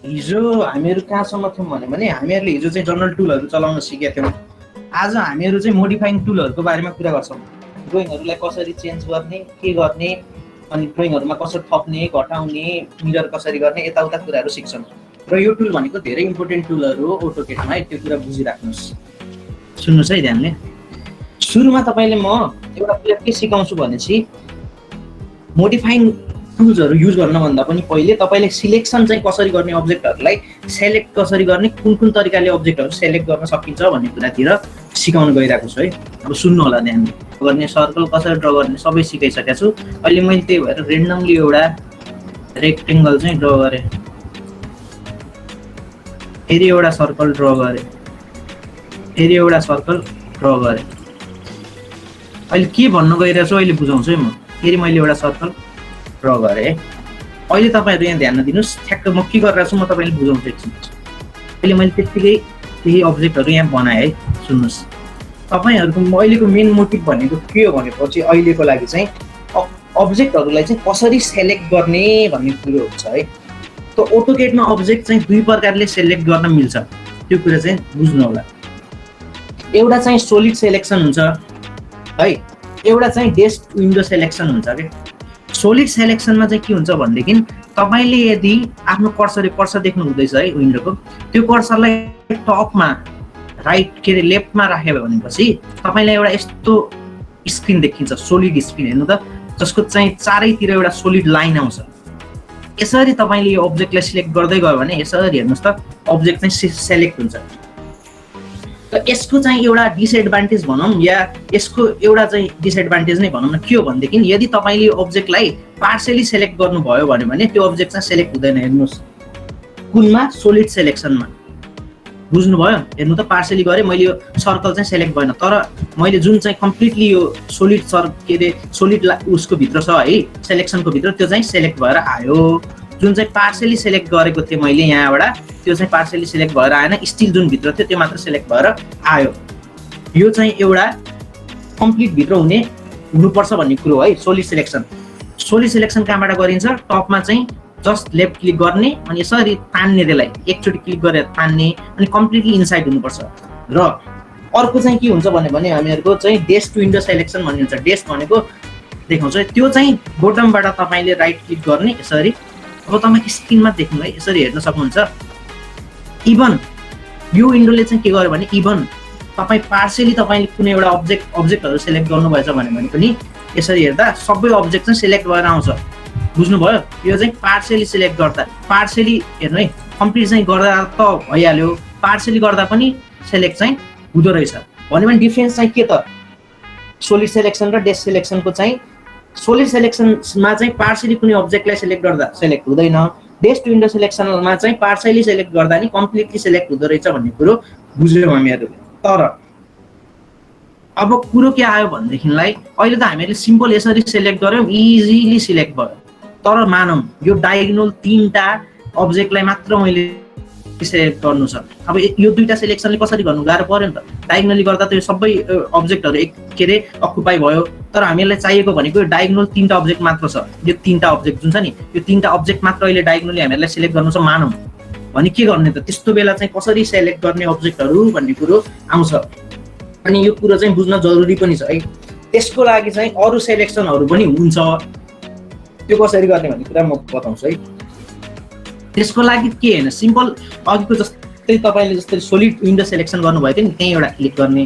हिजो हामीहरू कहाँसम्म थियौँ भने हामीहरूले हिजो चाहिँ जनरल टुलहरू चलाउन सिकेका थियौँ। आज हामीहरू चाहिँ मोडिफाइङ टुलहरूको बारेमा कुरा गर्छौँ। ड्रइङहरूलाई कसरी चेन्ज गर्ने, के गर्ने, अनि ड्रइङहरूमा कसरी थप्ने, घटाउने, मिरर कसरी गर्ने, यताउता कुराहरू सिक्छौँ। र यो टुल भनेको धेरै इम्पोर्टेन्ट टुलहरू हो अटोकेडमा है, त्यो कुरा बुझिराख्नुहोस्। सुन्नुहोस् है ध्यानले। सुरुमा तपाईँले म एउटा कुरा के सिकाउँछु भनेपछि मोडिफाइङ टुल्सहरू युज गर्नभन्दा पनि पहिले तपाईँले सिलेक्सन चाहिँ कसरी गर्ने, अब्जेक्टहरूलाई सेलेक्ट कसरी गर्ने, कुन तरिकाले अब्जेक्टहरू सेलेक्ट गर्न सकिन्छ भन्ने कुरातिर सिकाउन गइरहेको छु है। अब सुन्नु होला ध्यानले। गर्ने सर्कल कसरी ड्र गर्ने सबै सिकाइसकेको छु। अहिले मैले त्यही भएर रेन्डमली एउटा रेक्टेङ्गल चाहिँ ड्र गरेँ, फेरि एउटा सर्कल ड्र गरेँ, फेरि एउटा सर्कल ड्र गरेँ। अहिले के भन्न गइरहेको छु अहिले बुझाउँछु है म। फेरि मैले एउटा सर्कल ड्र गरेँ। अहिले तपाईँहरू यहाँ ध्यान दिनुहोस्, ठ्याक्क म के गरिरहेको छु म तपाईँले बुझाउँछु एकछिन। अहिले मैले त्यत्तिकै केही अब्जेक्टहरू यहाँ बनाएँ है। सुन्नुहोस्, तपाईँहरूको अहिलेको मेन मोटिभ भनेको के हो भनेपछि अहिलेको लागि चाहिँ अब्जेक्टहरूलाई चाहिँ कसरी सेलेक्ट गर्ने भन्ने कुरो हुन्छ है। त अटोकेडमा अब्जेक्ट चाहिँ दुई प्रकारले सेलेक्ट गर्न मिल्छ, त्यो कुरा चाहिँ बुझ्नु होला। एउटा चाहिँ सोलिड सेलेक्सन हुन्छ है, एउटा चाहिँ डेस्क विन्डो सेलेक्सन हुन्छ के। सोलिड सेलेक्सनमा चाहिँ के हुन्छ भनेदेखि तपाईँले यदि आफ्नो कर्सर देख्नु हुँदैछ है विन्डोको, त्यो कर्सरलाई टपमा राइट के अरे लेफ्टमा राख्यो भनेपछि तपाईँलाई एउटा यस्तो स्क्रिन देखिन्छ, सोलिड स्क्रिन हेर्नु त, जसको चाहिँ चारैतिर एउटा सोलिड लाइन आउँछ। यसरी तपाईँले यो अब्जेक्टलाई सिलेक्ट गर्दै गयो भने यसरी हेर्नुहोस् त अब्जेक्ट चाहिँ सेलेक्ट हुन्छ। त यसको चाहिँ एउटा डिसएडभान्टेज भनौँ या यसको एउटा चाहिँ डिसएडभान्टेज नै भनौँ न, के हो भनेदेखि यदि तपाईँले यो अब्जेक्टलाई पार्सियली सेलेक्ट गर्नुभयो भने त्यो अब्जेक्ट चाहिँ सेलेक्ट हुँदैन। हेर्नुहोस् कुनमा, सोलिड सेलेक्सनमा। बुझ्नुभयो? हेर्नु त पार्सियली गरेँ मैले, यो सर्कल चाहिँ सेलेक्ट भएन, तर मैले जुन चाहिँ कम्प्लिटली यो सोलिड के अरे सोलिड उसको भित्र छ है सेलेक्सनको भित्र, त्यो चाहिँ सेलेक्ट भएर आयो। जुन चाहिँ पार्सियली सेलेक्ट गरेको थिएँ मैले यहाँबाट, त्यो चाहिँ पार्सियली सेलेक्ट भएर आएन, स्टिल जुन भित्र थियो त्यो मात्र सेलेक्ट भएर आयो। यो चाहिँ एउटा कम्प्लिट भित्र हुनुपर्छ भन्ने कुरो है सोलिड सेलेक्सन। सोलिड सेलेक्सन कहाँबाट गरिन्छ? टपमा चाहिँ जस्ट लेफ्ट क्लिक गर्ने अनि यसरी तान्ने, त्यसलाई एकचोटि क्लिक गरेर तान्ने अनि कम्प्लिटली इनसाइड हुनुपर्छ। र अर्को चाहिँ के हुन्छ भने हामीहरूको चाहिँ डेस्क विन्डो सेलेक्सन भन्ने हुन्छ। डेस्क भनेको देखाउँछ, त्यो चाहिँ बोटमबाट तपाईँले राइट क्लिक गर्ने यसरी। अब तपाईँ स्क्रिनमा देख्नु है, यसरी हेर्न सक्नुहुन्छ। इभन यो विन्डोले चाहिँ के गर्यो भने इभन तपाईँ पार्सियली तपाईँले कुनै एउटा अब्जेक्टहरू सेलेक्ट गर्नुभएछ भने पनि यसरी हेर्दा सबै अब्जेक्ट चाहिँ सेलेक्ट भएर आउँछ। बुझ्नुभयो? यो चाहिँ पार्सियली सेलेक्ट गर्दा, पार्सियली हेर्नु है, कम्प्लिट चाहिँ गर्दा त भइहाल्यो, पार्सियली गर्दा पनि सेलेक्ट चाहिँ हुँदो रहेछ। भन्यो भने डिफ्रेन्स चाहिँ के त? सोलिड सेलेक्सन र डेस्क सेलेक्सनको चाहिँ सोलिड सेलेक्सनमा चाहिँ पार्सियली कुनै अब्जेक्टलाई सेलेक्ट गर्दा सेलेक्ट हुँदैन, डेस्क विन्डो सेलेक्सनमा चाहिँ पार्सियली सेलेक्ट गर्दा नि कम्प्लिटली सेलेक्ट हुँदो रहेछ भन्ने कुरो बुझ्यौँ हामीहरूले। तर अब कुरो के आयो भनेदेखिलाई अहिले त हामीहरूले सिम्पल यसरी सेलेक्ट गऱ्यौँ, इजिली सिलेक्ट भयो। तर मानौँ यो डायगोनल 3टा अब्जेक्टलाई मात्र मैले सेलेक्ट गर्नु छ। अब यो दुईटा सेलेक्सनले कसरी गर्नु? गाह्रो पर्यो नि त। डायगोनली गर्दा त यो सबै अब्जेक्टहरू के अरे अकुपाई भयो, तर हामीलाई चाहिएको भनेको यो डायगोनल 3टा अब्जेक्ट मात्र छ। यो 3टा अब्जेक्ट जुन छ नि, यो 3टा अब्जेक्ट मात्र अहिले डायगोनली हामीहरूलाई सेलेक्ट गर्नु छ मानौँ भने के गर्ने त? त्यस्तो बेला चाहिँ कसरी सेलेक्ट गर्ने अब्जेक्टहरू भन्ने कुरो आउँछ। अनि यो कुरो चाहिँ बुझ्न जरुरी पनि छ है। त्यसको लागि चाहिँ अरू सेलेक्सनहरू पनि हुन्छ, त्यो कसरी गर्ने भन्ने कुरा म बताउँछु है। त्यसको लागि के हैन, सिम्पल अघिको जस्तै तपाईले जस्तै सोलिड विन्डो सेलेक्सन गर्नुभएको थियो नि, त्यही एउटा क्लिक गर्ने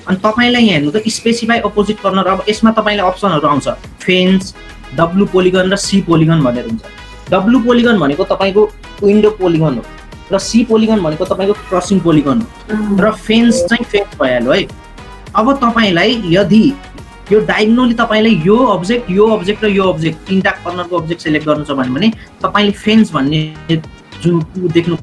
अनि तपाईलाई यहाँ हेर्नु त स्पेसिफाई अपोजिट कर्नर। अब यसमा तपाईलाई अप्सनहरु आउँछ, फेन्स, डब्लु पोलिगन र सी पोलिगन भनेर हुन्छ। डब्लु पोलिगन भनेको तपाईको विन्डो पोलिगन हो र सी पोलिगन भनेको तपाईको क्रसिङ पोलिगन हो र फेन्स चाहिँ फेन्स भइहाल्यो है। अब तपाईलाई यदि यो डायगोनली तपाईलाई यो अब्जेक्ट र यो अब्जेक्ट 3टा कर्नरको अब्जेक्ट सेलेक्ट गर्नु छ भने तपाईले फेन्स भन्ने जुन देख्नु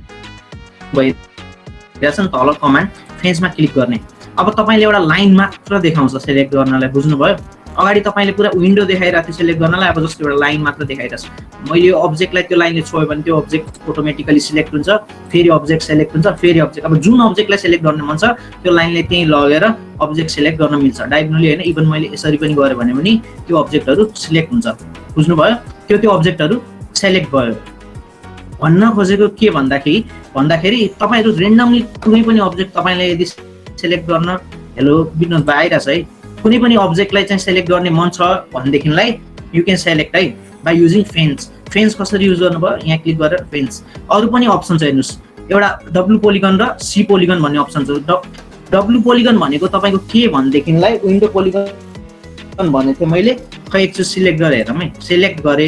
भइरहेछ नि तल कमान्ड, फेन्समा क्लिक गर्ने। अब तपाईले एउटा लाइन मात्र देखाउँछ सेलेक्ट गर्नलाई, बुझ्नुभयो? अगाडि तपाईले पुरा विन्डो देखाइरहेको थियो सेलेक्ट गर्नलाई, अब जस्तो एउटा लाइन मात्र देखाइरहेछ। मैले यो अब्जेक्टलाई त्यो लाइनले छोयो भने त्यो अब्जेक्ट अटोमेटिकली सिलेक्ट हुन्छ, फेरि अब्जेक्ट सेलेक्ट हुन्छ, फेरि अब्जेक्ट। अब जुन अब्जेक्टलाई सेलेक्ट गर्न मन छ त्यो लाइनले त्यही लगेर अब्जेक्ट सेलेक्ट गर्न मिल्छ डायगोनली हैन। इभन मैले यसरी पनि गरे भने पनि त्यो अब्जेक्टहरु सिलेक्ट हुन्छ, बुझ्नुभयो? त्यो अब्जेक्टहरु सेलेक्ट भयो। भन्न खोजेको के भन्दाखेरि तपाईहरु रेन्डमली कुनै पनि अब्जेक्ट तपाईलाई यदि सेलेक्ट गर्न हेलो विनोद भाइ आइराछ है कुनै पनि अब्जेक्टलाई चाहिँ सेलेक्ट गर्ने मन छ भनेदेखिलाई यु क्यान सेलेक्ट है बाइ युजिङ फेन्स कसरी युज गर्नुभयो यहाँ क्लिक गरेर फेन्स अरु पनि अप्सन छ हेर्नुस् एउटा डब्लु पोलिगन र सी पोलिगन भन्ने अप्सन छ डब्लु पोलिगन भनेको तपाईको के भनेदेखिलाई विन्डो पोलिगन भनेको थिएँ मैले खै एकचोटि सिलेक्ट गरेर हेरौँ है सिलेक्ट गरे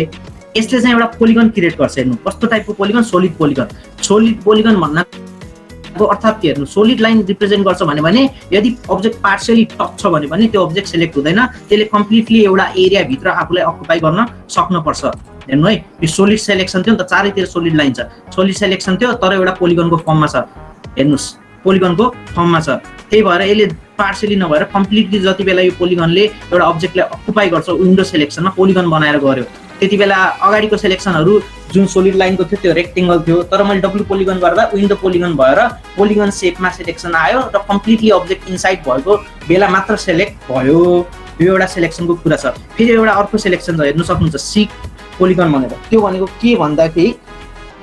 यसले चाहिँ एउटा पोलिगन क्रिएट गर्छ हेर्नु कस्तो टाइपको पोलिगन सोलिड पोलिगन भन्नको अर्थात् के हेर्नु सोलिड लाइन रिप्रेजेन्ट गर्छ भने यदि अब्जेक्ट पार्शियली टच छ भने त्यो अब्जेक्ट सेलेक्ट हुँदैन त्यसले कम्प्लिटली एउटा एरिया भित्र आफूलाई अकुपाई गर्न सक्नुपर्छ हेर्नु है यो सोलिड सेलेक्सन थियो नि त चारैतिर सोलिड लाइन छ सोलिड सेलेक्सन थियो तर एउटा पोलिगनको फर्ममा छ हेर्नुस् पोलिगनको फर्ममा छ त्यही भएर यसले पार्शियली नभएर कम्प्लिटली जति बेला यो पोलिगनले एउटा अब्जेक्टलाई अकुपाई गर्छ विन्डो सेलेक्सनमा पोलिगन बनाएर गर्यो त्यति बेला अगाडिको सेलेक्सनहरु जुन सोलिड लाइनको थियो त्यो रेक्टेंगल थियो तर मैले डब्लु पोलिगन गर्दा विन्डो पोलिगन भएर पोलिगन शेपमा सेलेक्सन आयो र कम्प्लिटली अब्जेक्ट इनसाइड भएको बेला मात्र सेलेक्ट भयो यो एउटा सेलेक्सनको कुरा छ फेरि एउटा अर्को सेलेक्सन छ हेर्न सक्नुहुन्छ सी पोलिगन भनेर त्यो भनेको के भन्दाखेरि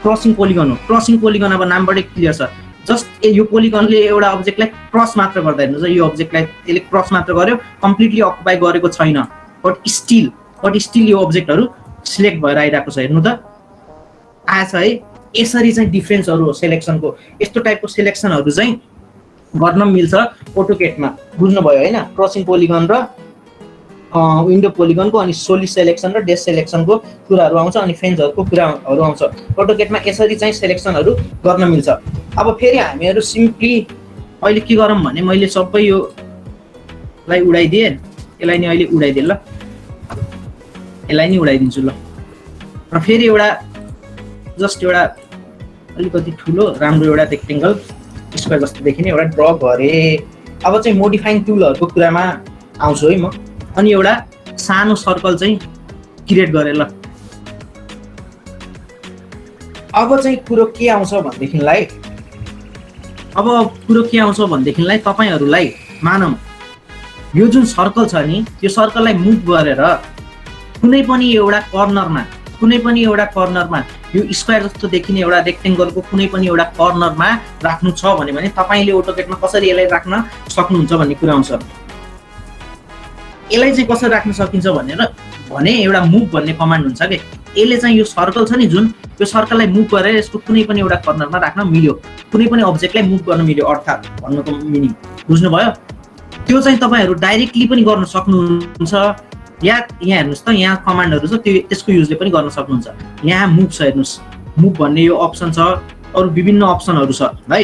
क्रसिङ पोलिगन हो क्रसिङ पोलिगन अब नामबाटै क्लियर छ जस्ट यो पोलिगनले एउटा अब्जेक्टलाई क्रस मात्र गर्दा हेर्नुस् यो अब्जेक्टलाई त्यसले क्रस मात्र गर्यो कम्प्लिटली अकुपाई गरेको छैन बट स्टिल यो अब्जेक्टहरु सिलेक्ट भएर आइराको छ हेर्नु त आछ है यसरी चाहिँ डिफरेन्सहरु हो सेलेक्सनको यस्तो टाइपको सेलेक्सनहरु चाहिँ गर्न मिल्छ अटोकेटमा बुझ्नुभयो हैन क्रसिङ पोलिगन र विन्डो पोलिगनको अनि सोलिड सेलेक्सन र डेस सेलेक्सनको कुराहरु आउँछ अनि फेन्सहरुको कुराहरु आउँछ अटोकेटमा यसरी चाहिँ सेलेक्सनहरु गर्न मिल्छ अब फेरि हामीहरु सिम्पली अहिले के गरौँ भने मैले सबै यो लाई उडाइदिए यसलाई नि अहिले उडाइदिए ल यसलाई नि उडाइदिन्छु ल र फेरि एउटा जस्ट एउटा अलिकति ठुलो राम्रो एउटा रेक्टेंगल स्क्वायर जस्तो देखिने एउटा ड्रा गरे अब चाहिँ मोडिफाइङ टुलहरुको कुरामा आउँछु है म अनि एउटा सानो सर्कल चाहिँ क्रिएट गरे ल अब चाहिँ कुरो के आउँछ भन्देखिलाई तपाईहरुलाई मानम यो जुन सर्कल छ नि यो सर्कललाई मुभ गरेर कुनै पनि एउटा कर्नरमा यो स्क्वायर जस्तो देखिने एउटा रेक्टेंगलको कुनै पनि एउटा कर्नरमा राख्नु छ भने तपाईले अटोकेटमा कसरी यसलाई राख्न सक्नुहुन्छ भन्ने कुरा आउँछ यसलाई चाहिँ कसरी राख्न सकिन्छ भने एउटा मुभ भन्ने कमान्ड हुन्छ के यसले चाहिँ यो सर्कल छ नि जुन यो सर्कललाई मुभ गरेर यसको कुनै पनि एउटा कर्नरमा राख्न मिल्यो कुनै पनि अब्जेक्टलाई मुभ गर्न मिल्यो अर्थात् भन्नुको मिनिङ बुझ्नुभयो त्यो चाहिँ तपाईहरु डाइरेक्टली पनि गर्न सक्नुहुन्छ या यहाँ हेर्नुस् त यहाँ कमान्डहरु छ त्यसको युजले पनि गर्न सक्नुहुन्छ यहाँ मुभ छ हेर्नुस् मुभ भन्ने यो अप्सन छ अरु विभिन्न अप्सनहरु छ है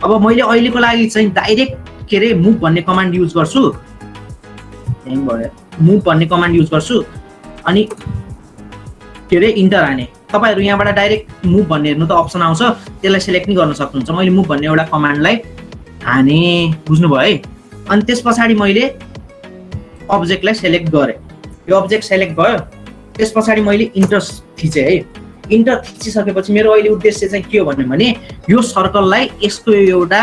अब मैले अहिलेको लागि चाहिँ डाइरेक्ट के रे मुभ भन्ने कमान्ड युज गर्छु मुभ भन्ने कमान्ड युज गर्छु अनि के रे इन्टर हाने तपाईहरु यहाँबाट डाइरेक्ट मुभ भन्ने हेर्नु त अप्सन आउँछ त्यसलाई सिलेक्ट नि गर्न सक्नुहुन्छ मैले मुभ भन्ने एउटा कमान्डलाई हाने बुझ्नुभयो है अनि त्यसपछि मैले अब्जेक्टलाई सेलेक्ट गरे यो अब्जेक्ट सेलेक्ट भयो त्यसपछि मैले इन्टर थिचे है इन्टर थिचिसकेपछि मेरो अहिले उद्देश्य चाहिँ के हो भने यो सर्कललाई यसको एउटा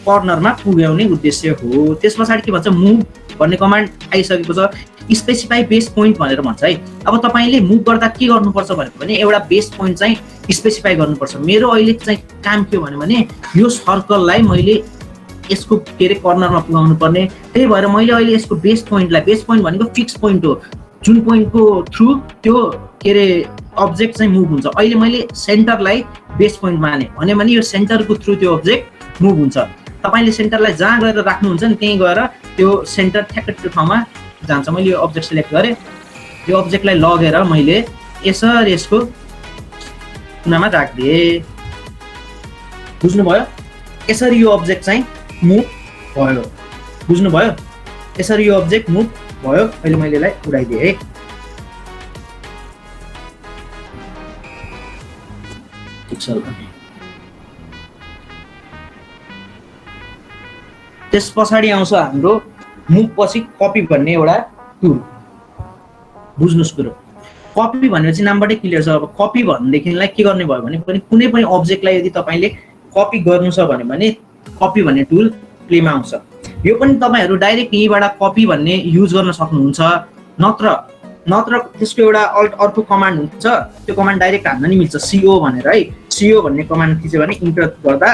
कर्नरमा पुर्याउने उद्देश्य हो त्यसपछि के भन्छ मुभ भन्ने कमान्ड आइसकेको छ स्पेसिफाई बेस पोइन्ट भनेर भन्छ है अब तपाईले मुभ गर्दा के गर्नुपर्छ भने एउटा बेस पोइन्ट चाहिँ स्पेसिफाई गर्नुपर्छ मेरो अहिले चाहिँ काम के हो भने यो सर्कललाई मैले यसको के रे कर्नरमा पुगाउनु पर्ने त्यही भएर मैले अहिले यसको बेस पोइन्ट भनेको फिक्स पोइन्ट हो जुन पोइन्टको थ्रु त्यो के रे अब्जेक्ट चाहिँ मुभ हुन्छ अहिले मैले सेन्टरलाई बेस पोइन्ट माने भने यो सेन्टरको थ्रु त्यो अब्जेक्ट मुभ हुन्छ तपाईले सेन्टरलाई जहाँ गएर राख्नुहुन्छ नि त्यही गएर त्यो सेन्टर ठ्याक्कै त्यो ठाउँमा जान्छ मैले यो अब्जेक्ट सिलेक्ट गरे यो अब्जेक्टलाई लगेर मैले यसरी यसको कुनामा राख्दिए बुझ्नुभयो यसरी यो अब्जेक्ट चाहिँ मुभ भयो बुझ्नुभयो यसरी यो अब्जेक्ट मुभ भयो अहिले मैले यसलाई उडाइदिए है ठीक छ त्यसपछि आउँछ हाम्रो मुभ पछि कपी भन्ने एउटा टुल बुझ्नुस् कुरो कपी भनेपछि नामबाटै क्लियर छ अब कपी भन्नेदेखिलाई के गर्ने भयो भने कुनै पनि अब्जेक्टलाई यदि तपाईले कपी गर्नु छ भने कपी भन्ने टुल प्लेमा आउँछ यो पनि तपाईहरु डाइरेक्ट यहीबाट कपी भन्ने युज गर्न सक्नुहुन्छ नत्र नत्र त्यसको एउटा अर्को कमान्ड हुन्छ, त्यो कमान्ड डाइरेक्ट हान्न नि मिल्छ, CO भनेर है। CO भन्ने कमान्ड थिच्यो भने इन्टर गर्दा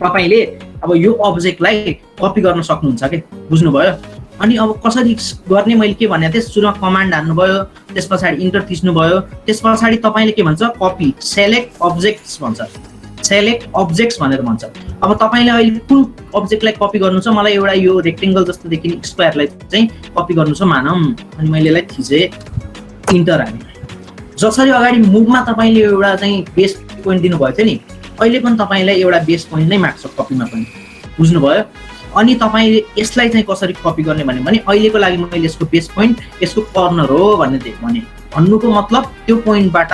तपाईँले अब यो अब्जेक्टलाई कपी गर्न सक्नुहुन्छ के, बुझ्नुभयो। अनि अब कसरी गर्ने मैले के भने थिएँ, सुरुमा कमान्ड हान्नुभयो, त्यस पछाडि इन्टर थिच्नुभयो, त्यस पछाडि तपाईँले के भन्छ, कपी सेलेक्ट अब्जेक्ट्स भन्छ, सेलेक्ट अब्जेक्ट्स भनेर भन्छ। अब तपाईँले अहिले कुन अब्जेक्टलाई कपी गर्नु छ, मलाई एउटा यो रेक्टेङ्गल जस्तो देखिने स्क्वायरलाई चाहिँ कपी गर्नु छ मानौँ, अनि मैले यसलाई थिचेँ, इन्टर हालेँ। जसरी अगाडि मुभमा तपाईँले एउटा चाहिँ बेस पोइन्ट दिनुभएको थियो नि, अहिले पनि तपाईँलाई एउटा बेस पोइन्ट नै माग्छ कपीमा पनि, बुझ्नुभयो। अनि तपाईँले यसलाई चाहिँ कसरी कपी गर्ने भने अहिलेको लागि मैले यसको बेस पोइन्ट यसको कर्नर हो भने भन्नुको मतलब त्यो पोइन्टबाट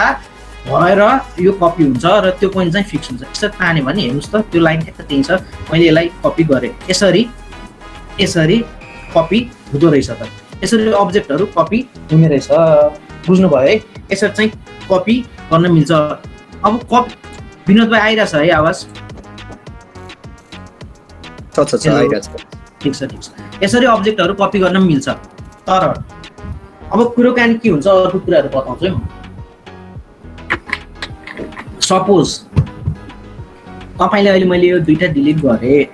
भएर यो कपी हुन्छ र त्यो पोइन्ट चाहिँ फिक्स हुन्छ। यसरी तान्यो भने हेर्नुहोस् त त्यो लाइन ठ्याक्क त्यही छ, मैले यसलाई कपी गरेँ, यसरी कपी हुँदो रहेछ त, यसरी अब्जेक्टहरू कपी हुने रहेछ, बुझ्नुभयो है। यसरी चाहिँ कपी गर्न मिल्छ। अब कपी विनोद भाइ आइरहेछ है आवाज? ठिक छ। यसरी अब्जेक्टहरू कपी गर्न मिल्छ। तर अब कुरोकानी के हुन्छ, अर्को कुराहरू बताउँछु है म। सपोज तपाईँले अहिले मैले यो दुईटा डिलिट गरेँ,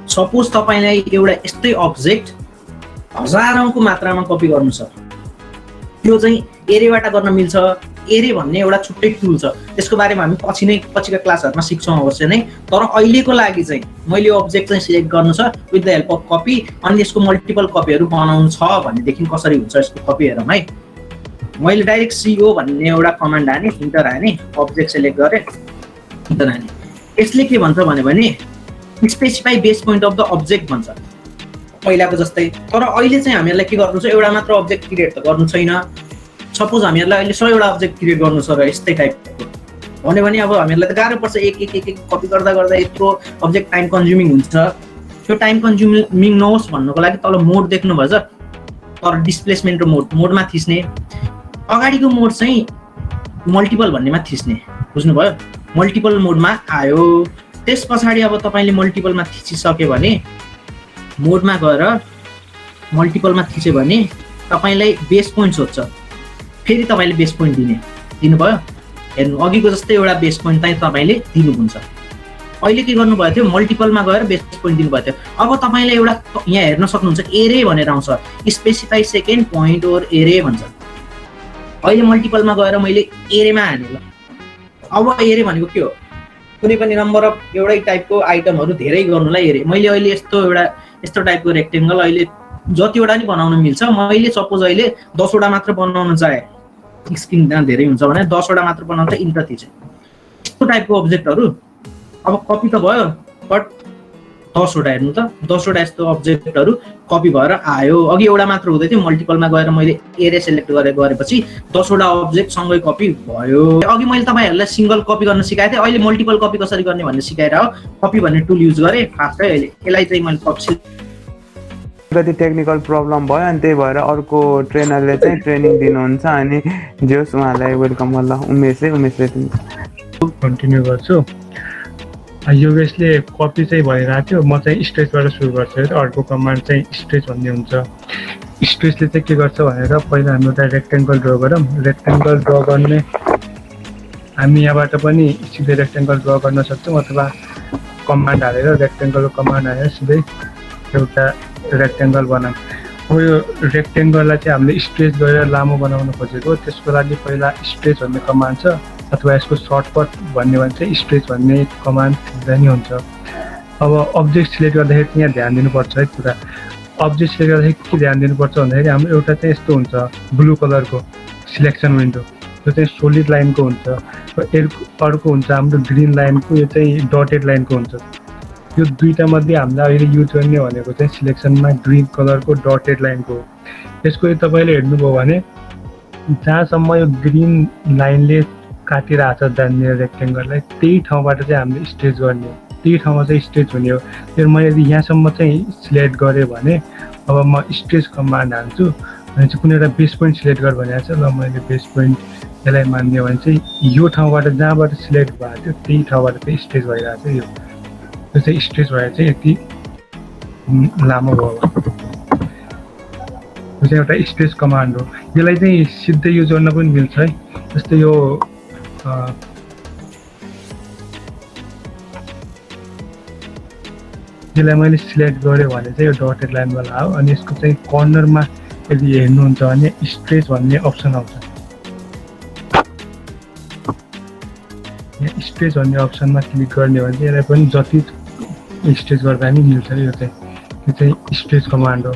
सपोज तपाईँलाई एउटा यस्तै अब्जेक्ट हजारौँको मात्रामा कपी गर्नु छ, त्यो चाहिँ एरेबाट गर्न मिल्छ। एरे भन्ने एउटा छुट्टै टुल छ, त्यसको बारेमा हामी पछिका क्लासहरूमा सिक्छौँ अवश्य नै। तर अहिलेको लागि चाहिँ मैले यो अब्जेक्ट चाहिँ सिलेक्ट गर्नु छ with the help of copy, अनि यसको मल्टिपल कपीहरू बनाउनु छ भनेदेखि कसरी हुन्छ यसको कपी हेरौँ है। मैले डाइरेक्ट CO भन्ने एउटा कमान्ड हाने, इन्टर हाने, अब्जेक्ट सेलेक्ट गरेँ, इन्टर हाने। यसले के भन्छ भने specify base point of the object भन्छ पहिलाको जस्तै। तर अहिले चाहिँ हामीहरूलाई के गर्नु छ, एउटा मात्र अब्जेक्ट क्रिएट त गर्नु छैन। सपोज हामीहरूलाई अहिले 100 वटा अब्जेक्ट क्रिएट गर्नु छ र यस्तै टाइपको भन्यो भने अब हामीहरूलाई त गाह्रो पर्छ, एक कपी गर्दा यत्रो अब्जेक्ट टाइम कन्ज्युमिङ हुन्छ। त्यो टाइम कन्ज्युमिङ नहोस् भन्नुको लागि तल मोड देख्नुभएछ, तर डिस्प्लेसमेन्ट र मोडमा थिच्ने, अगाडिको मोड चाहिँ मल्टिपल भन्नेमा थिच्ने, बुझ्नुभयो। मल्टिपल मोडमा आयो, त्यस पछाडि अब तपाईँले मल्टिपलमा थिचिसक्यो भने मोडमा गएर मल्टिपलमा थिच्यो भने तपाईँलाई बेस पोइन्ट सोध्छ, फेरि तपाईँले बेस पोइन्ट दिनुभयो। हेर्नु अघिको जस्तै एउटा बेस पोइन्ट चाहिँ तपाईँले दिनुहुन्छ। अहिले के गर्नुभएको थियो, मल्टिपलमा गएर बेस पोइन्ट दिनुभएको थियो। अब तपाईँले एउटा यहाँ हेर्न सक्नुहुन्छ एरे भनेर आउँछ, स्पेसिफाई सेकेन्ड पोइन्ट ओर एरे भन्छ। अहिले मल्टिपलमा गएर मैले एरेमा हाने ल। अब एरे भनेको के हो, कुनै पनि नम्बर अफ एउटै टाइपको आइटमहरू धेरै गर्नुलाई एरे। मैले अहिले यस्तो टाइपको रेक्टेङ्गल अहिले जतिवटा नि बनाउन मिल्छ, मैले सपोज अहिले 10 वटा मात्र बनाउन चाहे, स्क्रिन धेरै हुन्छ भने 10 वटा मात्र बनाउँदा इन्टर थिचेँ। यस्तो टाइपको अब्जेक्टहरू अब कपी त भयो, बट 10 वटा हेर्नु त, 10 वटा यस्तो अब्जेक्टहरू कपी भएर आयो। अघि एउटा मात्र हुँदै थियो, मल्टिपलमा गएर मैले एरे सेलेक्ट गरेपछि 10 वटा अब्जेक्ट सँगै कपी भयो। अघि मैले तपाईँहरूलाई सिङ्गल कपी गर्न सिकाएको थिएँ, अहिले मल्टिपल कपी कसरी गर्ने भन्ने सिकाएर हो। कपी भन्ने टुल युज गरेँ फास्ट है। अहिले यसलाई चाहिँ मैले कति टेक्निकल प्रब्लम भयो, अनि त्यही भएर अर्को ट्रेनरले चाहिँ ट्रेनिङ दिनुहुन्छ। अनि जोस् उहाँलाई वेलकम। ल उमेशले कन्टिन्यू गर्छु। योगेशले कपी चाहिँ भइरहेको थियो, म चाहिँ स्ट्रेचबाट सुरु गर्छु। अर्को कमान्ड चाहिँ स्ट्रेच भन्ने हुन्छ। स्ट्रेचले चाहिँ के गर्छ भनेर पहिला हामी एउटा रेक्टेङ्गल ड्र गरौँ। रेक्टेङ्गल ड्र गर्ने हामी यहाँबाट पनि सिधै रेक्टेङ्गल ड्र गर्न सक्छौँ, अथवा कमान्ड हालेर रेक्टेङ्गलको कमान्ड हालेर सिधै एउटा रेक्टेङ्गल बनाऊँ। अब यो रेक्टेङ्गललाई चाहिँ हामीले स्ट्रेच गरेर लामो बनाउन खोजेको, त्यसको लागि पहिला स्ट्रेच भन्ने कमान्ड छ, अथवा यसको सर्टकट भन्ने भने चाहिँ स्ट्रेच भन्ने कमान्ड दिँदा नि हुन्छ। अब अब्जेक्ट सिलेक्ट गर्दाखेरि यहाँ ध्यान दिनुपर्छ है पुरा। अब्जेक्ट सिलेक्ट गर्दाखेरि के ध्यान दिनुपर्छ भन्दाखेरि हाम्रो एउटा चाहिँ यस्तो हुन्छ ब्लू कलरको सिलेक्सन विन्डो, त्यो चाहिँ सोलिड लाइनको हुन्छ। र अर्को हुन्छ हाम्रो ग्रिन लाइनको, यो चाहिँ डटेड लाइनको हुन्छ। यो दुईटा मध्ये हामीले अहिले युज गर्ने भनेको चाहिँ सिलेक्सनमा ग्रिन कलरको डटेड लाइनको हो। यसको तपाईँले हेर्नुभयो भने जहाँसम्म यो ग्रिन लाइनले काटिरहेको छ जान्ने रेक्टेङ्गललाई, त्यही ठाउँबाट चाहिँ हामीले स्ट्रेच गर्ने, त्यही ठाउँमा चाहिँ स्ट्रेच हुने हो। फेरि मैले यदि यहाँसम्म चाहिँ सिलेक्ट गरेँ भने अब म स्ट्रेच कमान्ड हाल्छु भने चाहिँ कुनै एउटा बेस पोइन्ट सिलेक्ट गर भनेको छ। ल मैले बेस पोइन्ट यसलाई मान्यो भने चाहिँ यो ठाउँबाट जहाँबाट सिलेक्ट भएको थियो त्यही ठाउँबाट चाहिँ स्ट्रेच भइरहेको छ। यो चाहिँ स्ट्रेच भएर चाहिँ यति लामो भयो। यो चाहिँ एउटा स्पेस कमान्ड हो। यसलाई चाहिँ सिधै युज गर्न पनि मिल्छ है। जस्तै यो यसलाई मैले सिलेक्ट गरेँ भने चाहिँ यो डटेड लाइनवाला हो। अनि यसको चाहिँ कर्नरमा यदि हेर्नुहुन्छ भने स्ट्रेच भन्ने अप्सन आउँछ। यहाँ स्ट्रेच भन्ने अप्सनमा क्लिक गर्ने भने चाहिँ यसलाई पनि जति स्ट्रेच गर्दा पनि मिल्छ। यो चाहिँ स्ट्रेच कमान्ड हो।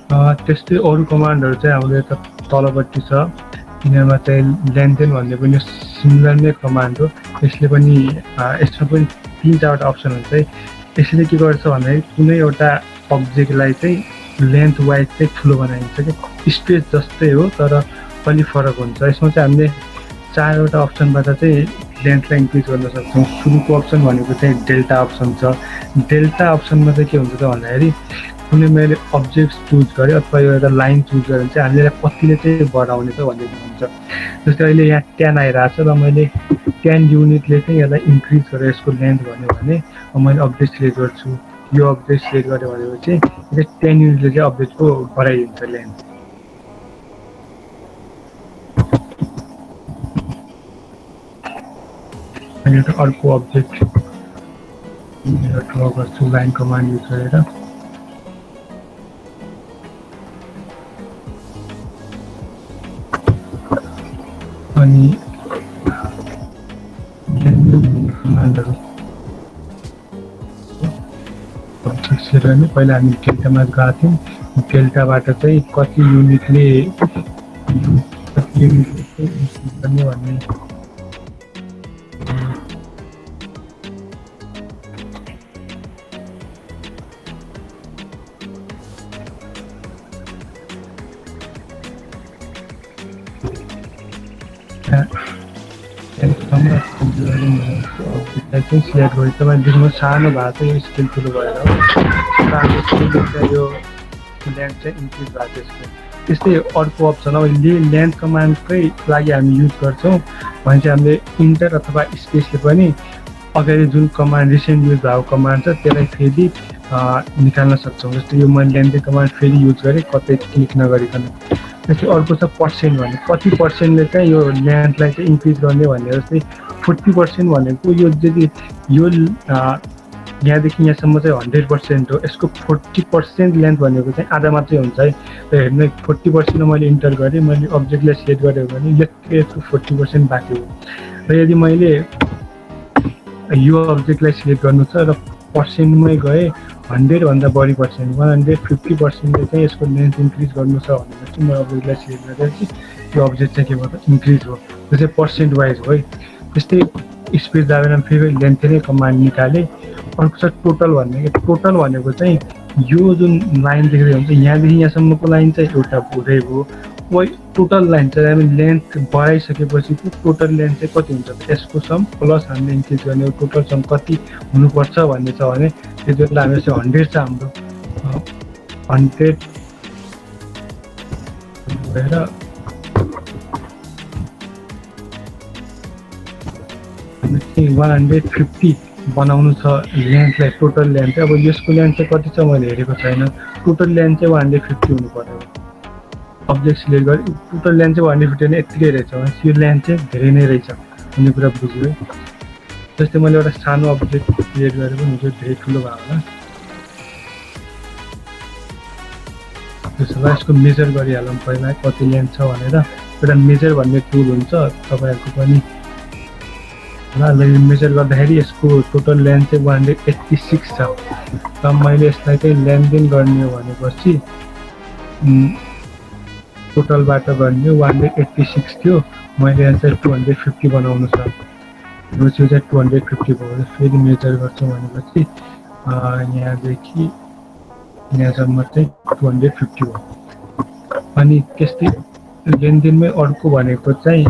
त्यस्तै अरू कमान्डहरू चाहिँ हाम्रो यता तलपट्टि छ। यिनीहरूमा चाहिँ लेन्थेन भन्ने पनि सिमिलर नै कमान्ड हो। यसले पनि यसमा पनि 3-4वटा अप्सन हुन्छ है। यसले के गर्छ भन्दाखेरि कुनै एउटा अब्जेक्टलाई चाहिँ लेन्थ वाइज चाहिँ ठुलो बनाइन्छ कि स्पेस जस्तै हो तर अलि फरक हुन्छ। यसमा चाहिँ हामीले 4वटा अप्सनबाट चाहिँ लेन्थलाई इन्क्रिज गर्न सक्छौँ। सुरुको अप्सन भनेको चाहिँ डेल्टा अप्सन छ। डेल्टा अप्सनमा चाहिँ के हुन्छ त भन्दाखेरि कुनै मैले अब्जेक्ट चुज गरेँ अथवा यो एउटा लाइन चुज गरेँ भने चाहिँ हामीले कतिले चाहिँ बढाउने त भन्ने हुन्छ। जस्तै अहिले यहाँ 10 आइरहेको छ र मैले 10 युनिटले चाहिँ यसलाई इन्क्रिज गरेर यसको लेन्थ भन्यो भने मैले अब्जेक्ट सिलेक्ट गर्छु। यो अब्जेक्ट सिलेक्ट गरेँ भनेपछि यो 10 युनिटले चाहिँ अब्जेक्टको बढाइदिन्छ लेन्थ। अनि एउटा अर्को अब्जेक्ट ड्र गर्छु लाइन कमान्ड युज गरेर। अनि कमान्डहरू पहिला हामी डेल्टामा गएको थियौँ। डेल्टाबाट चाहिँ कति युनिटले भन्ने सिलेक्ट गरेँ। तपाईँ देख्नु सानो भएको चाहिँ यो स्केल ठुलो भएर हो। यो लेन्थ चाहिँ इन्क्रिज भएको यसको। त्यस्तै अर्को अप्सन अब लेन्थ कमान्डकै लागि हामी युज गर्छौँ भने चाहिँ हामीले इन्टर अथवा स्पेसले पनि अगाडि जुन कमान्ड रिसेन्ट युज भएको कमान्ड छ त्यसलाई फेरि निकाल्न सक्छौँ। जस्तै यो मैले लेन्थ कमान्ड फेरि युज गरेँ कतै क्लिक नगरिकन। त्यस्तै अर्को छ पर्सेन्ट भन्ने, कति पर्सेन्टले चाहिँ यो लेन्थलाई चाहिँ इन्क्रिज गर्ने भन्ने। जस्तै 40% भनेको यो यदि यो यहाँदेखि यहाँसम्म चाहिँ 100% हो। यसको 40% लेन्थ भनेको चाहिँ आधा मात्रै हुन्छ है। र हेर्नु 40% मैले इन्टर गरेँ, मैले अब्जेक्टलाई सिलेक्ट गरेँ भने यसको 40% बाँकी हो। र यदि मैले यो अब्जेक्टलाई सिलेक्ट गर्नु छ र पर्सेन्टमै गएँ 100भन्दा बढी पर्सेन्ट 150%ले चाहिँ यसको लेन्थ इन्क्रिज गर्नु छ भनेपछि म अब्जेक्टलाई सिलेक्ट गरेपछि यो अब्जेक्ट चाहिँ के भयो इन्क्रिज हो। यो चाहिँ पर्सेन्ट वाइज हो है। त्यस्तै स्पेस जाँदैन फेरि लेन्थ नै कमान्ड निकालेँ। अर्को छ टोटल भन्ने। टोटल भनेको चाहिँ यो जुन लाइन देख्दै हुन्छ यहाँदेखि यहाँसम्मको लाइन चाहिँ एउटा हुँदै भयो। वही टोटल लाइन चाहिँ हामी लेन्थ बढाइसकेपछिको टोटल लेन्थ चाहिँ कति हुन्छ यसको सम प्लस हामीले इन्क्रिज गर्ने टोटल सम कति हुनुपर्छ भन्ने छ भने त्यति बेला हामी चाहिँ 100 छ हाम्रो 100 भएर 150 बनाउनु छ लेन्थलाई। टोटल लेन्थ चाहिँ अब यसको लेन्थ चाहिँ कति छ मैले हेरेको छैन। टोटल लेन्थ चाहिँ 150 हुनु पर्यो। अब्जेक्ट सिलेक्ट गरेँ टोटल लेन्थ चाहिँ 150 नै यत्तिकै रहेछ भने यो लेन्थ चाहिँ धेरै नै रहेछ भन्ने कुरा बुझ्यो है। जस्तै मैले एउटा सानो अब्जेक्ट क्रिएट गरेर पनि हुन्छ धेरै ठुलो भयो होला। त्यसो भए यसको मेजर गरिहालौँ पहिला कति लेन्थ छ भनेर। एउटा मेजर भन्ने टुल हुन्छ तपाईँहरूको पनि ल। मेजर गर्दाखेरि यसको टोटल लेन्थ चाहिँ 186 छ। र मैले यसलाई चाहिँ लेनदेन गर्ने हो भनेपछि टोटलबाट गर्ने 186 थियो। मैले यहाँ चाहिँ 250 बनाउनु छ। यो चाहिँ 250 भयो। फेरि मेजर गर्छु भनेपछि यहाँदेखि यहाँसम्म चाहिँ 250 हो। अनि त्यस्तै लेनदेनमै अर्को भनेको चाहिँ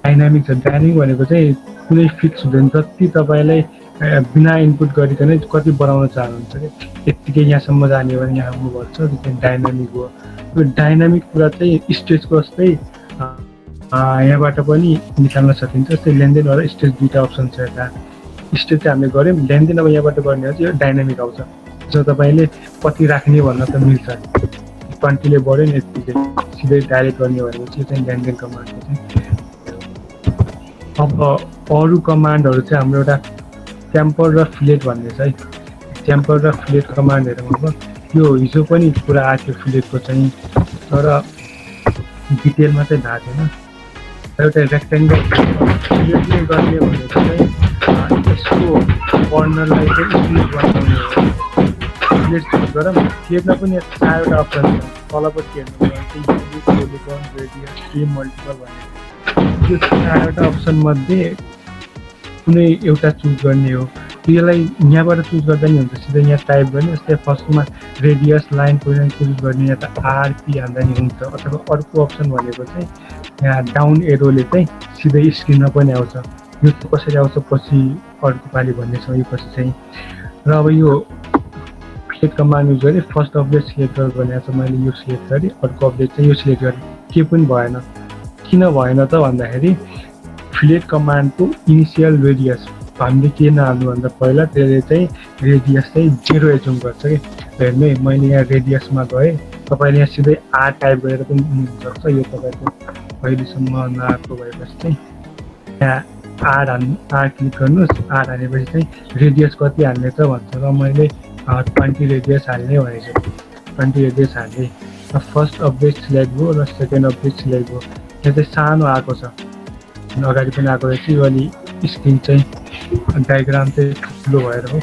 डाइनामिक छ। डाइनामिक भनेको चाहिँ कुनै फिक्स हुँदैन। जति तपाईँलाई बिना इनपुट गरिकन कति बढाउन चाहनुहुन्छ कि यत्तिकै यहाँसम्म जाने भने यहाँ आउनुपर्छ। त्यो चाहिँ डाइनामिक हो। यो डाइनामिक कुरा चाहिँ स्टेजको जस्तै यहाँबाट पनि निकाल्न सकिन्छ। जस्तै लेनदेन र स्टेज दुईवटा अप्सन छ। यता स्टेज चाहिँ हामीले गऱ्यौँ, लेनदेन अब यहाँबाट गर्ने हो चाहिँ यो डाइनामिक आउँछ। जो तपाईँले कति राख्ने भन्न त मिल्छ 20 ले बढ्यो नि यतिकै सिधै डाइरेक्ट गर्ने भनेपछि यो चाहिँ ल्यान्डेन कमान्डको चाहिँ अब अरू कमान्डहरू चाहिँ हाम्रो एउटा च्याम्पर र फिलेट भन्ने छ है च्याम्पर र फिलेट कमान्डहरू अब यो हिजो पनि कुरा आएको फिलेटको चाहिँ तर डिटेलमा चाहिँ थाहा छैन एउटा रेक्टेङ्गल फिलेटले गर्ने भनेको चाहिँ यसको कर्नरलाई चाहिँ स्प्लिट बनाउने हो फिलेट गरौँ फिलेटमा पनि 4वटा अप्सन छ तलपट्टि हेर्नु पोलिगन रेडियस ट्रिम मल्टिपल भन्ने यो 4वटा अप्सन मध्ये कुनै एउटा चुज गर्ने हो यसलाई यहाँबाट चुज गर्दा नि हुन्छ सिधै यहाँ टाइप गर्ने जस्तै फर्स्टमा रेडियस लाइन पोजिसन चुज गर्ने या त आरपी हाल्दा नि हुन्छ अथवा अर्को अप्सन भनेको चाहिँ यहाँ डाउन एरोले चाहिँ सिधै स्क्रिनमा पनि आउँछ यो कसरी आउँछ पछि अर्को पालि भन्नेछौँ यो पछि चाहिँ र अब यो फिलेट कमान्ड युज गरेँ फर्स्ट अपडेट सिलेक्ट गरेर छ मैले यो सिलेक्ट गरेँ अर्को अपडेट चाहिँ यो सिलेक्ट गरेँ के पनि भएन किन भएन त भन्दाखेरि फिलेट कमान्डको इनिसियल रेडियस हामीले के नहाल्नु भन्दा पहिला त्यसले चाहिँ रेडियस चाहिँ 0 एजुम गर्छ कि हेर्नु है मैले यहाँ रेडियसमा गएँ तपाईँले यहाँ सिधै आर टाइप गरेर पनि हुनसक्छ यो तपाईँको अहिलेसम्म नआएको भएपछि चाहिँ यहाँ आर क्लिक गर्नुहोस् आर हालेपछि चाहिँ रेडियस कति हाल्ने त भन्छ र मैले 20 रेडियस हाल्ने भनेको 20 रेडियस हाल्ने फर्स्ट अपडेट सिलेक्ट भयो र सेकेन्ड अपडेट सिलेक्ट भयो यहाँ चाहिँ सानो आएको छ अगाडि पनि आएको रहेछ यो अलि स्क्रिन चाहिँ डायग्राम चाहिँ ठुलो भएर हो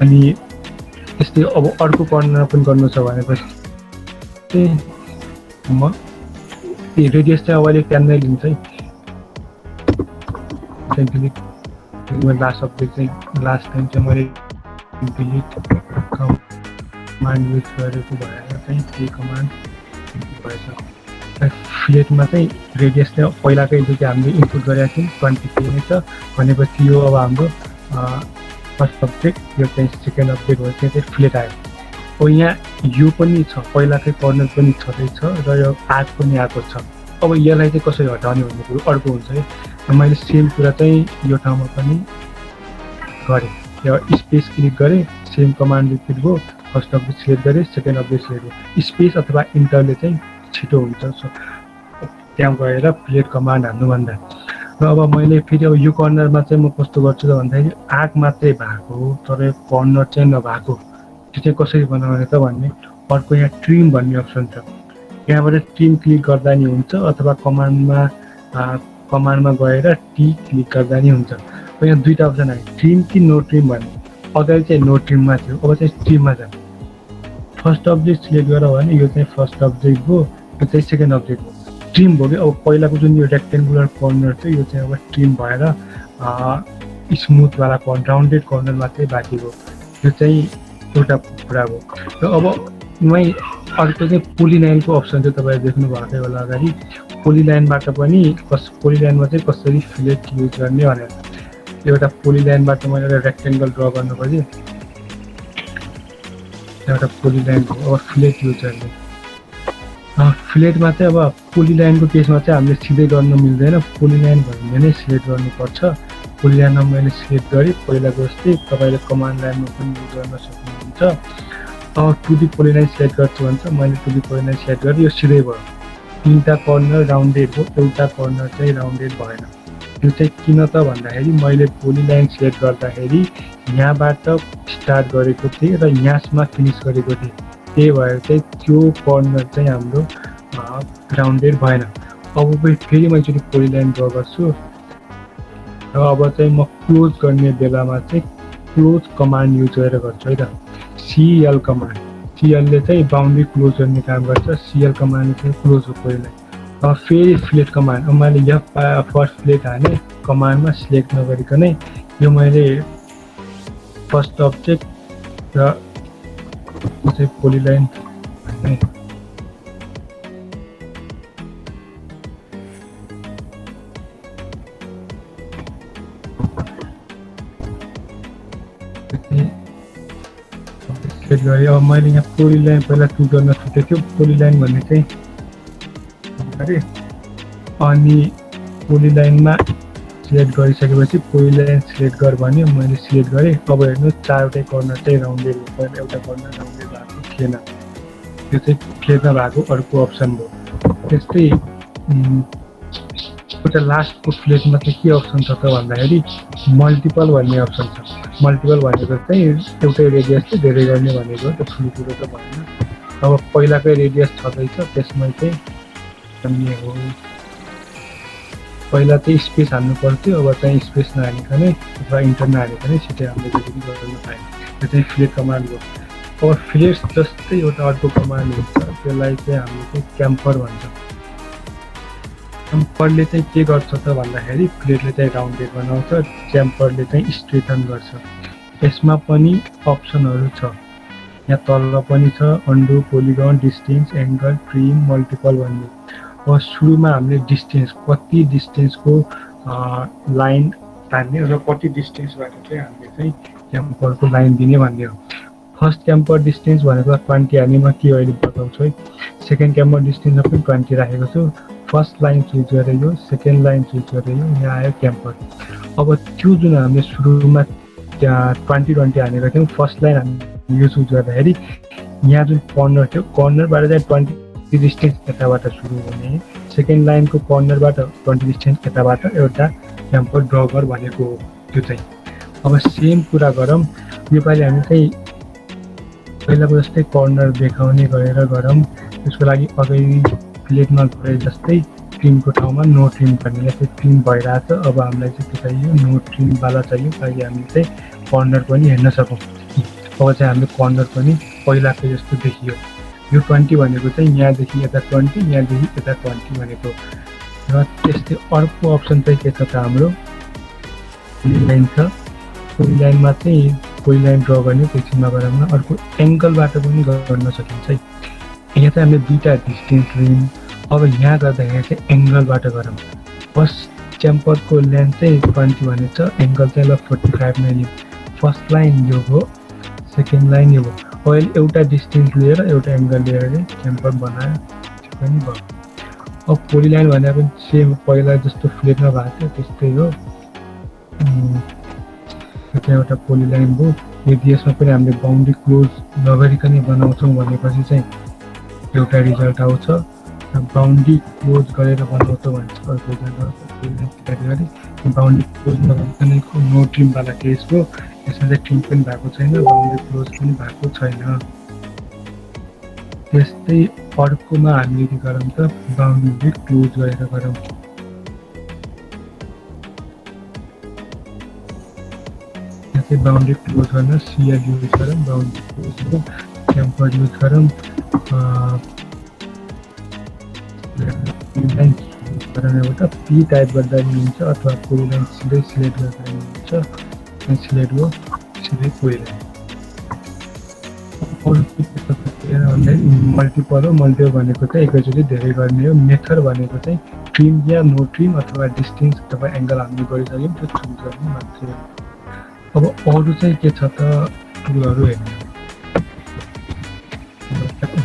अनि यस्तै अब अर्को कर्नर पनि गर्नु छ भनेपछि चाहिँ म रेडियस चाहिँ अब अलिक ट्यान्नै लिन्छ है डिलिट लास्ट अपडेट चाहिँ लास्ट टाइम चाहिँ मैले डिलिट कमान्ड युज गरेको भएर चाहिँ त्यही कमान्ड भएछ फिलेटमा चाहिँ रेडियस चाहिँ पहिलाकै जो चाहिँ हामीले इनपुट गरेका थियौँ 20 नै छ भनेपछि यो अब हाम्रो फर्स्ट अपडेट यो चाहिँ सेकेन्ड अपडेट भयो चाहिँ फिलेट आयो अब यहाँ यो पनि छ पहिलाकै कर्नर पनि छँदैछ र यो आर्क पनि आएको छ अब यसलाई चाहिँ कसरी हटाउने भन्ने कुरो अर्को हुन्छ है मैले सेम कुरा चाहिँ यो ठाउँमा पनि गरेँ यो स्पेस क्लिक गरेँ सेम कमान्ड रिपिट भयो फर्स्ट अपडेट सिलेक्ट गरेँ सेकेन्ड अपडेट सिलेक्ट भयो स्पेस अथवा इन्टरले चाहिँ छिटो हुन्छ त्यहाँ गएर फिलेट कमान्ड हाल्नुभन्दा र अब मैले फेरि अब यो कर्नरमा चाहिँ म कस्तो गर्छु त भन्दाखेरि आर्क मात्रै भएको तर यो कर्नर चाहिँ नभएको त्यो चाहिँ कसरी बनाउने त भन्ने अर्को यहाँ ट्रिम भन्ने अप्सन छ यहाँबाट ट्रिम क्लिक गर्दा नि हुन्छ अथवा कमान्डमा गएर टी क्लिक गर्दा नि हुन्छ अब यहाँ दुईवटा अप्सन आयो ट्रिम कि नो ट्रिम भन्ने अगाडि चाहिँ नो ट्रिममा थियो अब चाहिँ ट्रिममा छ फर्स्ट अपडेट सिलेक्ट गर भने यो चाहिँ फर्स्ट अपडेट भयो यो चाहिँ सेकेन्ड अपडेट भयो ट्रिम भयो कि अब पहिलाको जुन यो रेक्टेङ्गुलर कर्नर थियो यो चाहिँ अब ट्रिम भएर स्मुथवाला राउन्डेड कर्नर मात्रै बाँकी भयो यो चाहिँ एउटा कुरा भयो र अब मै अर्को चाहिँ पोलिलाइनको अप्सन चाहिँ तपाईँले देख्नु भएकै होला अगाडि पोलिलाइनबाट पनि पोलिलाइनमा चाहिँ कसरी फिलेट युज गर्ने भनेर एउटा पोलिलाइनबाट मैले एउटा रेक्टेङ्गल ड्र गर्नु खोजेँ एउटा पोलिलाइन अब फिलेट युज गर्ने फिलेटमा चाहिँ अब पोलिलाइनको केसमा चाहिँ हामीले सिधै गर्नु मिल्दैन पोलिलाइन भन्ने नै सिलेक्ट गर्नुपर्छ पोलिलाइनमा मैले सिलेक्ट गरेँ पहिलाको जस्तै तपाईँले कमान्ड लाइनमा पनि युज गर्न सक्नुहुन्छ अब 2D पोलिलाइन सिलेक्ट गर्छु भन्छ मैले 2D पोलिलाइन सिलेक्ट गरेँ यो सिधै भयो 3टा कर्नर राउन्डेड हो एउटा कर्नर चाहिँ राउन्डेड भएन यो चाहिँ किन त भन्दाखेरि मैले पोलिलाइन सिलेक्ट गर्दाखेरि यहाँबाट स्टार्ट गरेको थिएँ र यहाँसम्म फिनिस गरेको थिएँ त्यही भएर चाहिँ त्यो कर्नर चाहिँ हाम्रो राउन्डेड भएन अब फेरि म एकचोटि पोलिलाइन ड्र गर्छु र अब चाहिँ म क्लोज गर्ने बेलामा चाहिँ क्लोज कमान्ड युज गरेर गर्छु है त सिएल कमान्ड सिएलले चाहिँ बााउन्ड्री क्लोज गर्ने काम गर्छ सिएल कमान्डले चाहिँ क्लोज हो पोलिलाइन अब फेरि फिलेट कमान्ड अब मैले यहाँ फर्स्ट फिलेट हालेँ कमान्डमा सिलेक्ट नगरिकनै यो मैले फर्स्ट अब्जेक्ट र चाहिँ पोलिलाइन भन्ने सेट गरेँ अब मैले यहाँ पोलिलाइन पहिला चुज गर्न छुटेको थियो पोलिलाइन भन्ने चाहिँ गरेँ अनि पोलिलाइनमा सिलेक्ट गरिसकेपछि पहिला लाइन सिलेक्ट गर भन्यो, मैले सिलेक्ट गरेँ। अब हेर्नुहोस् 4वटै कर्नर चाहिँ राउन्डेड भयो, पहिला एउटा कर्नर राउन्डेड भएको थिएन, त्यो चाहिँ क्लियर भएको अर्को अप्सन भयो। त्यस्तै एउटा लास्टको फ्लेटमा चाहिँ के अप्सन छ त भन्दाखेरि मल्टिपल भन्ने अप्सन छ। मल्टिपल भनेको चाहिँ एउटै रेडियस चाहिँ धेरै गर्ने भनेको हो, त्यो ठुलो त भएन। अब पहिलाकै रेडियस छँदैछ त्यसमा चाहिँ भन्ने हो, पहिला चाहिँ स्पेस हाल्नु पर्थ्यो, अब चाहिँ स्पेस नहालिकनै अथवा इन्टर नहालिकनै छिटै हामीले जसरी गर्न पायौँ। त्यो चाहिँ फ्लेट कमान्ड हो। अब फ्लेट्स जस्तै एउटा अर्को कमान्ड हुन्छ, त्यसलाई चाहिँ हामीले चाहिँ क्याम्पर भन्छ। क्याम्परले चाहिँ के गर्छ त भन्दाखेरि फ्लेटले चाहिँ राउन्डेड बनाउँछ, क्याम्परले चाहिँ स्ट्रेटन गर्छ। यसमा पनि अप्सनहरू छ, यहाँ तल पनि छ undo, polygon, distance, angle, trim, multiple भन्ने। अब सुरुमा हामीले डिस्टेन्स कति डिस्टेन्सको लाइन तान्ने र कति डिस्टेन्सबाट चाहिँ हामीले चाहिँ क्याम्परको लाइन दिने भन्ने हो। फर्स्ट क्याम्पर डिस्टेन्स भनेको 20 हाल्ने, म के अहिले बताउँछु है। सेकेन्ड क्याम्पर डिस्टेन्समा पनि 20 राखेको छु। फर्स्ट लाइन चुज गरेँ यो, सेकेन्ड लाइन चुज गरेँ यो, यहाँ आयो क्याम्पर। अब त्यो जुन हामीले सुरुमा त्यहाँ 20 हालेको थियौँ, फर्स्ट लाइन हामी यो चुज गर्दाखेरि यहाँ जुन कर्नर थियो, कर्नरबाट चाहिँ 20 डिस्टेन्स यताबाट सुरु हुने, सेकेन्ड लाइनको कर्नरबाट 20 डिस्टेन्स यताबाट एउटा क्याम्पर ड्र गर भनेको हो त्यो चाहिँ। अब सेम कुरा गरौँ, योपालि हामी चाहिँ पहिलाको जस्तै कर्नर देखाउने गरेर गरौँ। त्यसको लागि अगाडि प्लेटमा गरे जस्तै ट्रिमको ठाउँमा नो ट्रिम भन्ने चाहिँ ट्रिम भइरहेछ। अब हामीलाई चाहिँ के चाहियो, नो ट्रिमवाला चाहियो, ताकि हामी चाहिँ कर्नर पनि हेर्न सकौँ। अब चाहिँ हामीले कर्नर पनि पहिलाको जस्तो देखियो। यो 20 भनेको चाहिँ यहाँदेखि यता 20, यहाँदेखि यता 20 भनेको। र त्यस्तै अर्को अप्सन चाहिँ के छ त हाम्रो लाइन छ। पोली लाइनमा चाहिँ पोली लाइन ड्र गर्ने एकछिनमा गरौँ। अर्को एङ्गलबाट पनि गर्न सकिन्छ है। यहाँ चाहिँ हामीले दुईवटा डिस्टेन्स लियौँ। अब यहाँ गर्दाखेरि चाहिँ एङ्गलबाट गरौँ। फर्स्ट क्याम्परको लेन्थ चाहिँ 20 भनेको छ, एङ्गल चाहिँ ल 45 नै लियौँ। फर्स्ट लाइन यो हो, सेकेन्ड लाइन यो हो। अहिले एउटा डिस्टेन्स लिएर एउटा एङ्गल लिएर चाहिँ क्याम्पर बनायो, त्यो पनि भयो। अब पोली लाइन भने पनि सेम पहिला जस्तो फ्लेटमा भएको थियो त्यस्तै हो। त्यहाँ एउटा पोली लाइन भयो। यदि यसमा पनि हामीले बाउन्ड्री क्लोज नगरिकनै बनाउँछौँ भनेपछि चाहिँ एउटा रिजल्ट आउँछ। बाउन्ड्री क्लोज गरेर बनाउँछौँ भने चाहिँ अर्को रिजल्ट आउँछ। बाउन्ड्री क्लोज नगरिकनैको नो ट्रिमवाला केस हो। यसमा चाहिँ ट्रिम पनि भएको छैन, बाउन्ड्री क्लोज पनि भएको छैन। त्यस्तै अर्कोमा हामीले के गरौँ त, बाउन्ड्री क्लोज गरेर गरौँ। यहाँ चाहिँ बाउन्ड्री क्लोज गर्न सिएल युज गरौँ, बाउन्ड्री क्लोज क्याम्पर युज गरौँ। एउटा पी टाइप गर्दा पनि हुन्छ अथवा पोली लाइन सिधै सिलेक्ट गर्दा पनि हुन्छ। सिलेक्ट हो सिधै पोली लाइन। मल्टिपल हो, मल्टिपल भनेको चाहिँ एकैचोटि धेरै गर्ने हो। मेथड भनेको चाहिँ ट्रिम या नो ट्रिम अथवा डिस्टेन्स अथवा एङ्गल हामीले गरिसक्यौँ त्यो चुज गर्ने मान्छे। अब अरू चाहिँ के छ त टुलहरू हेर्ने,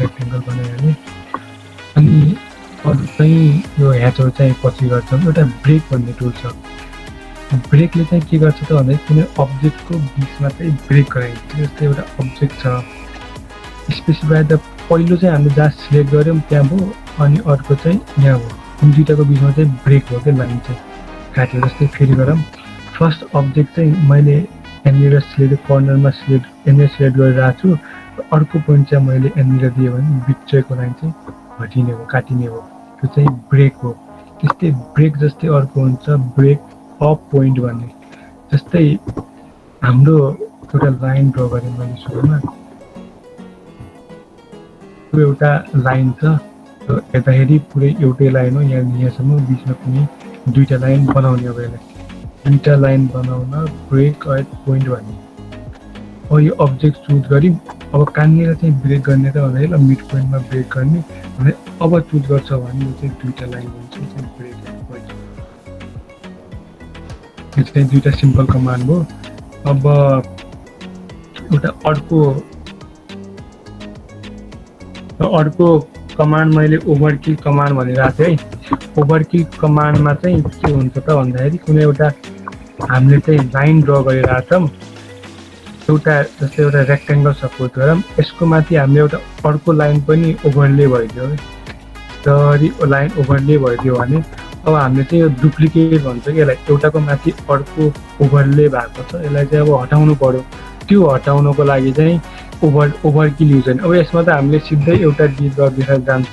रेक्टेङ्गल बनाइहाल्ने। अनि अरू चाहिँ यो ह्याचहरू चाहिँ पछि गर्छौँ। एउटा ब्रेक भन्ने टुल छ। ब्रेकले चाहिँ के गर्छ त भन्दाखेरि कुनै अब्जेक्टको बिचमा चाहिँ ब्रेक गराइन्छ। जस्तै एउटा अब्जेक्ट छ स्पेसिफाई द, पहिलो चाहिँ हामीले जहाँ सिलेक्ट गऱ्यौँ त्यहाँ भयो, अनि अर्को चाहिँ यहाँ भयो। अनि दुइटाको बिचमा चाहिँ ब्रेक हो क्या, लाइन चाहिँ काट्यो। जस्तै फेरि गरौँ, फर्स्ट अब्जेक्ट चाहिँ मैले यहाँनिर सिलेक्ट कर्नरमा यहाँनिर सिलेक्ट गरिरहेको छु, अर्को पोइन्ट चाहिँ मैले यहाँनिर दिएँ भने बिचको लाइन चाहिँ हटिने हो, काटिने हो। त्यो चाहिँ ब्रेक हो। त्यस्तै ब्रेक जस्तै अर्को हुन्छ ब्रेक अफ पोइन्ट भन्ने। जस्तै हाम्रो एउटा लाइन ड्र गरेँ मैले सुरुमा, त्यो एउटा लाइन छ, हेर्दाखेरि पुरै एउटै लाइन हो, यहाँसम्म बिचमा कुनै दुईवटा लाइन बनाउने हो। यसलाई दुईवटा लाइन बनाउन ब्रेक एट पोइन्ट भन्ने। अब यो अब्जेक्ट चुज गऱ्यौँ। अब कहाँनिर चाहिँ ब्रेक गर्ने त भन्दाखेरि मिड पोइन्टमा ब्रेक गर्ने भने अब चुज गर्छ भने यो चाहिँ दुईवटा लाइन हुन्छ, यो चाहिँ ब्रेक एट पोइन्ट। यो चाहिँ दुईवटा सिम्पल कमान्ड हो। अब एउटा अर्को कमान्ड मैले ओभरकिल कमान्ड भनिरहेको थिएँ है। ओभरकिल कमान्डमा चाहिँ के हुन्छ त भन्दाखेरि कुनै एउटा हामीले चाहिँ लाइन ड्र गरिरहेछौँ, एउटा जस्तै एउटा रेक्टेङ्गल सपोज गरौँ, यसको माथि हामीले एउटा अर्को लाइन पनि ओभरले भइदियो है, जरी लाइन ओभरले भइदियो भने अब हामीले चाहिँ यो डुप्लिकेट भन्छ कि यसलाई, एउटाको माथि अर्को ओभरले भएको छ, यसलाई चाहिँ अब हटाउनु पर्यो। त्यो हटाउनको लागि चाहिँ ओभरकिल युज होइन। अब यसमा त हामीले सिधै एउटा डिल गरिदिएर जान्छ,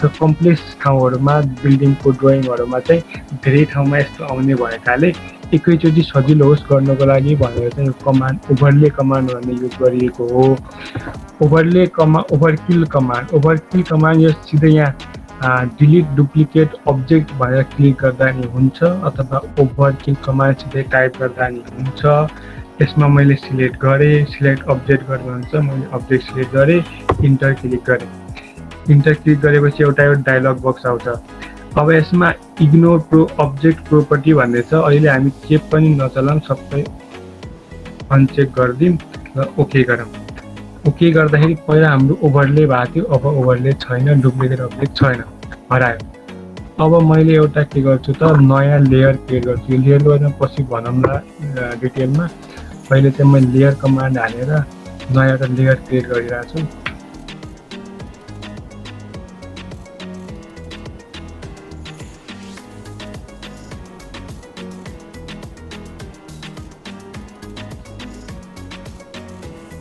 र कम्प्लेक्स ठाउँहरूमा बिल्डिङको ड्रइङहरूमा चाहिँ धेरै ठाउँमा यस्तो आउने भएकाले एकैचोटि सजिलो होस् गर्नको लागि भनेर चाहिँ कमान्ड ओभरले कमान्ड भन्ने युज गरिएको हो। ओभरकिल कमान्ड यो सिधै यहाँ डिलिट डुप्लिकेट अब्जेक्ट भनेर क्लिक गर्दा नि हुन्छ, अथवा ओभरकिल कमान्ड सिधै टाइप गर्दा नि हुन्छ। यसमा मैले सिलेक्ट गरेँ, सिलेक्ट अब्जेक्ट गर्नु हुन्छ, मैले अब्जेक्ट सिलेक्ट गरेँ, इन्टर क्लिक गरेँ। इन्टर क्लिक गरेपछि एउटा यो डायलग बक्स आउँछ। अब यसमा इग्नोर अब्जेक्ट प्रोपर्टी भन्ने छ, अहिले हामी के पनि नचलाऊँ, सबै अनचेक गरिदिउँ र ओके गरौँ। ओके गर्दाखेरि पहिला हाम्रो ओभरले भएको थियो, अब ओभरले छैन, डुप्लिकेट अब्जेक्ट छैन, हरायो। अब मैले एउटा के गर्छु त नयाँ लेयर क्रिएट गर्छु। यो लेयर गर्न पछि भनौँला डिटेलमा। पहिले चाहिँ मैले लेयर कमान्ड हालेर नयाँ एउटा लेयर क्रिएट गरिरहेको छु।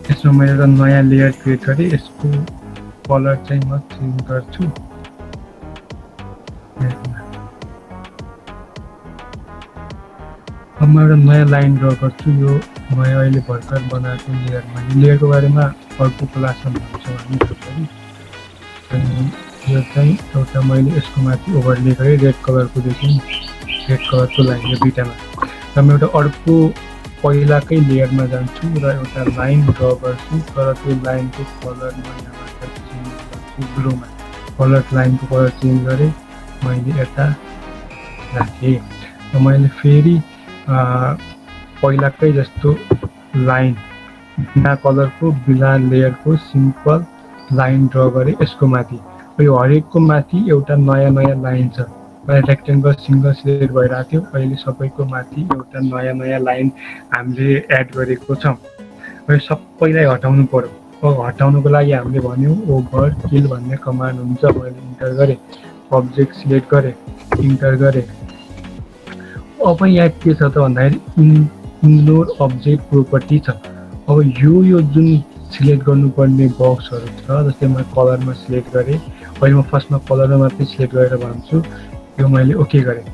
यसमा मैले एउटा नयाँ लेयर क्रिएट गरेँ, यसको कलर चाहिँ म चेन्ज गर्छु। अब म एउटा नयाँ लाइन ड्र गर्छु, यो मैले अहिले भर्खर बनाएको लेयरमा। यो लेयरको बारेमा अर्को क्लासमा भन्छु हामी तपाईँले। अनि यो चाहिँ एउटा मैले यसको माथि ओभरले गरेँ, रेड कलरको देखि रेड कलरको लाइन यो दुईटामा। र म एउटा अर्को पहिलाकै लेयरमा जान्छु र एउटा लाइन ड्र गर्छु, तर त्यो लाइनको कलर म यहाँबाट चेन्ज गर्छु ब्लूमा। कलर लाइनको कलर चेन्ज गरेँ, मैले यता राखेँ र मैले फेरि पहिलाकै जस्तो लाइन बिना कलरको बिना लेयरको सिम्पल लाइन ड्र गरेँ यसको माथि। यो हरेकको माथि एउटा नयाँ नयाँ लाइन छ। पहिला रेक्टेङ्गल सिङ्गल सिलेक्ट भइरहेको थियो, अहिले सबैको माथि एउटा नयाँ नयाँ लाइन हामीले एड गरेको छौँ। यो सबैलाई हटाउनु पर्यो। अब हटाउनुको लागि हामीले भन्यौँ ओभरकिल भन्ने कमान्ड हुन्छ। मैले इन्टर गरेँ, अब्जेक्ट सिलेक्ट गरेँ, इन्टर गरेँ। अब यहाँ के छ त भन्दाखेरि इग्नोर अब्जेक्ट प्रोपर्टी छ। अब यो जुन सिलेक्ट गर्नुपर्ने बक्सहरू छ, जस्तै म कलरमा सिलेक्ट गरेँ, अहिले म फर्स्टमा कलरमा मात्रै सिलेक्ट गरेर भन्छु, यो मैले ओके गरेँ।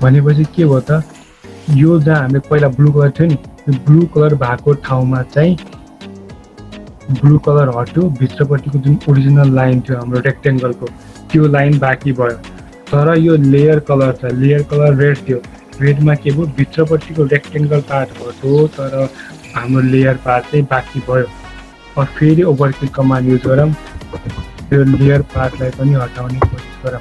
भनेपछि के भयो त, यो जहाँ हामीले पहिला ब्लू कलर थियो नि, यो ब्लू कलर भएको ठाउँमा चाहिँ ब्लू कलर हट्यो, भित्रपट्टिको जुन ओरिजिनल लाइन थियो हाम्रो रेक्टेङ्गलको त्यो लाइन बाँकी भयो। तर यो लेयर कलर छ, लेयर कलर रेड थियो, रेडमा के भयो भित्रपट्टिको रेक्टेङ्गल पार्ट हट्यो, तर हाम्रो लेयर पार्ट चाहिँ बाँकी भयो। अब फेरि ओभरकिल कमान्ड युज गरौँ, यो लेयर पार्टलाई पनि हटाउने कोसिस गरौँ।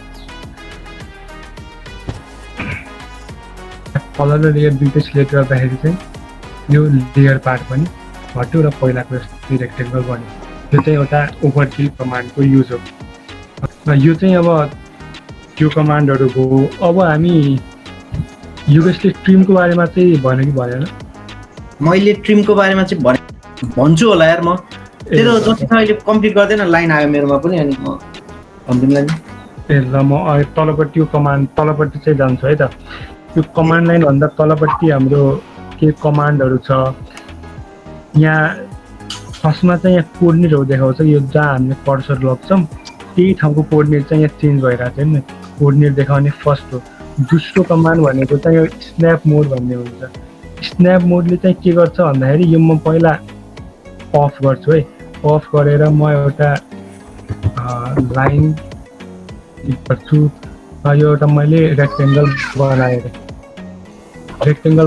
कलर र लेयर दुइटै सिलेक्ट गर्दाखेरि चाहिँ यो लेयर पार्ट पनि हट्यो र पहिलाको जस्तो रेक्टेङ्गल बन्यो। यो चाहिँ एउटा ओभरकिल कमान्डको युज हो। यो चाहिँ अब त्यो कमान्डहरू भयो। अब हामी युगेशले ट्रिमको बारेमा चाहिँ भन्यो कि भनेन? मैले ट्रिमको बारेमा चाहिँ भन्छु होला यार। म त्यो जति छ अहिले कम्प्लिट गर्दैन, लाइन आयो मेरोमा पनि, अनि म भनिदिउँला नि। ए ल, म तलपट्टिको कमान्ड तलपट्टि चाहिँ जान्छु है त। यो कमान्ड लाइन भन्दा तलपट्टि हाम्रो के कमान्डहरू छ। यहाँ फर्स्टमा चाहिँ यहाँ कोअर्डिनेटहरू देखाउँछ, यो जहाँ हामीले कर्सर लग्छौँ त्यही ठाउँको कोअर्डिनेट चाहिँ यहाँ चेन्ज भइरहेको छ नि, कोअर्डिनेट देखाउने फर्स्ट हो। दोस्रो कमान्ड भनेको चाहिँ यो स्न्याप मोड भन्ने हुन्छ। स्न्याप मोडले चाहिँ के गर्छ भन्दाखेरि यो म पहिला अफ गर्छु है, अफ गरेर म एउटा लाइन गर्छु। यो एउटा मैले रेक्टेङ्गल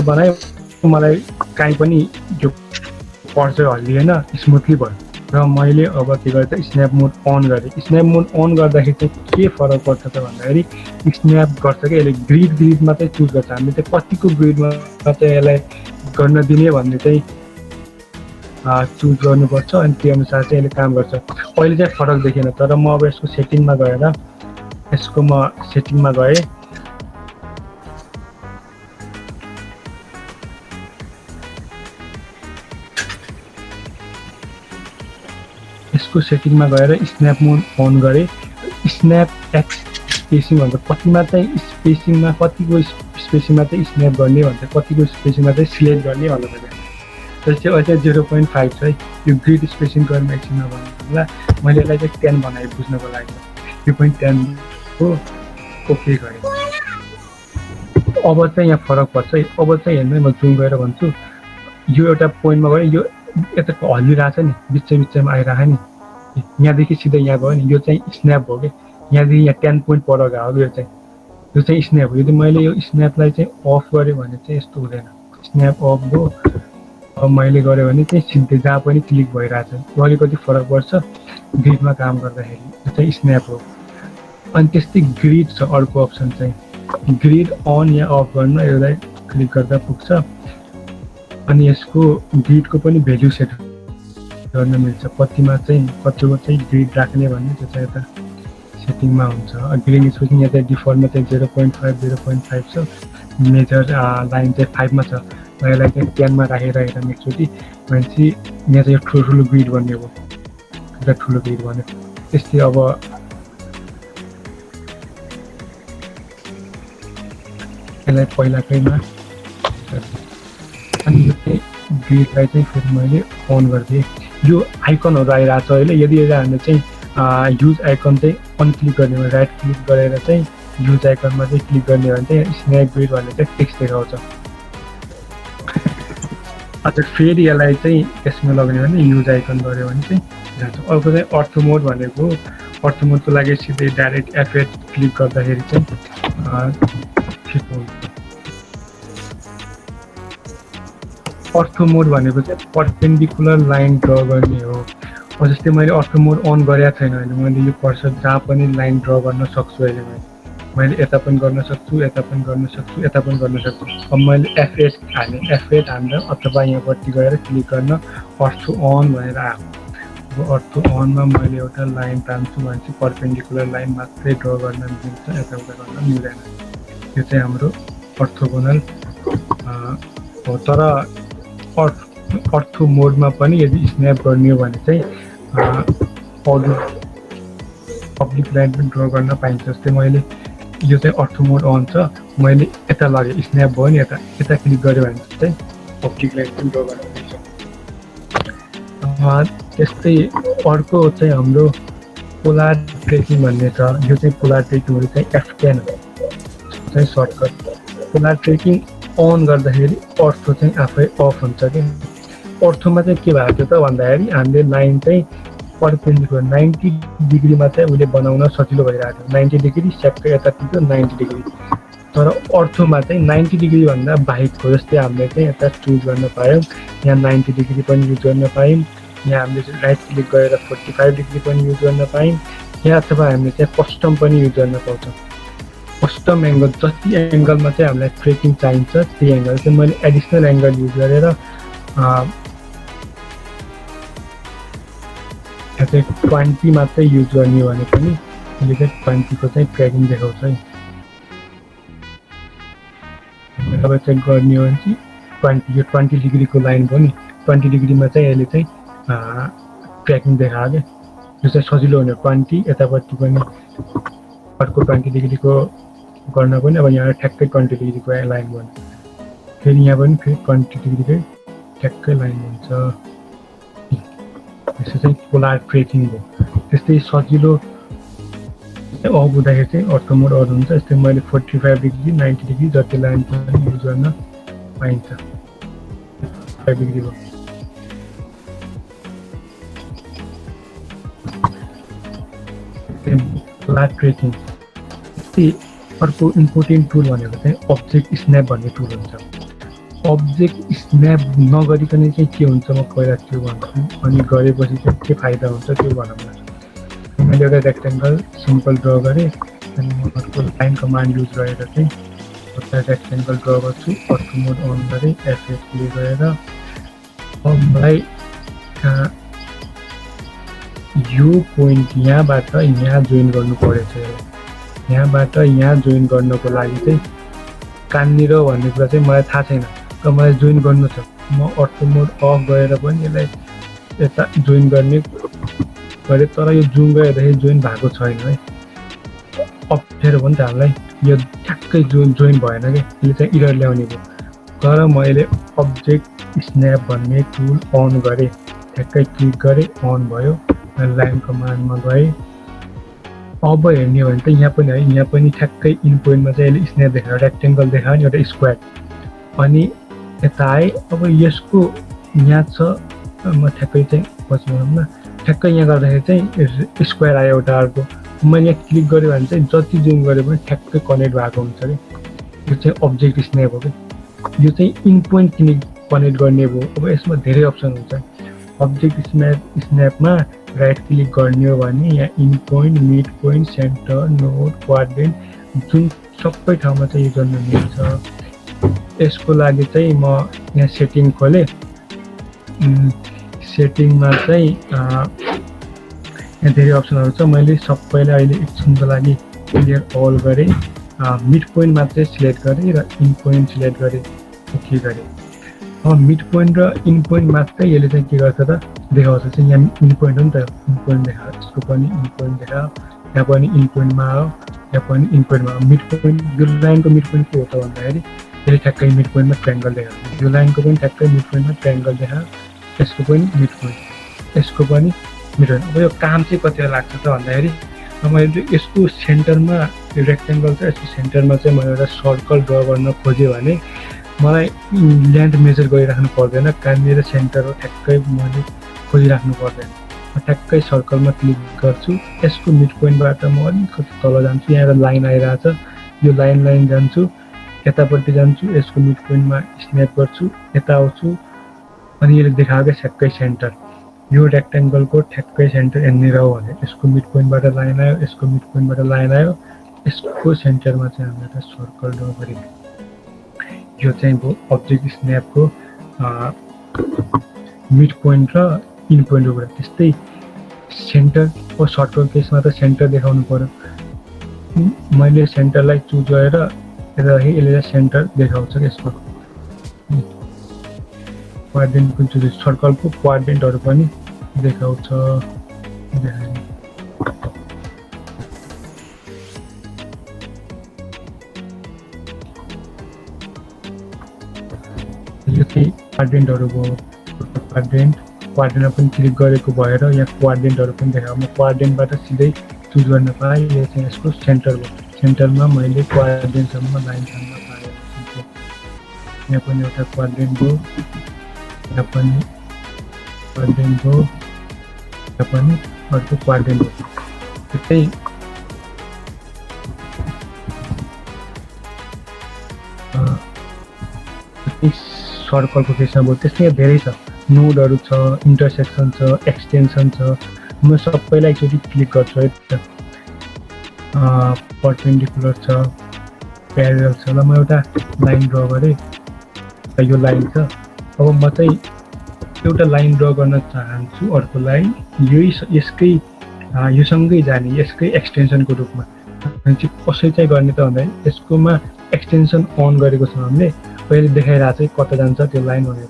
बनाएँ, मलाई काहीँ पनि यो कर्सर हल्लिएन, स्मुथली भयो। र मैले अब के गर्छु स्न्याप मोड अन गरेँ। स्न्याप मोड अन गर्दाखेरि चाहिँ के फरक पर्छ त भन्दाखेरि स्न्याप गर्छ कि यसले ग्रिड मात्रै चुज गर्छ। हामीले चाहिँ कतिको ग्रिडमा चाहिँ यसलाई गर्न दिने भन्ने चाहिँ चुज गर्नुपर्छ, अनि त्यो अनुसार चाहिँ यसले काम गर्छ। अहिले चाहिँ फरक देखिएन, तर म अब यसको सेटिङमा गएर यसको म सेटिङमा गएँ। यसको सेटिङमा गएर स्न्याप मोड अन गरेँ। स्न्याप एक्स स्पेसिङ भन्छ कतिमा चाहिँ स्पेसिङमा कतिको स्पेसिङमा चाहिँ स्न्याप गर्ने भन्छ कतिको स्पेसिङमा चाहिँ सिलेक्ट गर्ने भनेर भने चाहिँ अझै 0.5 छ है। यो ग्रिड स्पेसिङ गर्न एकछिनमा भन्नुला मैले यसलाई चाहिँ 10 बनाएँ बुझ्नको लागि। 0.10 को ओके गरेँ। अब चाहिँ यहाँ फरक पर्छ है। अब चाहिँ हेर्नु म जुम गरेर भन्छु यो एउटा पोइन्टमा गयो यो यता हल्लिरहेछ नि बिचमा आइरहेको नि यहाँदेखि सिधै यहाँ गयो नि यो चाहिँ स्न्याप हो कि यहाँदेखि यहाँ 10 पोइन्ट पर गयो यो चाहिँ स्न्याप हो। यदि मैले यो स्न्यापलाई चाहिँ अफ गरेँ भने चाहिँ यस्तो हुँदैन। स्न्याप अफ भयो। अब मैले गरेँ भने चाहिँ सिधै जहाँ पनि क्लिक भइरहेछ। अलिकति फरक पर्छ ग्रिडमा काम गर्दाखेरि। यो चाहिँ स्न्याप हो। अनि त्यस्तै ग्रिड छ अर्को अप्सन चाहिँ ग्रिड अन या अफ गर्न यसलाई क्लिक गर्दा पुग्छ। अनि यसको ग्रिडको पनि भ्याल्यु सेट गर्न मिल्छ कतिमा चाहिँ कतिको चाहिँ ग्रिड राख्ने भन्ने त्यो चाहिँ यता सेटिङमा हुन्छ। ग्रिड स्पेसिङ यहाँ चाहिँ डिफल्टमा चाहिँ 0.5 छ। मेजर लाइन चाहिँ 5 मा छ। यसलाई चाहिँ 10 मा राखेर हेर्दा एकचोटि भनेपछि यहाँ चाहिँ ठुलो ग्रिड बन्ने हो। एउटा ठुलो ग्रिड बन्यो। त्यस्तै अब यसलाई पहिलाकैमा अनि यो चाहिँ ग्रिडलाई चाहिँ फेरि मैले अन गरिदिएँ। यो आइकनहरू आइरहेको छ अहिले। यदि हामीले चाहिँ युज आइकन चाहिँ अनक्लिक गर्ने भने राइट क्लिक गरेर चाहिँ युज आइकनमा चाहिँ क्लिक गर्ने भने चाहिँ स्न्याप ग्रिड भन्ने चाहिँ टेक्स्ट देखाउँछ। अझ फेरि यसलाई चाहिँ यसमा लगाउने भने युज आइकन गऱ्यो भने चाहिँ जान्छ। अर्को चाहिँ अर्थो मोड भनेको अर्थो मोडको लागि सिधै डाइरेक्ट F8 क्लिक गर्दाखेरि चाहिँ ठिक हुन्छ। अर्थो मोड भनेको चाहिँ पर्पेन्डिकुलर लाइन ड्र गर्ने हो। जस्तै मैले अर्थो मोड अन गरेको छैन भने मैले यो कर्सर जहाँ पनि लाइन ड्र गर्न सक्छु। अहिले मैले यता पनि गर्न सक्छु यता पनि गर्न सक्छु यता पनि गर्न सक्छु। अब मैले F8 हालेँ F8 हाल्दा अथवा यहाँपट्टि गएर क्लिक गर्न अर्थो अन भनेर आएको। अब अर्थो अनमा मैले एउटा लाइन तान्छु भने चाहिँ पर्पेन्डिकुलर लाइन मात्रै ड्र गर्न मिल्छ यताउता गर्न मिल्दैन। यो चाहिँ हाम्रो अर्थोगोनल हो। तर अर्थो मोडमा पनि यदि स्न्याप गर्ने हो भने चाहिँ अरू पब्लिक लाइन पनि ड्र गर्न पाइन्छ। जस्तै मैले यो चाहिँ अर्थो मोड अन छ। मैले यता लगेँ स्न्याप भयो नि यता क्लिक गऱ्यो भने चाहिँ पब्लिक लाइन पनि ड्र गर्न पाइन्छ। त्यस्तै अर्को चाहिँ हाम्रो पोलार ट्रेकिङ भन्ने छ। यो चाहिँ पोलार ट्रेकिङहरू चाहिँ F10 चाहिँ सर्टकट। पोलार ट्रेकिङ अन गर्दाखेरि अर्थो चाहिँ आफै अफ हुन्छ कि। अर्थोमा चाहिँ के भएको थियो त भन्दाखेरि हामीले लाइन चाहिँ पर्पेन्डिकुलर 90 डिग्रीमा चाहिँ उसले बनाउन सजिलो भइरहेको थियो। 90 डिग्री स्याक्कै यता पुग्यो 90 डिग्री। तर अर्थोमा चाहिँ 90 डिग्रीभन्दा बाहेकको जस्तै हामीले चाहिँ यता चुज गर्न पायौँ। यहाँ 90 डिग्री पनि युज गर्न पायौँ। यहाँ हामीले राइट क्लिक गरेर 45 डिग्री पनि युज गर्न पायौँ। यहाँ अथवा हामीले चाहिँ कस्टम पनि युज गर्न पाउँछौँ। कस्टम एङ्गल जति एङ्गलमा चाहिँ हामीलाई ट्रेकिङ चाहिन्छ त्यही एङ्गल चाहिँ मैले एडिसनल एङ्गल युज गरेर यहाँ चाहिँ 20 मात्रै युज गर्ने हो भने पनि यसले चाहिँ 20 को चाहिँ ट्रेकिङ देखाउँछ है। अब चाहिँ गर्ने हो भने चाहिँ 20 यो 20 डिग्रीको लाइन भयो नि 20 डिग्रीमा चाहिँ यसले चाहिँ ट्रेकिङ देखायो क्या। यो चाहिँ सजिलो हुने 20 यतापट्टि पनि अर्को 20 डिग्रीको गर्न पनि अब यहाँ ठ्याक्कै 20 डिग्रीको लाइन भयो। फेरि यहाँ पनि फेरि 20 डिग्रीकै ठ्याक्कै लाइन हुन्छ। यसो चाहिँ पोलार ट्रेकिङ हो। त्यस्तै सजिलो अफ हुँदाखेरि चाहिँ अर्थो मोड अन हुन्छ। यस्तै मैले 45 डिग्री 90 डिग्री जति लाइन पनि युज गर्न पाइन्छ। 5 डिग्री हो। Polar trekking. त्यस्तै अर्को इम्पोर्टेन्ट टुल भनेको चाहिँ अब्जेक्ट स्न्याप भन्ने टुल हुन्छ। अब्जेक्ट स्न्याप नगरिकन चाहिँ के हुन्छ म पहिला त्यो भन्छु अनि गरेपछि चाहिँ के फाइदा हुन्छ त्यो भनौँ न। मैले एउटा रेक्टेङ्गल सिम्पल ड्र गरेँ अनि म अर्को लाइन कमान्ड युज गरेर चाहिँ एउटा रेक्टेङ्गल ड्र गर्छु। अर्थो मोड अन गरेँ F8 क्लिक गरेर अब मलाई यो पोइन्ट यहाँबाट यहाँ जोइन गर्नु परेछ। यहाँबाट यहाँ जोइन गर्नको लागि चाहिँ कहाँनिर भन्ने कुरा चाहिँ मलाई थाहा छैन। तर मलाई जोइन गर्नु छ, म अटो मोड अफ गरेर पनि यसलाई यता जोइन गर्ने गरेँ, तर यो जुम गर्दाखेरि जोइन भएको छैन है। अप्ठ्यारो भयो नि त हामीलाई, यो ठ्याक्कै जोइन भएन कि, यसले चाहिँ इरर ल्याउने भयो। तर मैले अब्जेक्ट स्न्याप भन्ने टुल अन गरेँ, ठ्याक्कै क्लिक गरेँ, अन भयो। लाइन कमान्डमा गएँ। अब हेर्ने हो भने त यहाँ पनि है, यहाँ पनि ठ्याक्कै इन पोइन्टमा चाहिँ यसले स्न्याप देखायो, रेक्टेङ्गल देखायो नि एउटा स्क्वायर। अनि यता आएँ, अब यसको यहाँ छ, म ठ्याक्कै चाहिँ पछि भनौँ न, ठ्याक्कै यहाँ गर्दाखेरि चाहिँ स्क्वायर आयो एउटा अर्को। मैले यहाँ क्लिक गरेँ भने चाहिँ जति जुम गरे पनि ठ्याक्कै कनेक्ट भएको हुन्छ कि, यो चाहिँ अब्जेक्ट स्न्याप हो कि। यो चाहिँ इन पोइन्ट कनेक्ट गर्ने भयो। अब यसमा धेरै अप्सन हुन्छ। अब्जेक्ट स्न्यापमा राइट क्लिक गर्ने हो भने यहाँ in point, mid point, centre, node, quadrant, जुन सबै ठाउँमा चाहिँ यो गर्न मिल्छ। यसको लागि चाहिँ म यहाँ सेटिङ खोलेँ। सेटिङमा चाहिँ यहाँ धेरै अप्सनहरू छ। मैले सबैलाई अहिले एकछिनको लागि क्लियर अल गरेँ। मिड पोइन्ट मात्रै सिलेक्ट गरेँ र इन पोइन्ट सिलेक्ट गरेँ, ओके गरेँ। अब मिड पोइन्ट र इन पोइन्ट मात्रै यसले चाहिँ के गर्छ त देखाउँछ चाहिँ, यहाँ इन पोइन्ट हो नि त, इन पोइन्ट देखायो, यसको पनि इन पोइन्ट देखायो, यहाँ पनि इन पोइन्टमा आयो, यहाँ पनि इन पोइन्टमा आयो। मिड पोइन्ट, यो लाइनको मिड पोइन्ट के हो त भन्दाखेरि यसले ठ्याक्कै मिड पोइन्टमा ट्रायङ्गल देखायो, यो लाइनको पनि ठ्याक्कै मिड पोइन्टमा ट्रायङ्गल देखायो, यसको पनि मिड पोइन्ट, यसको पनि मिड पोइन्ट। अब यो काम चाहिँ कति लाग्छ त भन्दाखेरि मैले यसको सेन्टरमा यो रेक्टेङ्गल छ, यसको सेन्टरमा चाहिँ मैले एउटा सर्कल ड्र गर्न खोजेँ भने मलाई लेन्थ मेजर गरिराख्नु पर्दैन, कहाँनिर सेन्टर हो ठ्याक्कै मैले खोजिराख्नु पर्दैन। ठ्याक्कै सर्कलमा क्लिक गर्छु, यसको मिड पोइन्टबाट म अलिकति तल जान्छु, यहाँ एउटा लाइन आइरहेछ, यो लाइन जान्छु, यतापट्टि जान्छु, यसको मिड पोइन्टमा स्न्याप गर्छु, यता आउँछु, अनि यसले देखाएको ठ्याक्कै सेन्टर, यो रेक्टेङ्गलको ठ्याक्कै सेन्टर यहाँनिर हो भने यसको मिड पोइन्टबाट लाइन आयो, यसको मिड पोइन्टबाट लाइन आयो, यसको सेन्टरमा चाहिँ हामीले एउटा सर्कल ड्र गरेँ। यो चाहिँ भयो अब्जेक्ट स्न्यापको मिड पोइन्ट र इन पोइन्टको कुरा। त्यस्तै सेन्टर ओ सर्कल केसमा त सेन्टर देखाउनु पर्यो। मैले सेन्टरलाई चुज गरेर यसले सेन्टर देखाउँछ कि यसको क्वाड्रेन्ट पनि चुज, सर्कलको क्वाड्रेन्टहरू पनि देखाउँछ। यो चाहिँ क्वाड्रेन्टहरू भयो, क्वाड्रेन्टमा पनि क्लिक गरेको भएर यहाँ क्वाड्रेन्टहरू पनि देखायो। म क्वाड्रेन्टबाट सिधै चुज गर्न पाएँ, यो चाहिँ यसको सेन्टर भयो। सेन्टरमा मैले क्वाड्रेन्टसम्म लाइनसम्म पाएँ। यहाँ पनि एउटा क्वाड्रेन्ट भयो, यहाँ पनि क्वाड्रेन्ट भयो, यहाँ पनि अर्को क्वाड्रेन्ट हो। त्यस्तै सर्कलको केसमा भयो। त्यस्तै धेरै छ, नोडहरू छ, इन्टरसेक्सन छ, एक्सटेन्सन छ। म सबैलाई एकचोटि क्लिक गर्छु है त। परपेन्डिकुलर छ, प्यारल छ। ल म एउटा लाइन ड्र गरेँ, यो लाइन छ। अब म चाहिँ एउटा लाइन ड्र गर्न चाहन्छु, अर्को लाइन यसकै योसँगै जाने, यसकै एक्सटेन्सनको रूपमा। चाहिँ कसरी चाहिँ गर्ने त भन्दाखेरि यसकोमा एक्सटेन्सन अन गरेको छ हामीले, पहिले देखाइरहेको चाहिँ कता जान्छ त्यो लाइन भनेर।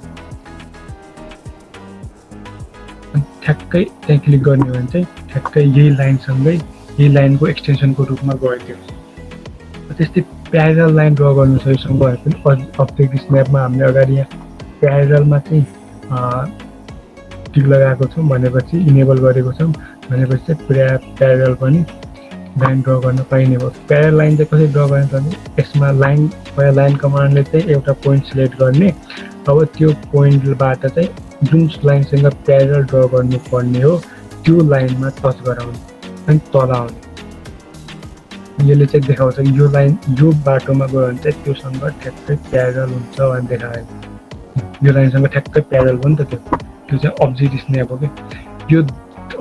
ठ्याक्कै त्यहाँ क्लिक गर्ने हो भने चाहिँ ठ्याक्कै यही लाइनसँगै यही लाइनको एक्सटेन्सनको रूपमा गयो त्यो। त्यस्तै प्यारल लाइन ड्र गर्नु छ योसँग भए पनि अब्जेक्ट स्न्यापमा हामीले अगाडि यहाँ प्यारलमा चाहिँ टिक लगाएको छौँ भनेपछि, इनेबल गरेको छौँ भनेपछि चाहिँ प्यारल पनि लाइन ड्र गर्न पाइने भयो। प्यारल लाइन चाहिँ कसरी ड्र गर्ने भने यसमा लाइन कमान्डले चाहिँ एउटा पोइन्ट सिलेक्ट गर्ने। अब त्यो पोइन्टबाट चाहिँ जुन लाइनसँग प्यारल ड्र गर्नुपर्ने हो त्यो लाइनमा टच गराउने अनि तल आउने। यसले चाहिँ देखाउँछ यो लाइन यो बाटोमा गयो भने चाहिँ त्योसँग ठ्याक्कै प्यारल हुन्छ भनेर देखायो। यो लाइनसँग ठ्याक्कै प्यारल हो नि त त्यो चाहिँ अब्जेक्ट स्न्याप हो कि। यो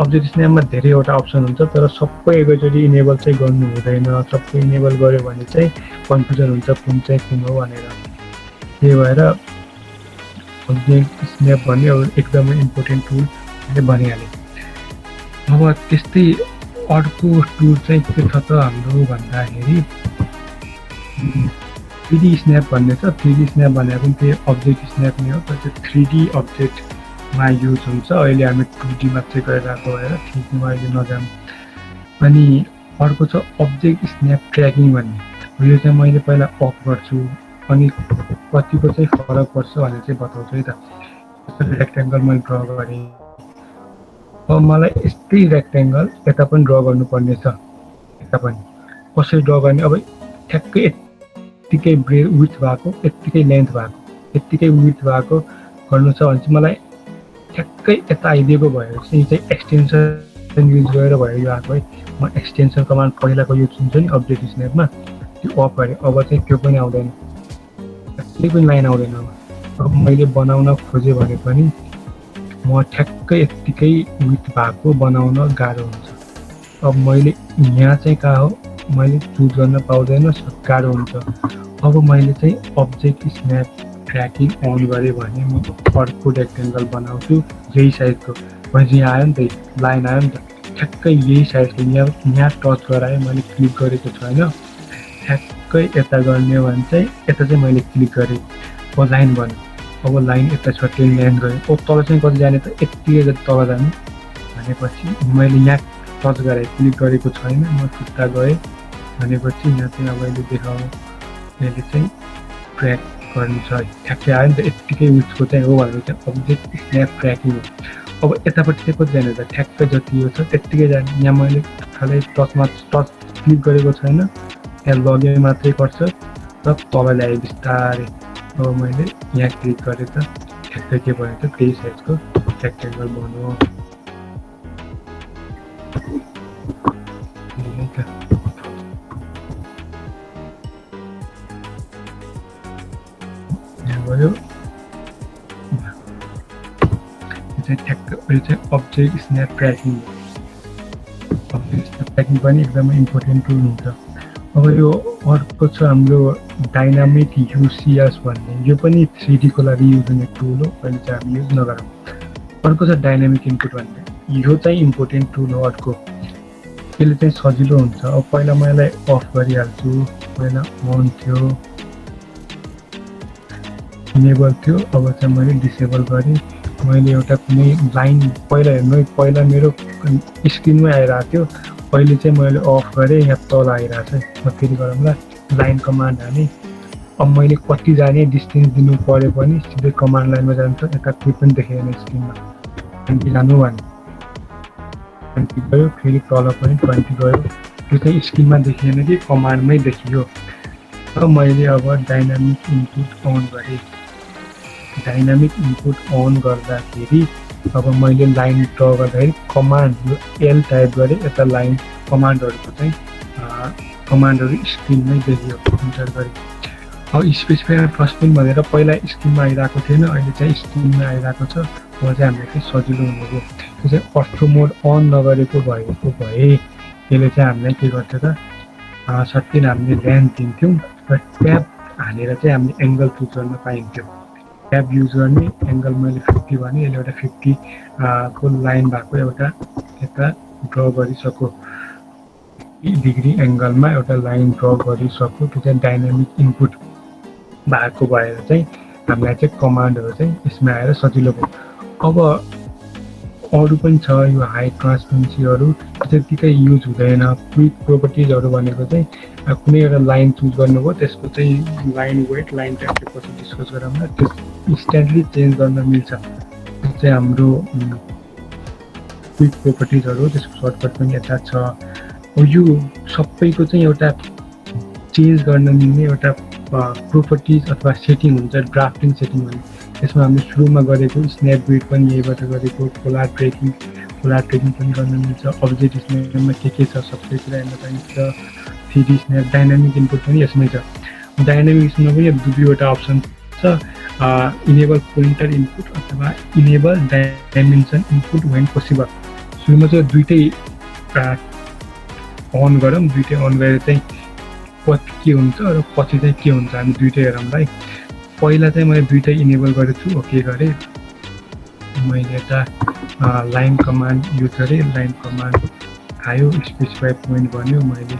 अब्जेक्ट स्न्यापमा धेरैवटा अप्सन हुन्छ, तर सबै एकैचोटि इनेबल चाहिँ गर्नु हुँदैन। सबै इनेबल गऱ्यो भने चाहिँ कन्फ्युजन हुन्छ कुन चाहिँ कुन हो भनेर। त्यही भएर अब्जेक्ट स्न्याप भन्ने एकदमै इम्पोर्टेन्ट टुल मैले भनिहालेँ। अब त्यस्तै अर्को टुल चाहिँ के छ त हाम्रो भन्दाखेरि 3D स्न्याप भन्ने छ। 3D स्न्याप भनेको पनि त्यही अब्जेक्ट स्न्याप नै हो, तर त्यो 3D अब्जेक्टमा युज हुन्छ। अहिले हामी 2D मात्रै गरिरहेको भएर 3D मा अहिले नजाऊँ। अनि अर्को छ अब्जेक्ट स्न्याप ट्र्याकिङ भन्ने। यो चाहिँ मैले पहिला अफ गर्छु, अनि कतिको चाहिँ फरक पर्छ भनेर चाहिँ बताउँछु है त। रेक्टेङ्गल मैले ड्र गरेँ, अब मलाई यस्तै रेक्टेङ्गल यता पनि ड्र गर्नुपर्ने छ। यता पनि कसरी ड्र गर्ने, अब ठ्याक्कै यत्तिकै विड्थ भएको, यत्तिकै लेन्थ भएको, यत्तिकै विड्थ भएको गर्नु छ भने चाहिँ मलाई ठ्याक्कै यता आइदिएको भएर चाहिँ यो चाहिँ एक्सटेन्सन युज गरेर भयो यो आएको है। म एक्सटेन्सन कमान्ड पहिलाको यो चुन्छु नि अब्जेक्ट स्न्यापमा, त्यो अफ गरेँ। अब चाहिँ त्यो पनि आउँदैन, केही पनि लाइन आउँदैन। अब मैले बनाउन खोजेँ भने पनि म ठ्याक्कै यत्तिकै विड्थ भएको बनाउन गाह्रो हुन्छ। अब मैले यहाँ चाहिँ कहाँ हो मैले चुज गर्न पाउँदैन, गाह्रो हुन्छ। अब मैले चाहिँ अब्जेक्ट स्न्याप ट्र्याकिङ अन गरेँ भने म अर्को रेक्टेङ्गल बनाउँछु यही साइजको। भनेपछि यहाँ आयो नि त, लाइन आयो नि त, ठ्याक्कै यही साइजको। यहाँ टच गराएँ, मैले क्लिक गरेको छैन, ठ्याक्कै यता गर्ने भने चाहिँ यता चाहिँ मैले क्लिक गरेँ, अब लाइन बन्यो। अब लाइन यता छ, टेन लाइन गयो। अब तल चाहिँ कति जाने त, यत्तिकै जति तल जाने भनेपछि मैले यहाँ टच गराएँ, क्लिक गरेको छैन, म छुट्टा गएँ भनेपछि यहाँ चाहिँ अब अहिले देखाउँ, यसले चाहिँ ट्र्याक गर्नु छ। ठ्याक्कै आयो नि त, यत्तिकै विड्थको चाहिँ हो भनेर चाहिँ अब्जेक्ट स्न्याप ट्र्याकिङ हो। अब यतापट्टि चाहिँ कति जाने त, ठ्याक्कै जति यो छ त्यत्तिकै जाने। यहाँ मैले खालि टच क्लिक गरेको छैन, यहाँ लगे मात्रै गर्छ र तल ल्याएँ बिस्तारै। अब मैले यहाँ क्लिक गरेँ त ठ्याक्कै के भयो त, त्यही साइजको रेक्टेङ्गल बन्यो। भयो यो चाहिँ अब्जेक्ट स्न्याप ट्र्याकिङ हो। अब्जेक्ट स्न्याप ट्र्याकिङ पनि एकदमै इम्पोर्टेन्ट टुल हुन्छ। अब यो अर्को छ हाम्रो डाइनामिक युसिएस भन्ने, यो पनि 3D को लागि युज हुने टुल हो, अहिले चाहिँ हामी युज नगरौँ। अर्को छ डाइनामिक इनपुट भन्ने, यो चाहिँ इम्पोर्टेन्ट टुल हो अर्को। यसले चाहिँ सजिलो हुन्छ। अब पहिला म यसलाई अफ गरिहाल्छु, पहिला अन थियो, इनेबल थियो, अब चाहिँ मैले डिसेबल गरेँ। मैले एउटा कुनै लाइन पहिला हेर्नु, पहिला मेरो स्क्रिनमै आइरहेको थियो, अहिले चाहिँ मैले अफ गरेँ, यहाँ तल आइरहेको छ। फेरि गरौँला, लाइन कमान्ड हालेँ। अब मैले कति जाने डिस्टेन्स दिनु पऱ्यो पनि सिधै कमान्ड लाइनमा जान्छ, यता केही पनि देखेन स्क्रिनमा। 20 जानु भने 20 गयो, फेरि तल पनि 20 गयो, त्यो चाहिँ स्क्रिनमा देखिएन कि कमान्डमै देखियो। अब मैले अब डाइनामिक इनपुट अन गरेँ। डाइनामिक इनपुट अन गर्दाखेरि अब मैले लाइन ड्र गर्दाखेरि कमान्ड यो एल टाइप गरेँ, यता लाइन कमान्डहरूको चाहिँ कमान्डहरू स्क्रिनमै देखियो, इन्टर गरेँ। अब स्पेसिफायर फर्स्ट पनि भनेर पहिला स्क्रिनमा आइरहेको थिएन, अहिले चाहिँ स्क्रिनमा आइरहेको छ। अब चाहिँ हामीलाई चाहिँ सजिलो हुनेको, त्यो चाहिँ अर्थो मोड अन नगरेको भएको भए यसले चाहिँ हामीलाई के गर्थ्यो त, सर्टेन हामीले ल्यान्ड दिन्थ्यौँ र ट्याब हालेर चाहिँ हामीले एङ्गल चुज गर्न पाइन्थ्यो। ट्याब युज गर्ने, एङ्गल मैले 50 भने यसले एउटा 50 को लाइन भएको एउटा यता ड्र गरिसक्यो, डिग्री एङ्गलमा एउटा लाइन ड्र गरिसक्यो। त्यो चाहिँ डाइनामिक इनपुट भएको भएर चाहिँ हामीलाई चाहिँ कमान्डहरू चाहिँ यसमा आएर सजिलो भयो। अब अरू पनि छ यो हाई ट्रान्सपेरेन्सीहरू, त्यतिकै युज हुँदैन। क्विक प्रोपर्टिजहरू भनेको चाहिँ कुनै एउटा लाइन चुज गर्नुभयो, त्यसको चाहिँ लाइन वेट, लाइन टाइपले पछि डिस्कस गरौँला, त्यो इन्स्ट्यान्टली चेन्ज गर्न मिल्छ। त्यो चाहिँ हाम्रो क्विक प्रोपर्टिजहरू, त्यसको सर्टकट पनि यता छ। यो सबैको चाहिँ एउटा चेन्ज गर्न मिल्ने एउटा प्रोपर्टिज अथवा सेटिङ हुन्छ, ड्राफ्टिङ सेटिङ भन्ने। त्यसमा हामीले सुरुमा गरेको स्न्याप ग्रिड पनि यहीबाट गरेको, पोलार ट्रेकिङ पनि गर्न मिल्छ। अब्जेक्ट स्न्यापमा के छ सबै कुरा हेर्न पाइन्छ। 3D स्न्याप, डाइनामिक इनपुट पनि यसमै छ। डाइनामिक स्न्यापमा पनि दुईवटा अप्सन छ, इनेबल पोइन्टर इनपुट अथवा enable dimension input when possible. सुरुमा चाहिँ दुइटै अन गरौँ, दुइटै अन गरेर चाहिँ पछि के हुन्छ र पछि चाहिँ के हुन्छ हामी दुइटै हेरौँला है। पहिला चाहिँ मैले दुइटै इनेबल गरेको छु, ओके गरेँ। मैले यता लाइन कमान्ड युज गरेँ, लाइन कमान्ड आयो स्पेसिफाई पोइन्ट बन्यो मैले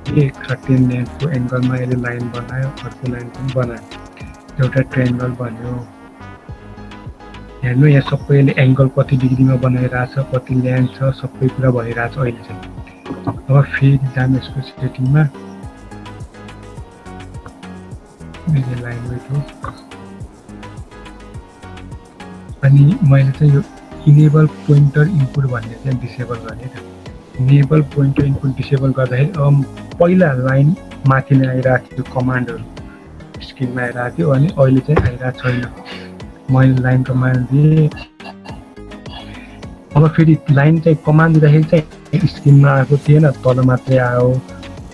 A13 लेन्थको एङ्गलमा यसले लाइन बनायो अर्को लाइन पनि बनायो एउटा ट्रायङ्गल बन्यो हेर्नु यहाँ सबैले एङ्गल कति डिग्रीमा बनाइरहेछ कति लेन्थ छ सबै कुरा भइरहेछ अहिले चाहिँ अब फेरि जाम यसको सेटिङमा लाइन वेट हो अनि मैले चाहिँ यो इनेबल पोइन्टर इनपुट भन्ने चाहिँ डिसेबल गरेँ इनेबल पोइन्टर इनपुट डिसेबल गर्दाखेरि अब पहिला लाइन माथि नै आइरहेको थियो कमान्डहरू स्क्रिनमा आइरहेको थियो अनि अहिले चाहिँ आइरहेको छैन मैले लाइन कमान्ड दिएँ अब फेरि लाइन चाहिँ कमान्ड दिँदाखेरि चाहिँ स्क्रिनमा आएको थिएन तल मात्रै आयो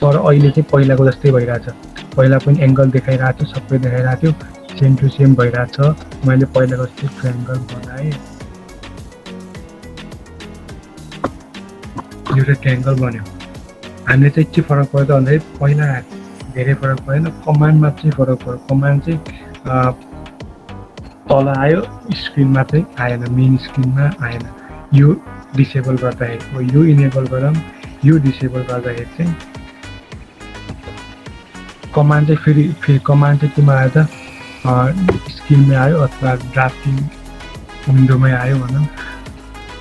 तर अहिले चाहिँ पहिलाको जस्तै भइरहेछ पहिला पनि एङ्गल देखाइरहेको थियो सबै देखाइरहेको थियो सेम टु सेम भइरहेछ मैले पहिलाको जस्तै ट्रायङ्गल बनाएँ एउटा ट्रायङ्गल बन्यो हामीले चाहिँ के फरक पर्यो त भन्दाखेरि पहिला धेरै फरक परेन कमान्डमा चाहिँ फरक पर्यो कमान्ड चाहिँ तल आयो स्क्रिनमा चाहिँ आएन मेन स्क्रिनमा आएन यो डिसेबल गर्दाखेरि यो इनेबल गरौँ यो डिसेबल गर्दाखेरि चाहिँ कमान्ड चाहिँ फेरि कमान्ड चाहिँ केमा आयो त स्क्रिनमै आयो अथवा ड्राफ्टिङ विन्डोमै आयो भनौँ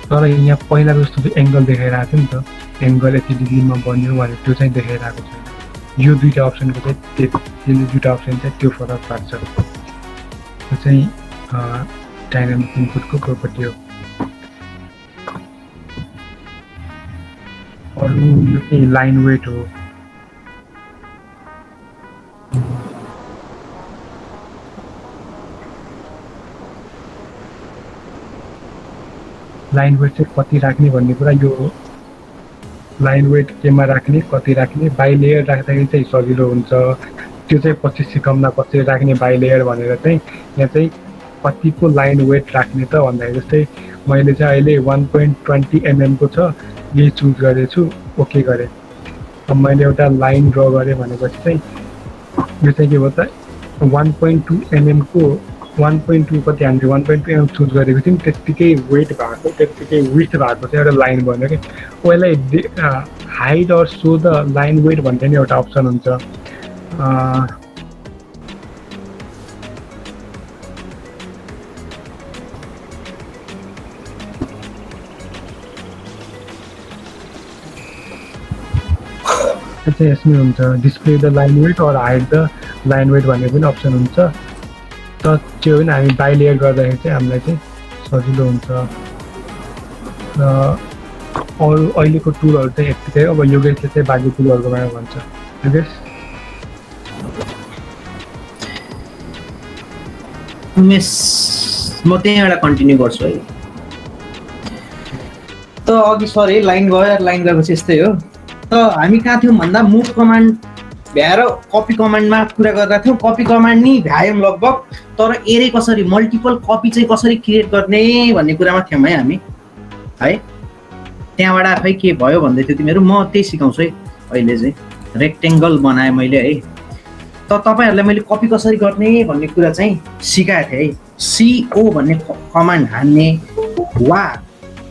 तर यहाँ पहिलाको जस्तो चाहिँ एङ्गल देखाइरहेको थियो नि त एङ्गल यति डिग्रीमा बन्यो भने त्यो चाहिँ देखाइरहेको छैन यो दुईवटा अप्सनको चाहिँ त्यसले दुईवटा अप्सन चाहिँ त्यो फरक पार्छ त्यो चाहिँ डाइनामिक इनपुटको प्रोपर्टी हो अरू यो चाहिँ लाइन वेट हो लाइन वेट चाहिँ कति राख्ने भन्ने कुरा यो लाइन वेट केमा राख्ने कति राख्ने बाई लेयर राख्दाखेरि चाहिँ सजिलो हुन्छ त्यो चाहिँ पछि सिकाउँदा कसरी राख्ने बाई लेयर भनेर चाहिँ यहाँ चाहिँ कतिको लाइन वेट राख्ने त भन्दाखेरि जस्तै मैले चाहिँ अहिले 1.20 mm को छ यही चुज गरेछु ओके गरेँ अब मैले एउटा लाइन ड्र गरेँ भनेपछि चाहिँ यो चाहिँ के भयो त 1.2 mm को 1.2 कति हामीले 1.2 mm चुज गरेको थियौँ त्यत्तिकै वेट भएको त्यत्तिकै विथ भएको चाहिँ एउटा लाइन बन्यो कि पहिल्यै hide or show the line weight भन्ने नि एउटा अप्सन हुन्छ चाहिँ यसमै हुन्छ display the line weight or hide the line weight भन्ने पनि अप्सन हुन्छ त त्यो पनि हामी बाई लेयर गर्दाखेरि चाहिँ हामीलाई चाहिँ सजिलो हुन्छ र अरू अहिलेको टुलहरू चाहिँ यत्तिकै अब योगेशले चाहिँ बाँकी टुलहरूको बारेमा भन्छ योगेश उमेश म त्यहीँबाट कन्टिन्यू गर्छु है त अघि सरी लाइन गएपछि यस्तै हो त हामी कहाँ थियौँ भन्दा मुभ कमान्ड भ्याएर कपी कमान्डमा कुरा गर्दा थियौँ कपी कमान्ड नि भ्यायौँ लगभग तर एरे कसरी मल्टिपल कपी चाहिँ कसरी क्रिएट गर्ने भन्ने कुरामा थियौँ है हामी है त्यहाँबाट खै के भयो भन्दै थियो तिमीहरू म त्यही सिकाउँछु है अहिले चाहिँ रेक्टेङ्गल बनाएँ मैले है त तपाईँहरूलाई मैले कपी कसरी गर्ने भन्ने कुरा चाहिँ सिकाएको थिएँ है CO भन्ने कमान्ड हान्ने वा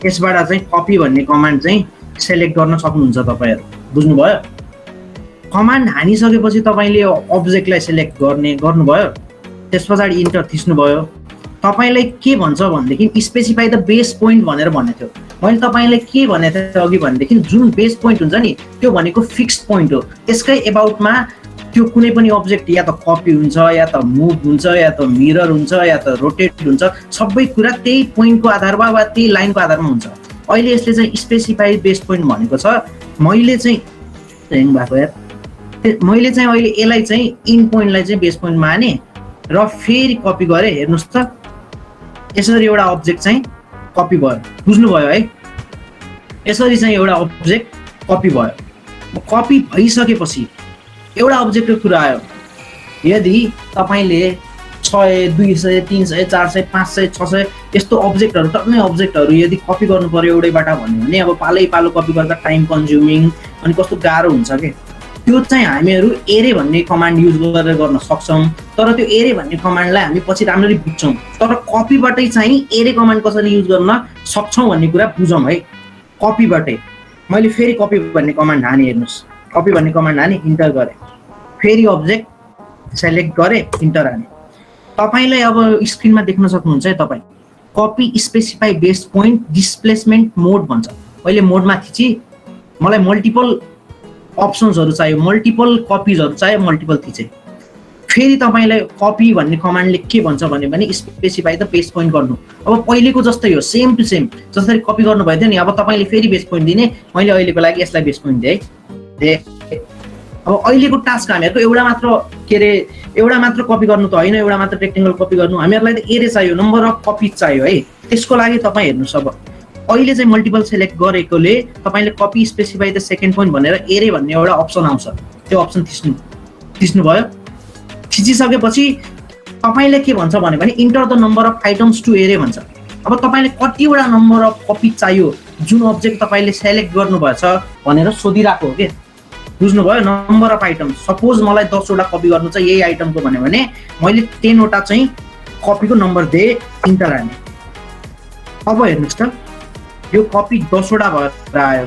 यसबाट चाहिँ कपी भन्ने कमान्ड चाहिँ सेलेक्ट गर्न सक्नुहुन्छ तपाईँहरू बुझ्नुभयो कमान्ड हानिसकेपछि तपाईँले अब्जेक्टलाई सेलेक्ट गर्नुभयो त्यस पछाडि इन्टर थिच्नुभयो तपाईँलाई के भन्छ भनेदेखि स्पेसिफाई द बेस पोइन्ट भनेर भनेको थियो मैले तपाईँलाई के भनेको थिएँ अघि भनेदेखि जुन बेस पोइन्ट हुन्छ नि त्यो भनेको फिक्स्ड पोइन्ट हो त्यसकै एबाउटमा त्यो कुनै पनि अब्जेक्ट या त कपी हुन्छ या त मुभ हुन्छ या त मिरर हुन्छ या त रोटेट हुन्छ सबै कुरा त्यही पोइन्टको आधारमा वा त्यही लाइनको आधारमा हुन्छ अहिले यसले चाहिँ स्पेसिफाई बेस पोइन्ट भनेको छ मैले चाहिँ ह्याङ भएको यार मैले चाहिँ अहिले यसलाई चाहिँ इन पोइन्टलाई चाहिँ बेस पोइन्टमा हाने र फेरि कपी गरेँ हेर्नुहोस् त यसरी एउटा अब्जेक्ट चाहिँ कपी भयो बुझ्नुभयो है यसरी चाहिँ एउटा अब्जेक्ट कपी भयो कपी भइसकेपछि एउटा अब्जेक्टको कुरा आयो यदि तपाईँले 100 200 300 400 500 600 यस्तो अब्जेक्टहरू टक्कै अब्जेक्टहरू यदि कपी गर्नु पर्यो एउटैबाट भन्यो भने अब पालो कपी गर्दा टाइम कन्ज्युमिङ अनि कस्तो गाह्रो हुन्छ कि त्यो चाहिँ हामीहरू एरे भन्ने कमान्ड युज गरेर गर्न सक्छौँ तर त्यो एरे भन्ने कमान्डलाई हामी पछि राम्ररी बुझ्छौँ तर कपीबाटै चाहिँ एरे कमान्ड कसरी युज गर्न सक्छौँ भन्ने कुरा बुझौँ है कपीबाटै मैले फेरि कपी भन्ने कमान्ड हाने, हेर्नुहोस् कपी भन्ने कमान्ड हाने, इन्टर गरेँ, फेरि अब्जेक्ट सेलेक्ट गरेँ, इन्टर हाने। तपाईँलाई अब स्क्रिनमा देख्न सक्नुहुन्छ है, तपाईँ copy specify base point displacement mode भन्छ। अहिले मोडमा थिची, मलाई मल्टिपल अप्सन्सहरू चाहियो, मल्टिपल कपिजहरू चाहियो, मल्टिपल थिचे। फेरि तपाईँलाई कपी भन्ने कमान्डले के भन्छ भने स्पेसिफाई द बेस पोइन्ट गर्नु। अब पहिलेको जस्तै हो, सेम टु सेम जसरी कपी गर्नुभएको थियो नि, अब तपाईँले फेरि बेस पोइन्ट दिने। मैले अहिलेको लागि यसलाई बेस पोइन्ट दिएँ है। अब अहिलेको टास्क हामीहरूको एउटा मात्र कपी गर्नु त होइन, एउटा मात्र रेक्टेङ्गल कपी गर्नु, हामीहरूलाई त एरे चाहियो, नम्बर अफ कपी चाहियो है। त्यसको लागि तपाईँ हेर्नुहोस्, अब अहिले चाहिँ मल्टिपल सेलेक्ट गरेकोले तपाईँले copy specify the second point भनेर एरे भन्ने एउटा अप्सन आउँछ, त्यो अप्सन थिच्नुभयो। थिचिसकेपछि तपाईँले के भन्छ भने enter the number of items to array भन्छ। अब तपाईँले कतिवटा नम्बर अफ कपी चाहियो जुन अब्जेक्ट तपाईँले सेलेक्ट गर्नुभएछ भनेर सोधिरहेको हो कि, बुझ्नुभयो? नम्बर अफ आइटम्स, सपोज मलाई 10 वटा कपी गर्नु छ यही आइटमको भने मैले 10 वटा चाहिँ कपीको नम्बर दिएँ, इन्टर हाने। अब हेर्नुहोस् त, यो कपी 10 वटा भएर आयो,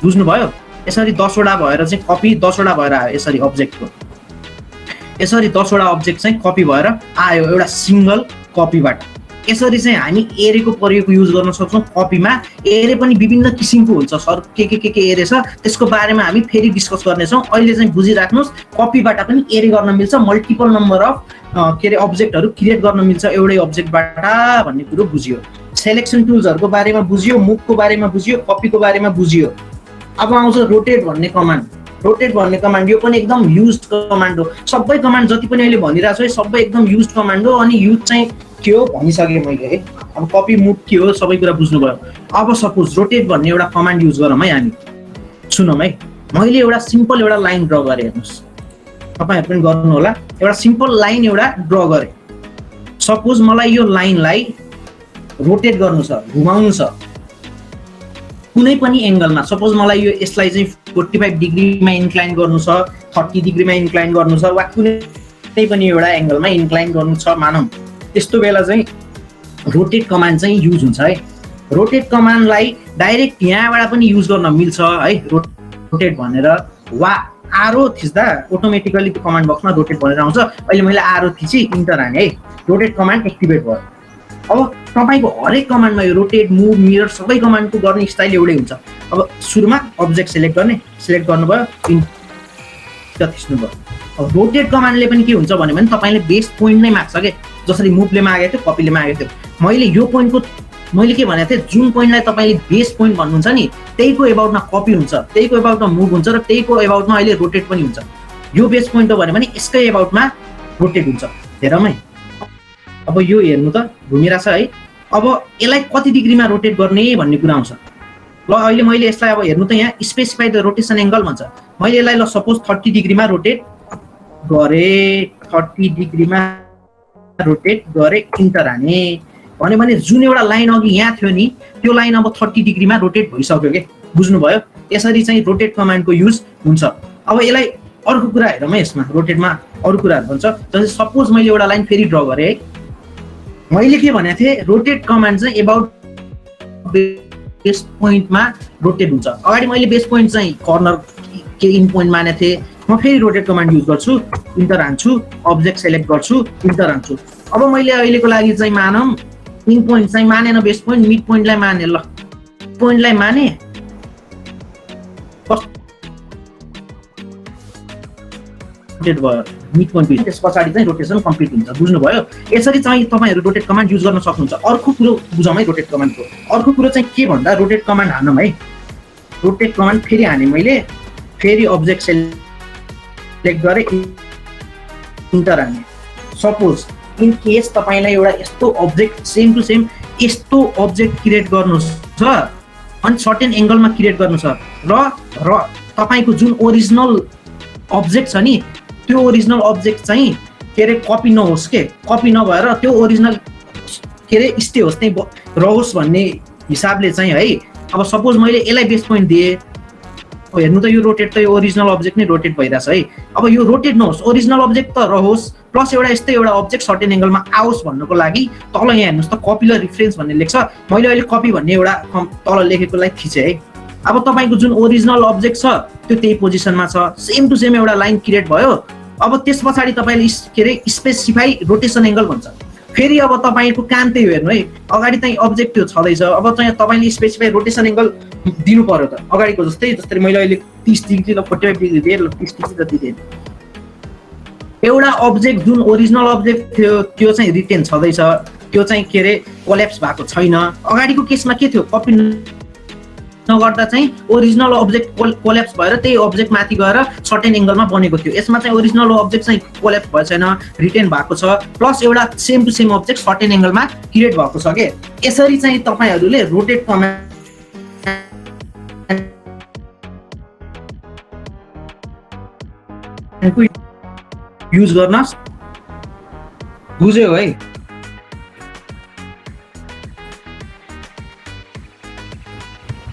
बुझ्नुभयो? यसरी 10 वटा भएर चाहिँ कपी 10 वटा भएर आयो, यसरी अब्जेक्टको यसरी 10 वटा अब्जेक्ट चाहिँ कपी भएर आयो एउटा सिङ्गल कपीबाट। यसरी चाहिँ हामी एरेको प्रयोग युज गर्न सक्छौँ कपीमा। एरे पनि विभिन्न किसिमको हुन्छ सर, के एरे छ त्यसको बारेमा हामी फेरि डिस्कस गर्नेछौँ। अहिले चाहिँ बुझिराख्नुहोस्, कपीबाट पनि एरे गर्न मिल्छ, मल्टिपल नम्बर अफ अब्जेक्टहरू क्रिएट गर्न मिल्छ एउटै अब्जेक्टबाट भन्ने कुरो बुझियो। सेलेक्सन टुल्सहरूको बारेमा बुझियो, मुभको बारेमा बुझियो, कपीको बारेमा बुझियो। अब आउँछ रोटेट भन्ने कमान्ड। रोटेट भन्ने कमान्ड यो पनि एकदम युज्ड कमान्ड हो। सबै कमान्ड जति पनि अहिले भनिरहेको छु है, सबै एकदम युज्ड कमान्ड हो। अनि युज चाहिँ के हो भनिसकेँ मैले है। अब कपी मुभ के हो सबै कुरा बुझ्नुभयो। अब सपोज रोटेट भन्ने एउटा कमान्ड युज गरौँ है हामी। सुनौँ है, मैले एउटा सिम्पल एउटा लाइन ड्र गरेँ, हेर्नुहोस् तपाईँहरू पनि गर्नु होला। एउटा सिम्पल लाइन एउटा ड्र गरेँ। सपोज मलाई यो लाइनलाई रोटेट गर्नु छ, घुमाउनु छ कुनै पनि एङ्गलमा। सपोज मलाई यसलाई चाहिँ 45 डिग्रीमा इन्क्लाइन गर्नु छ, 30 डिग्रीमा इन्क्लाइन गर्नु छ, वा कुनै पनि एउटा एङ्गलमा इन्क्लाइन गर्नु छ मानौँ। त्यस्तो बेला चाहिँ रोटेट कमान्ड चाहिँ युज हुन्छ है। रोटेट कमान्डलाई डाइरेक्ट यहाँबाट पनि युज गर्न मिल्छ है, रोटेट भनेर, वा आरो थिच्दा अटोमेटिकली त्यो कमान्ड बक्समा रोटेट भनेर आउँछ। अहिले मैले आरो थिची, इन्टर हाने है, रोटेट कमान्ड एक्टिभेट भयो। अब तपाईँको हरेक कमान्डमा यो रोटेट, मुभ, मिरर सबै कमान्डको गर्ने स्टाइल एउटै हुन्छ। अब सुरुमा अब्जेक्ट सेलेक्ट गर्ने, सेलेक्ट गर्नुभयो, इन्टर थिच्नुभयो। अब रोटेट कमान्डले पनि के हुन्छ भने तपाईँले बेस पोइन्ट नै माग्छ कि, जसरी मुभले मागेको थियो, कपीले मागेको थियो। मैले यो पोइन्टको मैले के भनेको थिएँ, जुन पोइन्टलाई तपाईँले बेस पोइन्ट भन्नुहुन्छ नि त्यहीको एबाउटमा कपी हुन्छ, त्यहीको एबाउटमा मुभ हुन्छ र त्यहीको एबाउटमा अहिले रोटेट पनि हुन्छ। यो बेस पोइन्ट हो भने यसकै एबाउटमा रोटेट हुन्छ। हेरौँ है, अब यो हेर्नु त घुमिरहेछ है। अब यसलाई कति डिग्रीमा रोटेट गर्ने भन्ने कुरा आउँछ। ल अहिले मैले यसलाई अब हेर्नु त, यहाँ स्पेसिफाई द रोटेसन एङ्गल भन्छ। मैले यसलाई ल सपोज 30 डिग्रीमा रोटेट गरेँ, 30 डिग्रीमा रोटेट गरेँ, इन्टर हाने भने जुन एउटा लाइन अघि यहाँ थियो नि त्यो लाइन अब 30 डिग्रीमा रोटेट भइसक्यो कि, बुझ्नुभयो? यसरी चाहिँ रोटेट कमान्डको युज हुन्छ। अब यसलाई अर्को कुरा हेरौँ है, यसमा रोटेटमा अरू कुराहरू भन्छ। जस्तै सपोज मैले एउटा लाइन फेरि ड्र गरेँ है, मैले के भनेको थिएँ, रोटेट कमान्ड चाहिँ एबाउट बेस पोइन्टमा रोटेट हुन्छ। अगाडि मैले बेस पोइन्ट चाहिँ कर्नर के इन पोइन्ट मानेको थिएँ। म फेरि रोटेट कमान्ड युज गर्छु, इन्टर हान्छु, अब्जेक्ट सेलेक्ट गर्छु, इन्टर हान्छु। अब मैले अहिलेको लागि चाहिँ मानौँ इन पोइन्ट चाहिँ मानेन, बेस पोइन्ट मिड पोइन्टलाई माने। ल पोइन्टलाई माने, रोटेट भयो मिड पोइन्ट, त्यस पछाडि चाहिँ रोटेसन कम्प्लिट हुन्छ, बुझ्नुभयो? यसरी चाहिँ तपाईँहरू रोटेट कमान्ड युज गर्न सक्नुहुन्छ। अर्को कुरो बुझौँ है रोटेट कमान्डको। अर्को कुरो चाहिँ के भन्दा, रोटेट कमान्ड हानौँ है। रोटेट कमान्ड फेरि हाने मैले, फेरि अब्जेक्ट सेलेक्ट गरेँ, इन्टर हाने। सपोज इन केस तपाईँलाई एउटा यस्तो अब्जेक्ट सेम टु सेम यस्तो अब्जेक्ट क्रिएट गर्नु छ अनि सर्टेन एङ्गलमा क्रिएट गर्नु छ र तपाईँको जुन ओरिजिनल अब्जेक्ट छ नि त्यो ओरिजिनल अब्जेक्ट चाहिँ के अरे कपी नहोस् के, कपी नभएर त्यो ओरिजिनल के अरे स्टे होस्, त्यही रहोस् भन्ने हिसाबले चाहिँ है। अब सपोज मैले यसलाई बेस पोइन्ट दिएँ, हेर्नु त यो रोटेट त यो ओरिजिनल अब्जेक्ट नै रोटेट भइरहेछ है। अब यो रोटेट नहोस्, ओरिजिनल अब्जेक्ट त रहोस्, प्लस एउटा यस्तै एउटा अब्जेक्ट सर्टेन एङ्गलमा आओस् भन्नको लागि तल यहाँ हेर्नुहोस् त कपी र रिफरेन्स भन्ने लेख्छ। मैले अहिले कपी भन्ने एउटा तल लेखेकोलाई थिचेँ है, अब तपाईँको जुन ओरिजिनल अब्जेक्ट छ त्यो त्यही पोजिसनमा छ, सेम टु सेम एउटा लाइन क्रिएट भयो। अब त्यस पछाडि तपाईँले के अरे स्पेसिफाई रोटेसन एङ्गल भन्छ। फेरि अब तपाईँको काम त्यही हेर्नु है, अगाडि चाहिँ अब्जेक्ट त्यो छँदैछ, अब चाहिँ तपाईँले स्पेसिफाई रोटेसन एङ्गल दिनु पर्यो त अगाडिको जस्तै। जस्तै मैले अहिले 30 डिग्री र 45 डिग्री दिएँ, 30 डिग्री जति दिएँ। एउटा अब्जेक्ट जुन ओरिजिनल अब्जेक्ट थियो त्यो चाहिँ रिटेन छँदैछ, त्यो चाहिँ के अरे कोल्याप्स भएको छैन। अगाडिको केसमा के थियो, कपी नगर्दा चाहिँ ओरिजिनल अब्जेक्ट कोल्याप्स भएर त्यही अब्जेक्ट माथि गएर सर्टेन एङ्गलमा बनेको थियो। यसमा चाहिँ ओरिजिनल अब्जेक्ट चाहिँ कोल्याप्स भएको छैन, रिटेन भएको छ, प्लस एउटा same to same object certain एङ्गलमा क्रिएट भएको छ के। यसरी चाहिँ तपाईँहरूले रोटेट कमान्डको युज गर्न बुझ्यो है।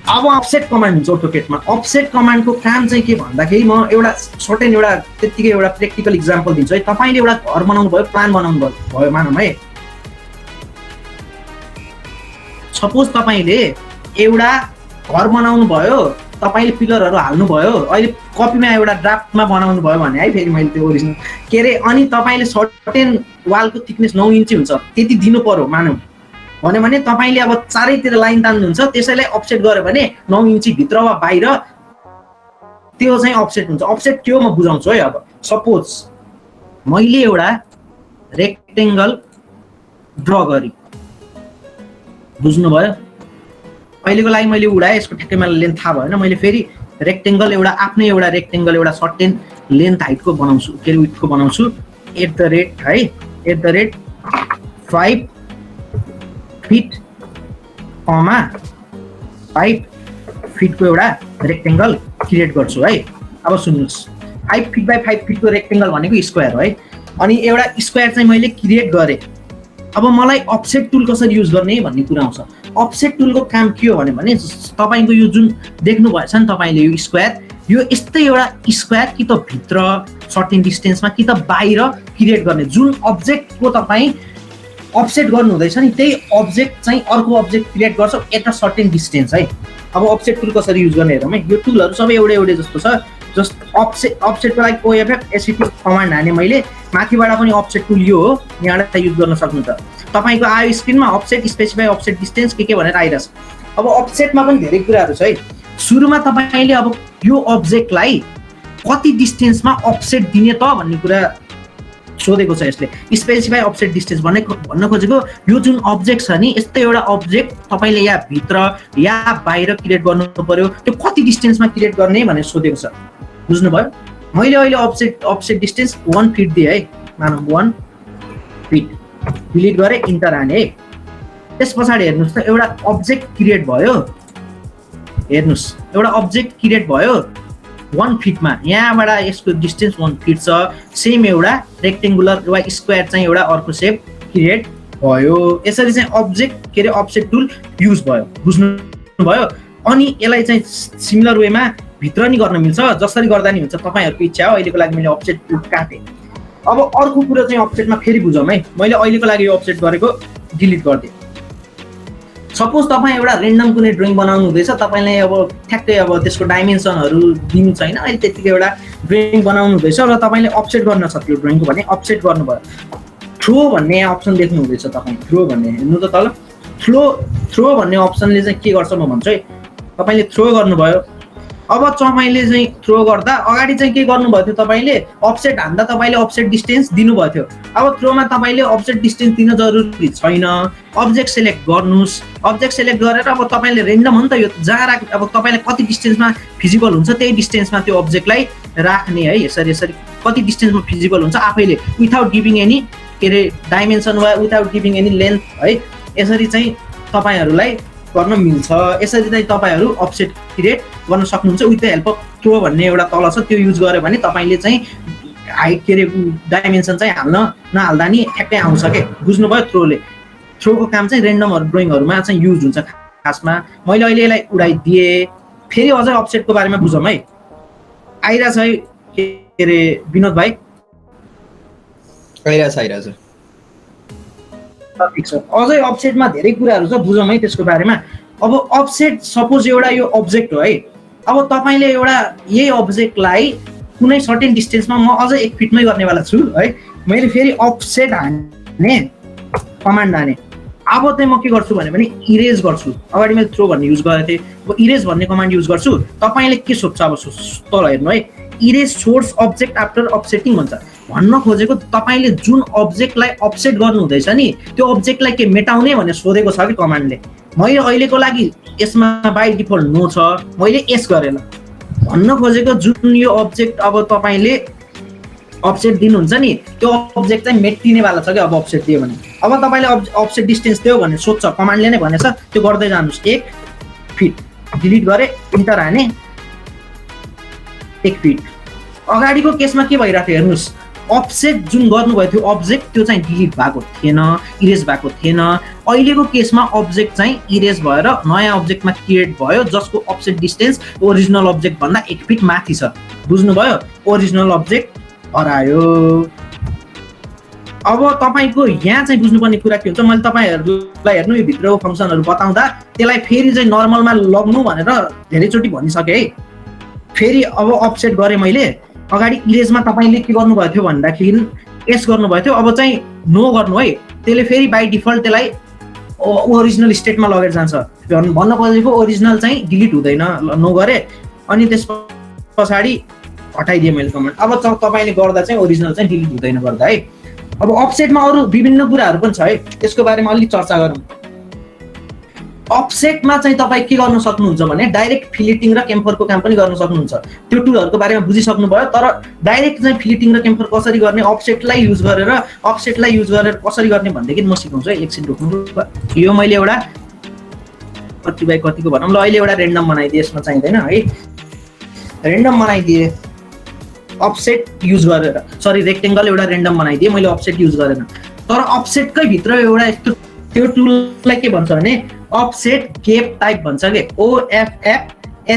अब अफसेट कमान्ड हुन्छ अटोकेटमा। अफसेट कमान्डको काम चाहिँ के भन्दाखेरि म एउटा सर्टेन एउटा त्यतिकै एउटा प्र्याक्टिकल इक्जाम्पल दिन्छु है। तपाईँले एउटा घर बनाउनु भयो, प्लान बनाउनु भयो मानौँ है। सपोज तपाईँले एउटा घर बनाउनु भयो, तपाईँले पिलरहरू हाल्नु भयो, अहिले कपीमा एउटा ड्राफ्टमा बनाउनु भयो भने है, फेरि मैले त्यो ओरिजिनल के अरे, अनि तपाईँले सर्टेन वालको थिकनेस 9 इन्ची हुन्छ त्यति दिनु पर्यो मानौँ भन्यो भने तपाईँले अब चारैतिर लाइन तान्नुहुन्छ, त्यसैलाई अफसेट गर्यो भने 9 इन्ची भित्र वा बाहिर त्यो चाहिँ अफसेट हुन्छ। अफसेट के हो म बुझाउँछु है। अब सपोज मैले एउटा रेक्टेङ्गल ड्र गरेँ, बुझ्नुभयो? अहिलेको लागि मैले उडाएँ, यसको ठ्याक्कै मलाई लेन्थ थाहा भएन। मैले फेरि रेक्टेङ्गल एउटा आफ्नै एउटा रेक्टेङ्गल एउटा सर्टेन लेन्थ हाइटको बनाउँछु, के अरे विड्थको बनाउँछु, @ 5 फिट, 5 फिटको एउटा रेक्टेङ्गल क्रिएट गर्छु है। अब सुन्नुहोस्, 5 फिट बाई 5 फिटको रेक्टेङ्गल भनेको स्क्वायर हो है। अनि एउटा स्क्वायर चाहिँ मैले क्रिएट गरेँ। अब मलाई अफसेट टुल कसरी युज गर्ने भन्ने कुरा आउँछ। अफसेट टुलको काम के हो भने तपाईँको यो जुन देख्नु भएछ नि तपाईँले यो स्क्वायर, यो यस्तै एउटा स्क्वायर कि त भित्र सर्टेन डिस्टेन्समा कि त बाहिर क्रिएट गर्ने। जुन अब्जेक्टको तपाईँ अफसेट गर्नु हुँदैछ नि त्यही अब्जेक्ट चाहिँ अर्को अब्जेक्ट क्रिएट गर्छ एट अ सर्टेन डिस्टेन्स है। अब अफसेट टुल कसरी युज गर्ने हेरौँ है। यो टुलहरू सबै एउटै जस्तो छ। जस्ट अफसेटको लागि OFF SET कमान्ड हाने मैले, माथिबाट पनि अफसेट टुल यो हो, यहाँबाट युज गर्न सक्नुहुन्छ। तपाईँको आयो स्क्रिनमा अफसेट, स्पेसिफाई अफसेट डिस्टेन्स के भनेर आइरहेछ। अब अफसेटमा पनि धेरै कुराहरू छ है। सुरुमा तपाईँले अब यो अब्जेक्टलाई कति डिस्टेन्समा अफसेट दिने त भन्ने कुरा सोधेको छ यसले। स्पेसिफाई अफसेट डिस्टेन्स भन्न खोजेको यो जुन अब्जेक्ट छ नि, यस्तै एउटा अब्जेक्ट तपाईँले या भित्र या बाहिर क्रिएट गर्नु पर्यो, त्यो कति डिस्टेन्समा क्रिएट गर्ने भनेर सोधेको छ। बुझ्नुभयो? मैले अहिले अफसेट डिस्टेन्स 1 फिट दिएँ है, मानौँ 1 फिट, डिलिट गरेँ, इन्टर हाने है। त्यस पछाडि हेर्नुहोस् त एउटा अब्जेक्ट क्रिएट भयो। हेर्नुहोस् एउटा अब्जेक्ट क्रिएट भयो 1 फिटमा, यहाँबाट यसको डिस्टेन्स 1 फिट छ। सेम एउटा रेक्टेङ्गुलर वा स्क्वायर चाहिँ एउटा अर्को सेप क्रिएट भयो। यसरी चाहिँ अब्जेक्ट के अरे अफसेट टुल युज भयो। बुझ्नुभयो? अनि यसलाई चाहिँ सिमिलर वेमा भित्र नि गर्न मिल्छ, जसरी गर्दा नि हुन्छ, तपाईँहरूको इच्छा हो। अहिलेको लागि मैले अफसेट टुल काटेँ। अब अर्को कुरा चाहिँ अफसेटमा फेरि बुझौँ है। मैले अहिलेको लागि यो अफसेट गरेको डिलिट गरिदिएँ। सपोज तपाईँ एउटा रेन्डम कुनै ड्रइङ बनाउनु हुँदैछ, तपाईँलाई अब ठ्याक्कै अब त्यसको डाइमेन्सनहरू दिनु छैन, अहिले त्यतिकै एउटा ड्रइङ बनाउनु हुँदैछ र तपाईँले अफसेट गर्न छ त्यो ड्रइङको भने अफसेट गर्नुभयो। थ्रो भन्ने अप्सन देख्नु हुँदैछ तपाईँ, थ्रो भन्ने हेर्नु त तल, थ्रो भन्ने अप्सनले चाहिँ के गर्छ म भन्छु है। तपाईँले थ्रो गर्नुभयो, अब तपाईँले चाहिँ थ्रो गर्दा अगाडि चाहिँ के गर्नुभयो थियो, तपाईँले अफसेट हान्दा तपाईँले अफसेट डिस्टेन्स दिनुभएको थियो। अब थ्रोमा तपाईँले अफसेट डिस्टेन्स दिन जरुरी छैन। अब्जेक्ट सेलेक्ट गर्नुहोस्, अब्जेक्ट सेलेक्ट गरेर अब तपाईँले रेन्डम हो नि त यो, जहाँ राख, अब तपाईँलाई कति डिस्टेन्समा फिजिबल हुन्छ त्यही डिस्टेन्समा त्यो अब्जेक्टलाई राख्ने है। यसरी कति डिस्टेन्समा फिजिबल हुन्छ आफैले, विथआउट गिभिङ एनी के अरे डाइमेन्सन वा विथआउट गिभिङ एनी लेन्थ है। यसरी चाहिँ तपाईँहरूलाई गर्न मिल्छ। यसरी चाहिँ तपाईँहरू अफसेट क्रिएट गर्न सक्नुहुन्छ with the help of through भन्ने एउटा तल छ, त्यो युज गर्यो भने तपाईँले चाहिँ हाइट के अरे डाइमेन्सन चाहिँ हाल्न नहाल्दा नि ठ्याक्कै आउँछ के। बुझ्नुभयो? थ्रोको काम चाहिँ रेन्डमहरू ड्रइङहरूमा चाहिँ युज हुन्छ खासमा। मैले अहिले यसलाई उडाइदिएँ। फेरि अझै अफसेटको बारेमा बुझौँ है। आइरहेछ है के अरे विनोद भाइ? आइरहेछ। ठिक छ। अझै अफसेटमा धेरै कुराहरू छ, बुझौँ है त्यसको बारेमा। अब अफसेट सपोज एउटा यो अब्जेक्ट हो है, अब तपाईँले एउटा यही अब्जेक्टलाई कुनै सर्टेन डिस्टेन्समा म अझै 1 फिटमै गर्नेवाला छु है, मैले फेरि अफसेट हान्ने कमान्ड हाने। अब चाहिँ म के गर्छु भने इरेज गर्छु। अगाडि मैले थ्रो भन्ने युज गरेको थिएँ, अब इरेज भन्ने कमान्ड युज गर्छु। तपाईँले के सोध्छ अब तल हेर्नु है, इरेज सोर्स अब्जेक्ट आफ्टर अफसेटिङ भन्छ। भन्न खोजेको तपाईँले जुन अब्जेक्टलाई अफसेट गर्नु हुँदैछ नि, त्यो अब्जेक्टलाई के मेटाउने भनेर सोधेको छ कि कमान्डले। मैले अहिलेको लागि यसमा बाई डिफल्ट नो छ, मैले यस गरेन। भन्न खोजेको जुन यो अब्जेक्ट अब तपाईँले अफसेट दिनुहुन्छ नि, त्यो अब्जेक्ट चाहिँ मेटिनेवाला छ कि अब अफसेट दियो भने। अब तपाईँले अफसेट डिस्टेन्स दियो भने सोध्छ, कमान्डले नै भनेछ त्यो गर्दै जानुहोस्। 1 फिट डिलिट गरे, इन्टर हाने, 1 फिट। अगाडिको केसमा के भइरहेको थियो हेर्नुहोस्, अफसेट जुन गर्नुभएको थियो अब्जेक्ट त्यो चाहिँ डिलिट भएको थिएन, इरेज भएको थिएन। अहिलेको केसमा अब्जेक्ट चाहिँ इरेज भएर नयाँ अब्जेक्टमा क्रिएट भयो, जसको अफसेट डिस्टेन्स ओरिजिनल अब्जेक्ट भन्दा 1 फिट माथि छ। बुझ्नुभयो? ओरिजिनल अब्जेक्ट हरायो। अब तपाईको यहाँ चाहिँ बुझ्नुपर्ने कुरा के हुन्छ, मैले तपाईहरुलाई हेर्नु यो भित्रको फंक्सनहरु बताउँदा त्यसलाई फेरि चाहिँ नर्मलमा लग्नु भनेर धेरैचोटी भनिसके है। फेरि अब अफसेट गरे मैले, अगाडि इरेजमा तपाईले के गर्नुभएको थियो भन्दाखेरि एस गर्नुभएको थियो, अब चाहिँ नो गर्नु है। त्यसले फेरि बाइ डिफल्ट त्यसलाई ओरिजिनल स्टेटमा लगेर जान्छ। भन्न खोजेको ओरिजिनल चाहिँ डिलिट हुँदैन, नो गरे अनि त्यस पछाडी हटाइदिए मैले कमान्ड। अब तपाईले गर्दा चाहिँ ओरिजिनल चाहिँ डिलिट हुँदैन गर्दा है। अब अफसेटमा अरु विभिन्न कुराहरु पनि छ है, त्यसको बारेमा अलि चर्चा गरौँ। अफसेटमा चाहिँ तपाई के गर्न सक्नुहुन्छ भने डाइरेक्ट फिलेटिङ र क्याम्फरको काम पनि गर्न सक्नुहुन्छ। त्यो टुलहरुको बारेमा बुझिसक्नु भयो, तर डाइरेक्ट चाहिँ फिलेटिङ र क्याम्फर कसरी गर्ने, अफसेटलाई युज गरेर कसरी गर्ने भन्देखि म सिकाउँछु है। एकछिन रोक्नु। यो मैले एउटा कति बाइ कतिको भनौँ ल, अहिले एउटा रेन्डम बनाइदिए, यसमा चाहिँदैन है। रेन्डम बनाइदिए अफसेट युज गरेर, सरी रेक्टेंगल एउटा रेन्डम बनाइदिए मैले, अफसेट युज गरेन। तर अफसेटकै भित्र एउटा यस्तो त्यो टुललाई के भन्छ भने अफसेट गेप टाइप भन्छ के, OFFSETGAPTYP,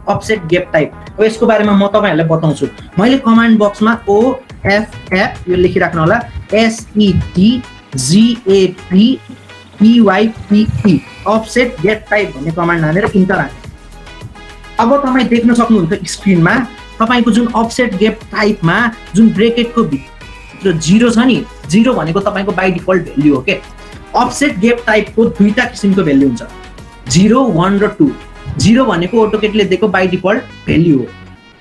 अफसेट गेप टाइप। अब यसको बारेमा म तपाईहरुलाई बताउँछु। मैले कमान्ड बक्समा OFF यो लेखिराख्नु होला, SETGAPTYPE अफसेट गेप टाइप भन्ने कमान्ड हानेर इन्टर हाने। अब तपाई देख्न सक्नुहुन्छ स्क्रिनमा तपाईको जुन अफसेट गेप टाइपमा जुन ब्रेकेटको भित्र 0 छ नि, 0 भनेको तपाईको बाइ डिफल्ट भ्यालु हो के। अफसेट गेप टाइपको दुईटा किसिमको भ्यालु हुन्छ, 0, 1 र 2। 0 भनेको अटोकेटले दिएको बाइ डिफल्ट भ्यालु हो,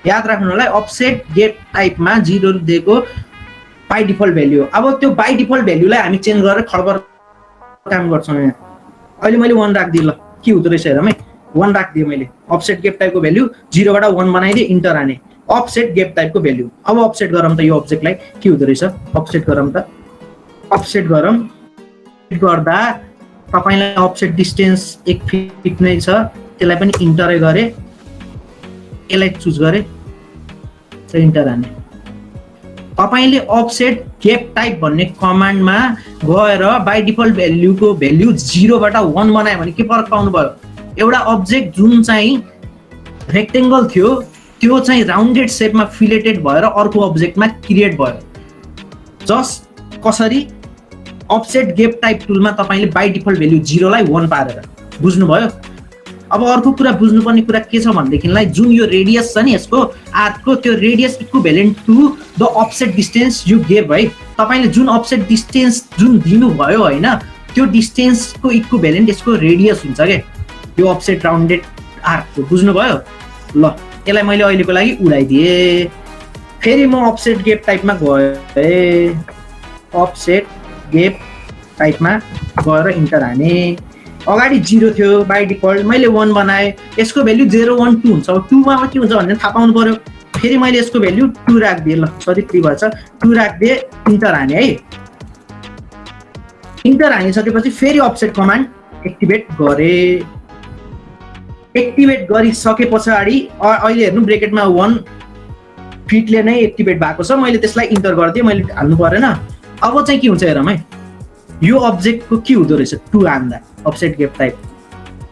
याद राख्नु होला। अफसेट गेप टाइपमा 0 दिएको बाइ डिफल्ट भ्यालु हो। अब त्यो बाइ डिफल्ट भ्यालुलाई हामी चेन्ज गरेर खडबर काम गर्छौँ। अहिले मैले 1 राख्दिए, ल के हुँदो रहेछ हेरौँ है। 1 राख्दिए मैले, अफसेट गेप टाइपको भ्यालु 0 बाट 1 बनाइदिए, इन्टर हाने, अफसेट गेप टाइपको भ्यालु। अब अफसेट गरौँ त यो अब्जेक्टलाई के हुँदो रहेछ, अफसेट गरौँ त। अफसेट गरौँ गर्दा तपाईलाई अफसेट डिस्टेन्स 1 फिट नै छ, त्यसलाई पनि इन्टरै गरे, यसलाई चुज गरे, इन्टर हाने। तपाईले अफसेट गेप टाइप भन्ने कमान्डमा गएर बाइ डिफल्ट भ्यालुको भ्यालु 0 बाट 1 बनायो भने के फरक पाउनु भयो। एउटा अब्जेक्ट जुन चाहिँ रेक्टेंगल थियो त्यो चाहिँ राउन्डेड शेपमा फिलेटेड भएर अर्को अब्जेक्टमा क्रिएट भयो। जस्ट कसरी अफसेट गेप टाइप टुलमा तपाईले बाइ डिफल्ट भ्यालु 0 लाई 1 पारेर। बुझ्नुभयो? अब अर्को कुरा बुझ्नुपर्ने कुरा के छ भन्देखिलाई जुन यो रेडियस छ नि यसको आर्कको, त्यो radius equivalent to the offset distance you gave है। तपाईले जुन अफसेट डिस्टेन्स जुन दिनुभयो हैन, त्यो डिस्टेन्सको इक्विभ्यालेन्ट यसको रेडियस हुन्छ के, यो अफसेट राउन्डेड आर्कको। बुझ्नुभयो? ल यसलाई मैले अहिलेको लागि उडाइदिए। फेरि म अफसेट गेप टाइपमा गए, अफसेट गेप टाइपमा गएर इन्टर हाने। अगाडि 0 थियो बाइ डिफल्ट, मैले 1 बनाए, यसको भ्यालु 0, 1, 2 हुन्छ। 2 मा के हुन्छ भन्ने थाहा पाउनु पर्यो। फेरि मैले यसको भ्यालु 2 राख्दिए, ल सरी 3 भएछ, 2 राख्दिए, इन्टर हाने है। इन्टर हानिसकेपछि फेरि अफसेट कमान्ड एक्टिभेट गरे। एक्टिभेट गरिसके पछाडि अहिले हेर्नु ब्रेकेटमा 1 फिटले नै एक्टिभेट भएको छ, मैले त्यसलाई इन्टर गरिदिए, मैले हाल्नु परेन। अब चाहिँ के हुन्छ हेरौँ है, यो अब्जेक्टको के हुँदो रहेछ 2 हान्दा अफसेट गेप टाइप।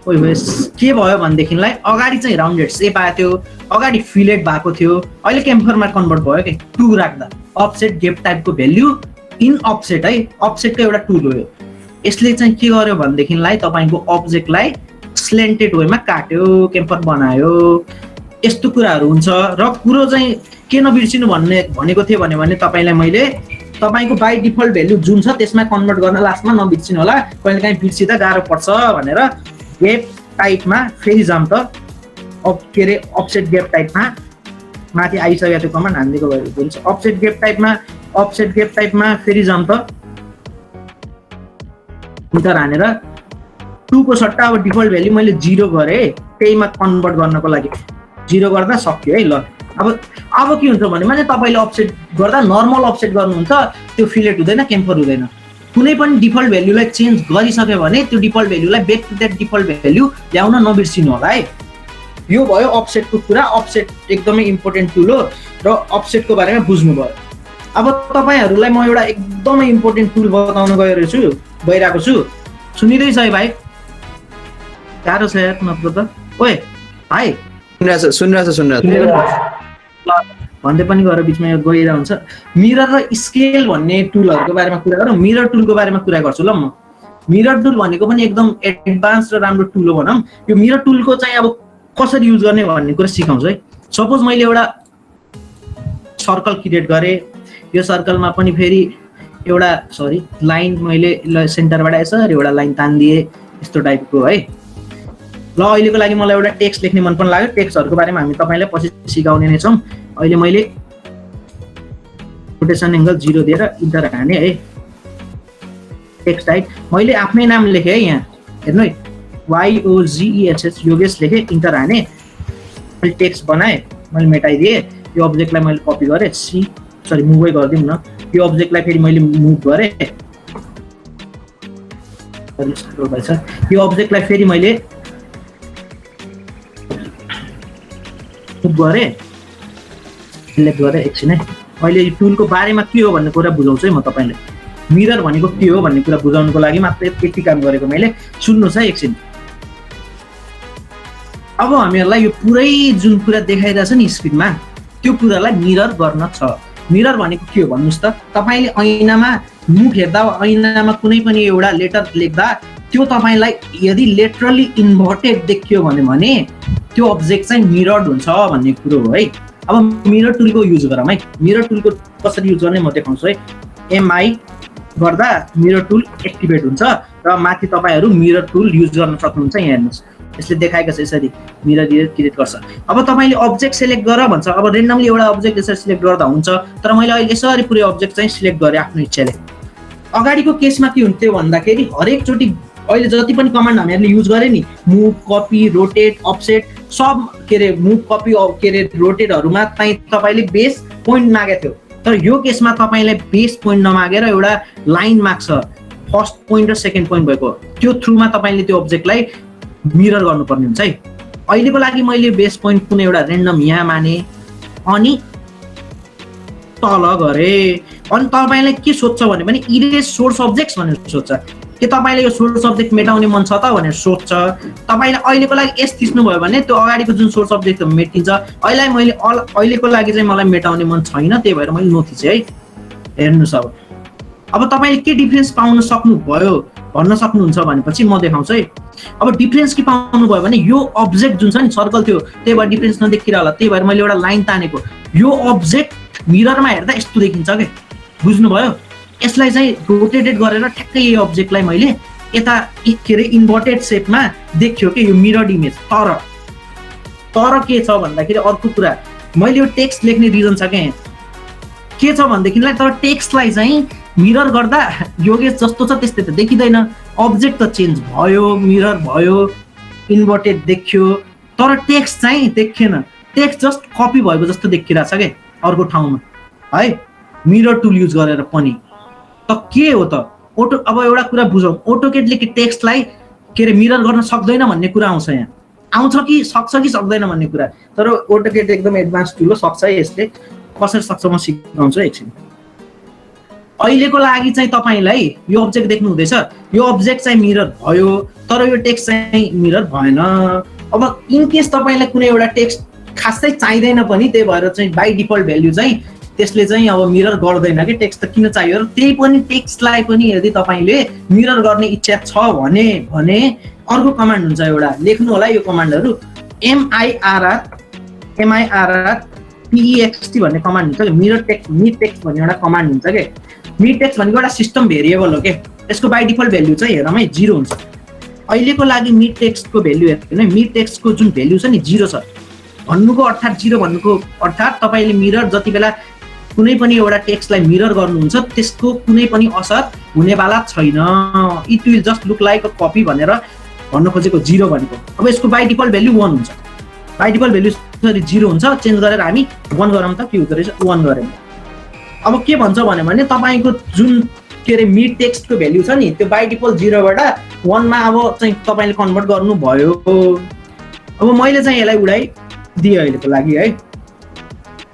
ओइ होस् के भयो भन्देखिलाई अगाडि चाहिँ राउन्डेड शेप आएको थियो, अगाडि फिलेट भएको थियो, अहिले क्याम्फरमा कन्भर्ट भयो के। 2 राख्दा अफसेट गेप टाइपको भ्यालु इन अफसेट है, अफसेटको एउटा टुल हो यो। यसले चाहिँ के गर्यो भनेदेखिलाई तपाईको अब्जेक्टलाई स्लेन्टेड वेमा काट्यो, क्याम्पर बनायो, यस्तो कुराहरू हुन्छ। र कुरो चाहिँ के नबिर्सिनु भनेको थिएँ भने तपाईलाई मैले तपाईको बाइ डिफल्ट भ्यालु जुन छ त्यसमा कन्भर्ट गर्न लास्टमा नबिर्सिनु होला, कहिलेकाहीँ बिर्सिँदा गाह्रो पर्छ भनेर। गेप टाइपमा फेरि जाम त के अरे अफसेट गेप टाइपमा माथि आइसक्यो त्यो कमान्ड हान्दिएको भए हुन्छ। अफसेट गेप टाइपमा फेरि जाम त इन्टर हानेर 2 को सट्टा अब डिफल्ट भ्यालु मैले 0 गरेँ, त्यहीमा कन्भर्ट गर्नको लागि 0 गर्दा सक्यो है। ल अब के हुन्छ भने तपाईले अफसेट गर्दा नर्मल अफसेट गर्नुहुन्छ त्यो फिलेट हुँदैन, क्याम्पर हुँदैन। कुनै पनि डिफल्ट भ्यालुलाई चेन्ज गरिसक्यो भने त्यो डिफल्ट भ्यालुलाई back to that default value ल्याउन नबिर्सिनु होला है। यो भयो अफसेटको कुरा। अफसेट एकदमै इम्पोर्टेन्ट टुल हो र अफसेटको बारेमा बुझ्नु भयो। अब तपाईहरुलाई म एउटा एकदमै इम्पोर्टेन्ट टुल बताउन गइरहेको छु। सुनिदैछ है भाइ? गाह्रो छ यार नत्र त। ओए भाइ सुनिरहेछ भन्दै पनि गएर बिचमा यो गइरहेको हुन्छ। मिरर र स्केल भन्ने टुलहरुको बारेमा कुरा गरौँ। मिरर टुलको बारेमा कुरा गर्छु ल म। मिरर टुल भनेको पनि एकदम एडभान्स र राम्रो टुल हो भनौँ। यो मिरर टुलको चाहिँ अब कसरी युज गर्ने भन्ने कुरा सिकाउँछु है। सपोज मैले एउटा सर्कल क्रिएट गरेँ, यो सर्कलमा पनि फेरि एउटा लाइन मैले सेन्टरबाट यसरी एउटा लाइन तान्दिए, यस्तो टाइपको है। ल अहिलेको लागि मलाई एउटा टेक्स्ट लेख्ने मन पनि लाग्यो। टेक्स्टहरुको बारेमा हामी तपाईलाई पछि सिकाउने नै छौं। अहिले मैले रोटेसन एंगल 0 दिएर इन्टर हाने है। टेक्स्ट टाइप मैले आफ्नै नाम लेखे है। यहाँ हेर्नु है, YOGESS योगेश लेखे, इन्टर हाने। मैले टेक्स्ट बनाए, मैले मेटाइदिए। यो अब्जेक्टलाई मैले कपी गरेँ, मुभै गर्दिम न। यो अब्जेक्टलाई फेरि मैले मुभ गरेँ। यो अब्जेक्टलाई फेरि मैले गरेँ, सिलेक्ट गरेँ। एकछिन है, अहिले यो टुलको बारेमा के हो भन्ने कुरा बुझाउँछु है म तपाईलाई। मिरर भनेको के हो भन्ने कुरा बुझाउनको लागि मात्र यति काम गरेको मैले। सुन्नुस् है एकछिन। अब हामीहरुलाई यो पुरै जुन कुरा देखाइरहेछ नि स्क्रिनमा, त्यो कुरालाई मिरर गर्न छ। मिरर भनेको के हो भन्नुस् त? तपाईले ऐनामा मुख हेर्दा, ऐनामा कुनै पनि एउटा लेटर लेख्दा त्यो तपाईलाई यदि लिटरली इन्भर्टेड देखियो भने त्यो अब्जेक्ट चाहिँ मिरर्ड हुन्छ भन्ने कुरो हो है। अब मिरर टुलको युज गरौँ है। मिरर टुलको कसरी युज गर्ने म देखाउँछु है। MI गर्दा मिरर टुल एक्टिभेट हुन्छ र माथि तपाईहरु मिरर टुल युज गर्न सक्नुहुन्छ। यहाँ हेर्नुस्, यसले देखाएको छ यसरी मिरर क्रिएट गर्छ। अब तपाईले अब्जेक्ट सिलेक्ट गर भन्छ। अब रेन्डमली एउटा अब्जेक्ट यसरी सिलेक्ट गर्दा हुन्छ, तर मैले अहिले यसरी पुरै अब्जेक्ट चाहिँ सिलेक्ट गरे आफ्नो इच्छाले। अगाडिको केसमा के हुन्थ्यो भन्दाखेरि हरेक चोटी अहिले जति पनि कमान्ड हामीहरुले युज गरे नि, मुभ, कपी, रोटेट, अफसेट, सब के रे मुभ, कपी, के रे रोटेटहरुमा चाहिँ तपाईले बेस पोइन्ट मागेको थियो। तर यो केसमा तपाईलाई बेस पोइन्ट नमागेर एउटा लाइन माग्छ, फर्स्ट पोइन्ट र सेकेन्ड पोइन्ट भएको। त्यो थ्रुमा तपाईले त्यो अब्जेक्टलाई मिरर गर्नुपर्ने हुन्छ है। अहिलेको लागि मैले बेस पोइन्ट कुनै एउटा रेन्डम यहाँ माने अनि तल गरे। अनि तपाईलाई के सोध्छ भने इरेज सोर्स अब्जेक्ट्स भनेर सोध्छ। के तपाईले यो सोर्स अब्जेक्ट मेटाउने मन छ त भनेर सोध्छ। तपाईले अहिलेको लागि एस थिच्नु भयो भने त्यो अगाडिको जुन सोर्स अब्जेक्ट मेटिन्छ। अहिलेको लागि चाहिँ मलाई मेटाउने मन छैन, त्यही भएर मैले नो थिचे है। हेर्नुस् अब तपाईले के डिफरेन्स पाउन सक्नुभयो भन्न सक्नुहुन्छ भनेपछि म देखाउँछु है। अब डिफरेन्स के पाउनु भयो भने यो अब्जेक्ट जुन छ नि सर्कल थियो, त्यही भएर डिफरेन्स नदेखिरा होला। त्यही भएर मैले एउटा लाइन तानेको। यो अब्जेक्ट मिररमा हेर्दा यस्तो देखिन्छ के, बुझ्नुभयो? यसलाई चाहिँ रोटेटेड गरेर ठ्याक्कै यो अब्जेक्टलाई मैले यता के रे इन्भर्टेड शेपमा देखियो के यो मिरर्ड इमेज। तर के छ भन्दाखेरि अर्को कुरा, मैले यो टेक्स्ट लेख्ने रिजन छ के छ भनेदेखिलाई, तर टेक्स्टलाई चाहिँ मिरर गर्दा योगेश जस्तो छ त्यस्तै त देखिँदैन। अब्जेक्ट त चेन्ज भयो, मिरर भयो, इन्भर्टेड देखियो, तर टेक्स्ट चाहिँ देखिएन। टेक्स्ट जस्ट कपी भएको जस्तो देखिरहेछ के अर्को ठाउँमा है, मिरर टुल युज गरेर पनि। त के हो त अब एउटा कुरा बुझौँ। अटोकेटले के टेक्स्टलाई के रे मिरर गर्न सक्दैन भन्ने कुरा आउँछ। यहाँ आउँछ कि सक्छ कि सक्दैन भन्ने कुरा। तर अटोकेट एकदम एडभान्स टुल हो, सक्छ है यसले। कसरी सक्छ म सिकाउँछु एकछिन। अहिलेको लागि चाहिँ तपाईलाई यो अब्जेक्ट देख्नु हुँदैछ, यो अब्जेक्ट चाहिँ मिरर भयो, तर यो टेक्स्ट चाहिँ मिरर भएन। अब इन केस तपाईलाई कुनै एउटा टेक्स्ट खासै चाहिँदैन पनि, त्यही भएर चाहिँ बाइ डिफल्ट भ्यालु चाहिँ त्यसले चाहिँ अब मिरर गर्दैन कि टेक्स्ट त किन चाहियो र त्यही पनि टेक्स्टलाई पनि यदि तपाईले मिरर गर्ने इच्छा छ भने अर्को कमान्ड हुन्छ एउटा लेख्नु होला यो कमान्डहरु MIRR TEXT भन्ने कमान्ड हुन्छ के मिरर टेक्स्ट मिड टेक्स्ट भन्ने एउटा कमान्ड हुन्छ के मिड टेक्स्ट भनेको एउटा सिस्टम भेरिएबल हो के यसको बाइ डिफल्ट भ्यालु चाहिँ हेरमै 0 हुन्छ अहिलेको लागि मिड टेक्स्टको भ्यालु हेर्नु मिड टेक्स्टको जुन भ्यालु छ नि 0 छ भन्नुको अर्थात 0 भन्नुको अर्थात तपाईले मिरर जति बेला कुनै पनि एउटा टेक्स्टलाई मिरर गर्नुहुन्छ त्यसको कुनै पनि असर हुनेवाला छैन it will just look like a copy भनेर भन्न खोजेको 0 भनेको अब यसको बाइ डिफल्ट भ्यालु 1 हुन्छ बाइ डिफल्ट भ्यालु 0 हुन्छ चेन्ज गरेर हामी 1 गरौँ त के हुँदो रहेछ 1 गरौँ अब के भन्छ भने तपाईको जुन के रे मिड टेक्स्टको भ्यालु छ नि त्यो बाइ डिफल्ट 0 बाट 1 मा अब चाहिँ तपाईले कन्भर्ट गर्नु भयो अब मैले चाहिँ यसलाई उडाइ दिए अहिलेको लागि है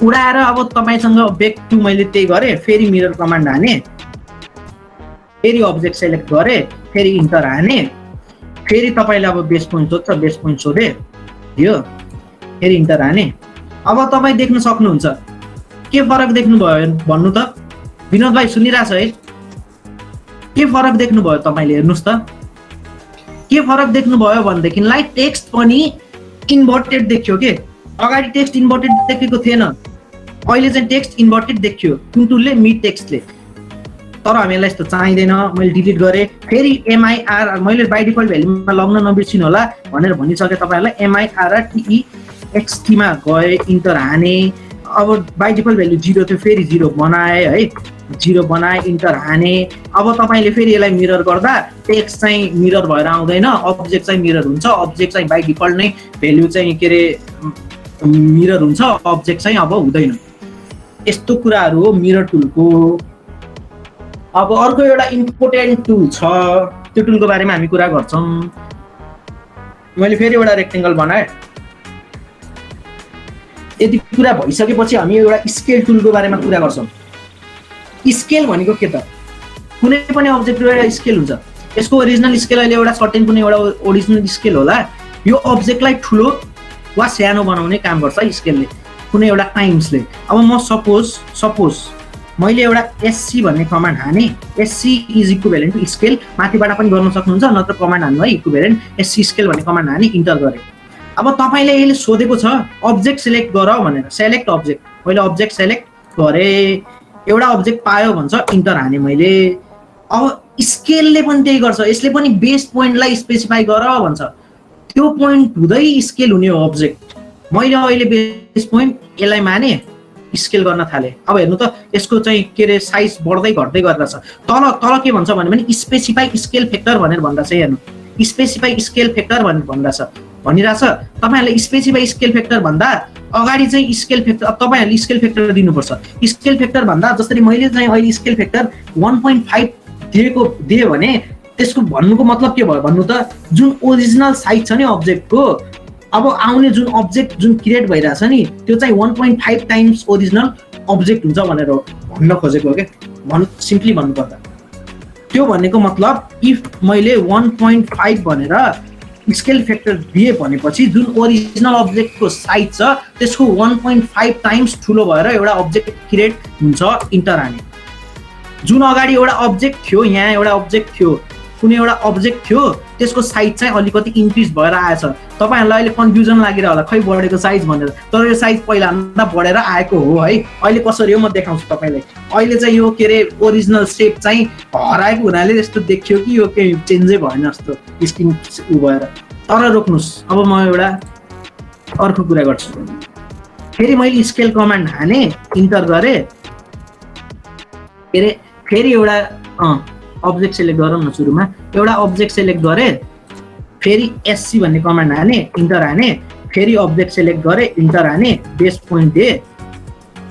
उडाएर अब तपाईसँग ब्याक टु मैले त्यही गरे फेरि मिरर कमान्ड हाने फेरि अब्जेक्ट सेलेक्ट गरे फेरि इन्टर हाने फेरि तपाईले अब बेस पोइन्ट सोध्छ बेस पोइन्ट सोधे यो फेरि इन्टर हाने अब तपाई देख्न सक्नुहुन्छ के फरक देख्नु भयो भन्नु त विनोद भाइ सुनिराछ है के फरक देख्नु भयो तपाईले हेर्नुस् त के फरक देख्नु भयो भन्देखिलाई टेक्स्ट पनि इन्भर्टेड देखियो के अगाडि टेक्स्ट इन्भर्टेड देखेको थिएन अहिले चाहिँ टेक्स्ट इन्भर्टेड देखियो कुन टुलले मिड टेक्स्टले तर हामीलाई यस्तो चाहिँदैन मैले डिलिट गरे फेरि MIR मैले बाइ डिफल्ट भ्यालुमा लग्न नबिर्सिनु होला भनेर भनिसके तपाईहरुलाई MIRR TEXT मा गए इन्टर हाने अब बाइ डिफल्ट भ्यालु 0 थियो फेरि 0 बनाए है 0 बनाए इन्टर हाने अब तपाईले फेरि यसलाई मिरर गर्दा टेक्स्ट चाहिँ मिरर भएर आउँदैन अब्जेक्ट चाहिँ मिरर हुन्छ अब्जेक्ट चाहिँ बाइ डिफल्ट नै भ्यालु चाहिँ के रे मिरर हुन्छ अब्जेक्ट चाहिँ अब हुँदैन यस्तो कुराहरु हो मिरर टुलको अब अर्को एउटा इम्पोर्टेन्ट टुल छ त्यो टुलको बारेमा हामी कुरा गर्छौं मैले फेरि एउटा रेक्टेंगल बनाए यदि कुरा भइसकेपछि हामी एउटा स्केल टुलको बारेमा कुरा गर्छौं स्केल भनेको के त कुनै पनि अब्जेक्टको एउटा स्केल हुन्छ यसको ओरिजिनल स्केल अहिले एउटा सर्टेन कुनै एउटा ओरिजिनल स्केल होला यो अब्जेक्टलाई ठुलो वा सानो बनाउने काम गर्छ स्केलले कुनै एउटा टाइम्सले अब म सपोज मैले एउटा SC भन्ने कमान्ड हाने SC is equivalent to scale माथिबाट पनि गर्न सक्नुहुन्छ नत्र कमान्ड हान्नु है इक्विभ्यालेन्ट SC स्केल भन्ने कमान्ड हाने इन्टर गरे अब तपाईले यसले सोधेको छ अब्जेक्ट सिलेक्ट गर भनेर सेलेक्ट अब्जेक्ट मैले अब्जेक्ट सेलेक्ट गरे एउटा अब्जेक्ट पायो भन्छ इन्टर हाने मैले अब स्केलले पनि त्यही गर्छ यसले पनि बेस पोइन्टलाई स्पेसिफाई गर भन्छ त्यो पोइन्ट हुँदै स्केल हुने हो अब्जेक्ट मैले अहिले बेस पोइन्ट यसलाई माने स्केल गर्न थाले अब हेर्नु त यसको चाहिँ के रे साइज बढ्दै घट्दै गरेर छ तल के भन्छ भने स्पेसिफाई स्केल फ्याक्टर भनेर भन्दा छ हेर्नु स्पेसिफाई स्केल फ्याक्टर भनेर भन्दा छ भनिराछ तपाईहरुले स्पेसिफाई स्केल फ्याक्टर भन्दा अगाडि चाहिँ स्केल फ्याक्टर अब तपाईहरुले स्केल फ्याक्टर दिनुपर्छ स्केल फ्याक्टर भन्दा जसरी मैले चाहिँ अहिले स्केल फ्याक्टर 1.5 दिए भने त्यसको भन्नुको मतलब के भयो भन्नु त जुन ओरिजिनल साइज छ नि अब्जेक्टको अब आउने जुन अब्जेक्ट जुन क्रिएट भइराछ नि त्यो चाहिँ 1.5 टाइम्स ओरिजिनल अब्जेक्ट हुन्छ भनेर भन्न खोजेको के सिम्पली भन्नु पर्दा त्यो भनेको मतलब इफ मैले 1.5 भनेर स्केल फ्याक्टर दिए भनेपछि जुन ओरिजिनल अब्जेक्टको साइज छ त्यसको 1.5 टाइम्स ठुलो भएर एउटा अब्जेक्ट क्रिएट हुन्छ इन्टर हाने जुन अगाडि एउटा अब्जेक्ट थियो यहाँ एउटा अब्जेक्ट थियो कुनै एउटा अब्जेक्ट थियो त्यसको साइज चाहिँ अलिकति इन्क्रिज भएर आएछ तपाईहरुलाई अहिले कन्फ्युजन लागिरा होला खै बढेको साइज भनेर तर यो साइज पहिला भन्दा बढेर आएको हो है अहिले कसरी हो म देखाउँछु तपाईलाई अहिले चाहिँ यो के रे ओरिजिनल शेप चाहिँ हराएको हुनाले यस्तो देखियो कि यो के चेन्जै भएन जस्तो स्क्रिन उ भएर तर रोक्नुस् अब म एउटा अर्को कुरा गर्छु फेरि मैले स्केल कमान्ड हाने इन्टर गरे फेरि एउटा अब्जेक्ट सेलेक्ट गरौँ न सुरुमा एउटा अब्जेक्ट सेलेक्ट गरे फेरि SC भन्ने कमान्ड हाने इन्टर हाने फेरि अब्जेक्ट सेलेक्ट गरे इन्टर हाने बेस पोइन्ट दिए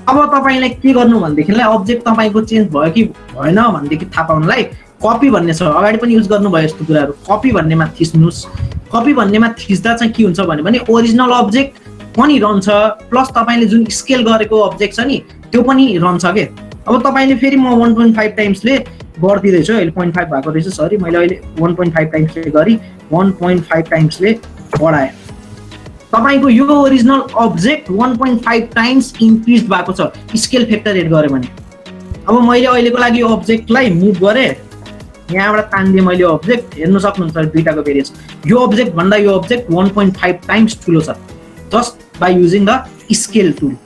अब तपाईलाई के गर्नु भन्देखिलाई अब्जेक्ट तपाईको चेन्ज भयो कि भएन भन्देखि थाहा पाउनलाई कपी भन्ने छ अगाडि पनि युज गर्नु भयो यस्तो कुराहरु कपी भन्नेमा थिच्नुस् कपी भन्नेमा थिच्दा चाहिँ के हुन्छ भने ओरिजिनल अब्जेक्ट पनि रहन्छ प्लस तपाईले जुन स्केल गरेको अब्जेक्ट छ नि त्यो पनि रहन्छ के अब तपाईले फेरि म 1.5 टाइम्सले गर्दिदै छु अहिले 0.5 भएको रहेछ सरी मैले अहिले 1.5 टाइम्सले गरी 1.5 टाइम्सले बढाए तपाईको यो ओरिजिनल अब्जेक्ट 1.5 टाइम्स इन्क्रिज भएको छ स्केल फ्याक्टर एड गरे भने। अब मैले अहिलेको लागि यो अब्जेक्टलाई मुभ गरे, यहाँबाट तान्दिए मैले अब्जेक्ट, हेर्न सक्नुहुन्छ दुईटाको भेरिएसन। यो अब्जेक्ट भन्दा यो अब्जेक्ट 1.5 टाइम्स ठुलो छ just by using the scale tool.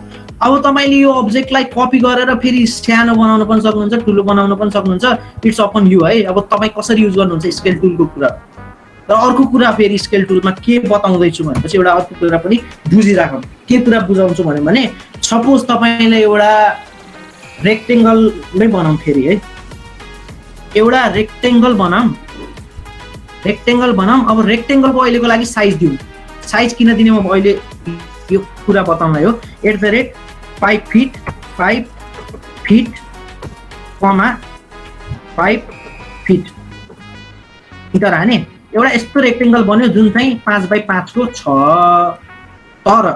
अब तपाईले यो अब्जेक्टलाई कपी गरेर फेरि सानो बनाउन पनि सक्नुहुन्छ, ठुलो बनाउन पनि सक्नुहुन्छ, इट्स अपन यु है। अब तपाई कसरी युज गर्नुहुन्छ स्केल टुलको कुरा। र अर्को कुरा फेरि स्केल टुलमा के बताउँदैछु भनेपछि एउटा अर्को कुरा पनि बुझिराखौँ। के कुरा बुझाउँछु भने सपोज तपाईले एउटा रेक्टेंगल नै बनाऊँ फेरि है, एउटा रेक्टेंगल बनाऊँ। अब रेक्टेंगलको अहिलेको लागि साइज दिउँ। साइज किन दिने म अहिले यो कुरा बताउन हो। @ 5 फिट 5 फिट इन्टर हाने एउटा यस्तो रेक्टेंगल बन्यो जुन चाहिँ 5 बाई 5 को छ। तर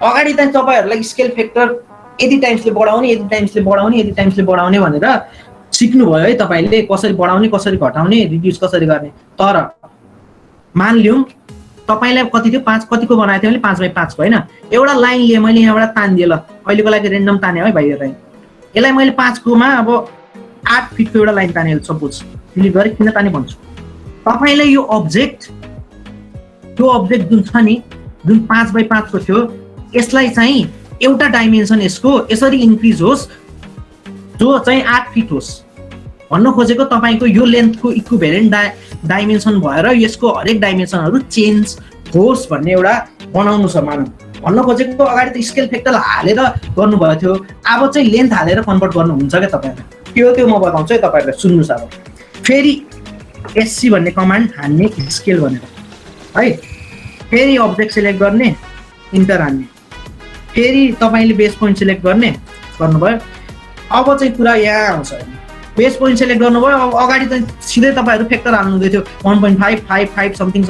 अगाडि चाहिँ तपाईहरुलाई स्केल फ्याक्टर यदि टाइम्सले बढाउने भनेर सिक्नु भयो है तपाईले, कसरी बढाउने कसरी घटाउने रिड्युस कसरी गर्ने। तर मान लिउँ तपाईलाई कति थियो 5 कतिको बनाएको थियो भने 5 बाई 5 को हैन, एउटा लाइनले मैले यहाँबाट तान्दिए ल, अहिलेको लागि रेन्डम ताने है भाइ। यसलाई मैले 5 कोमा अब 8 फिटको एउटा लाइन ताने सपोज, डिलिट गरे किन ताने भन्छु। तपाईलाई यो अब्जेक्ट जुन छ नि, जुन 5 बाई 5 को थियो, यसलाई चाहिँ एउटा डाइमेन्सन यसको यसरी इन्क्रिज होस् जो चाहिँ 8 फिट होस् भन्न खोजेको। तपाईको यो लेन्थको इक्विभ्यालेन्ट डाइमेन्सन भएर यसको हरेक डाइमेन्सनहरु चेन्ज होस् भन्ने एउटा बनाउनु छ मानौ। भन्न खोजेको अगाडि त स्केल फ्याक्टर हालेर गर्नु भयो थियो, अब चाहिँ लेन्थ हालेर कन्भर्ट गर्नु हुन्छ के तपाईहरुले। त्यो म बताउँछु है तपाईहरुलाई, सुन्नुस्। अब फेरि एससी भन्ने कमान्ड हान्ने स्केल भनेर है, फेरि अब्जेक्ट सिलेक्ट गर्ने, इन्टर हान्ने, फेरि तपाईले बेस पोइन्ट सिलेक्ट गर्नुभयो। अब चाहिँ कुरा यहाँ आउँछ, बेस पोइन्ट सिलेक्ट गर्नुभयो। अब अगाडि चाहिँ सिधै तपाईहरु फ्याक्टर हाल्नु हुँदै थियो 1.5 5 समथिङ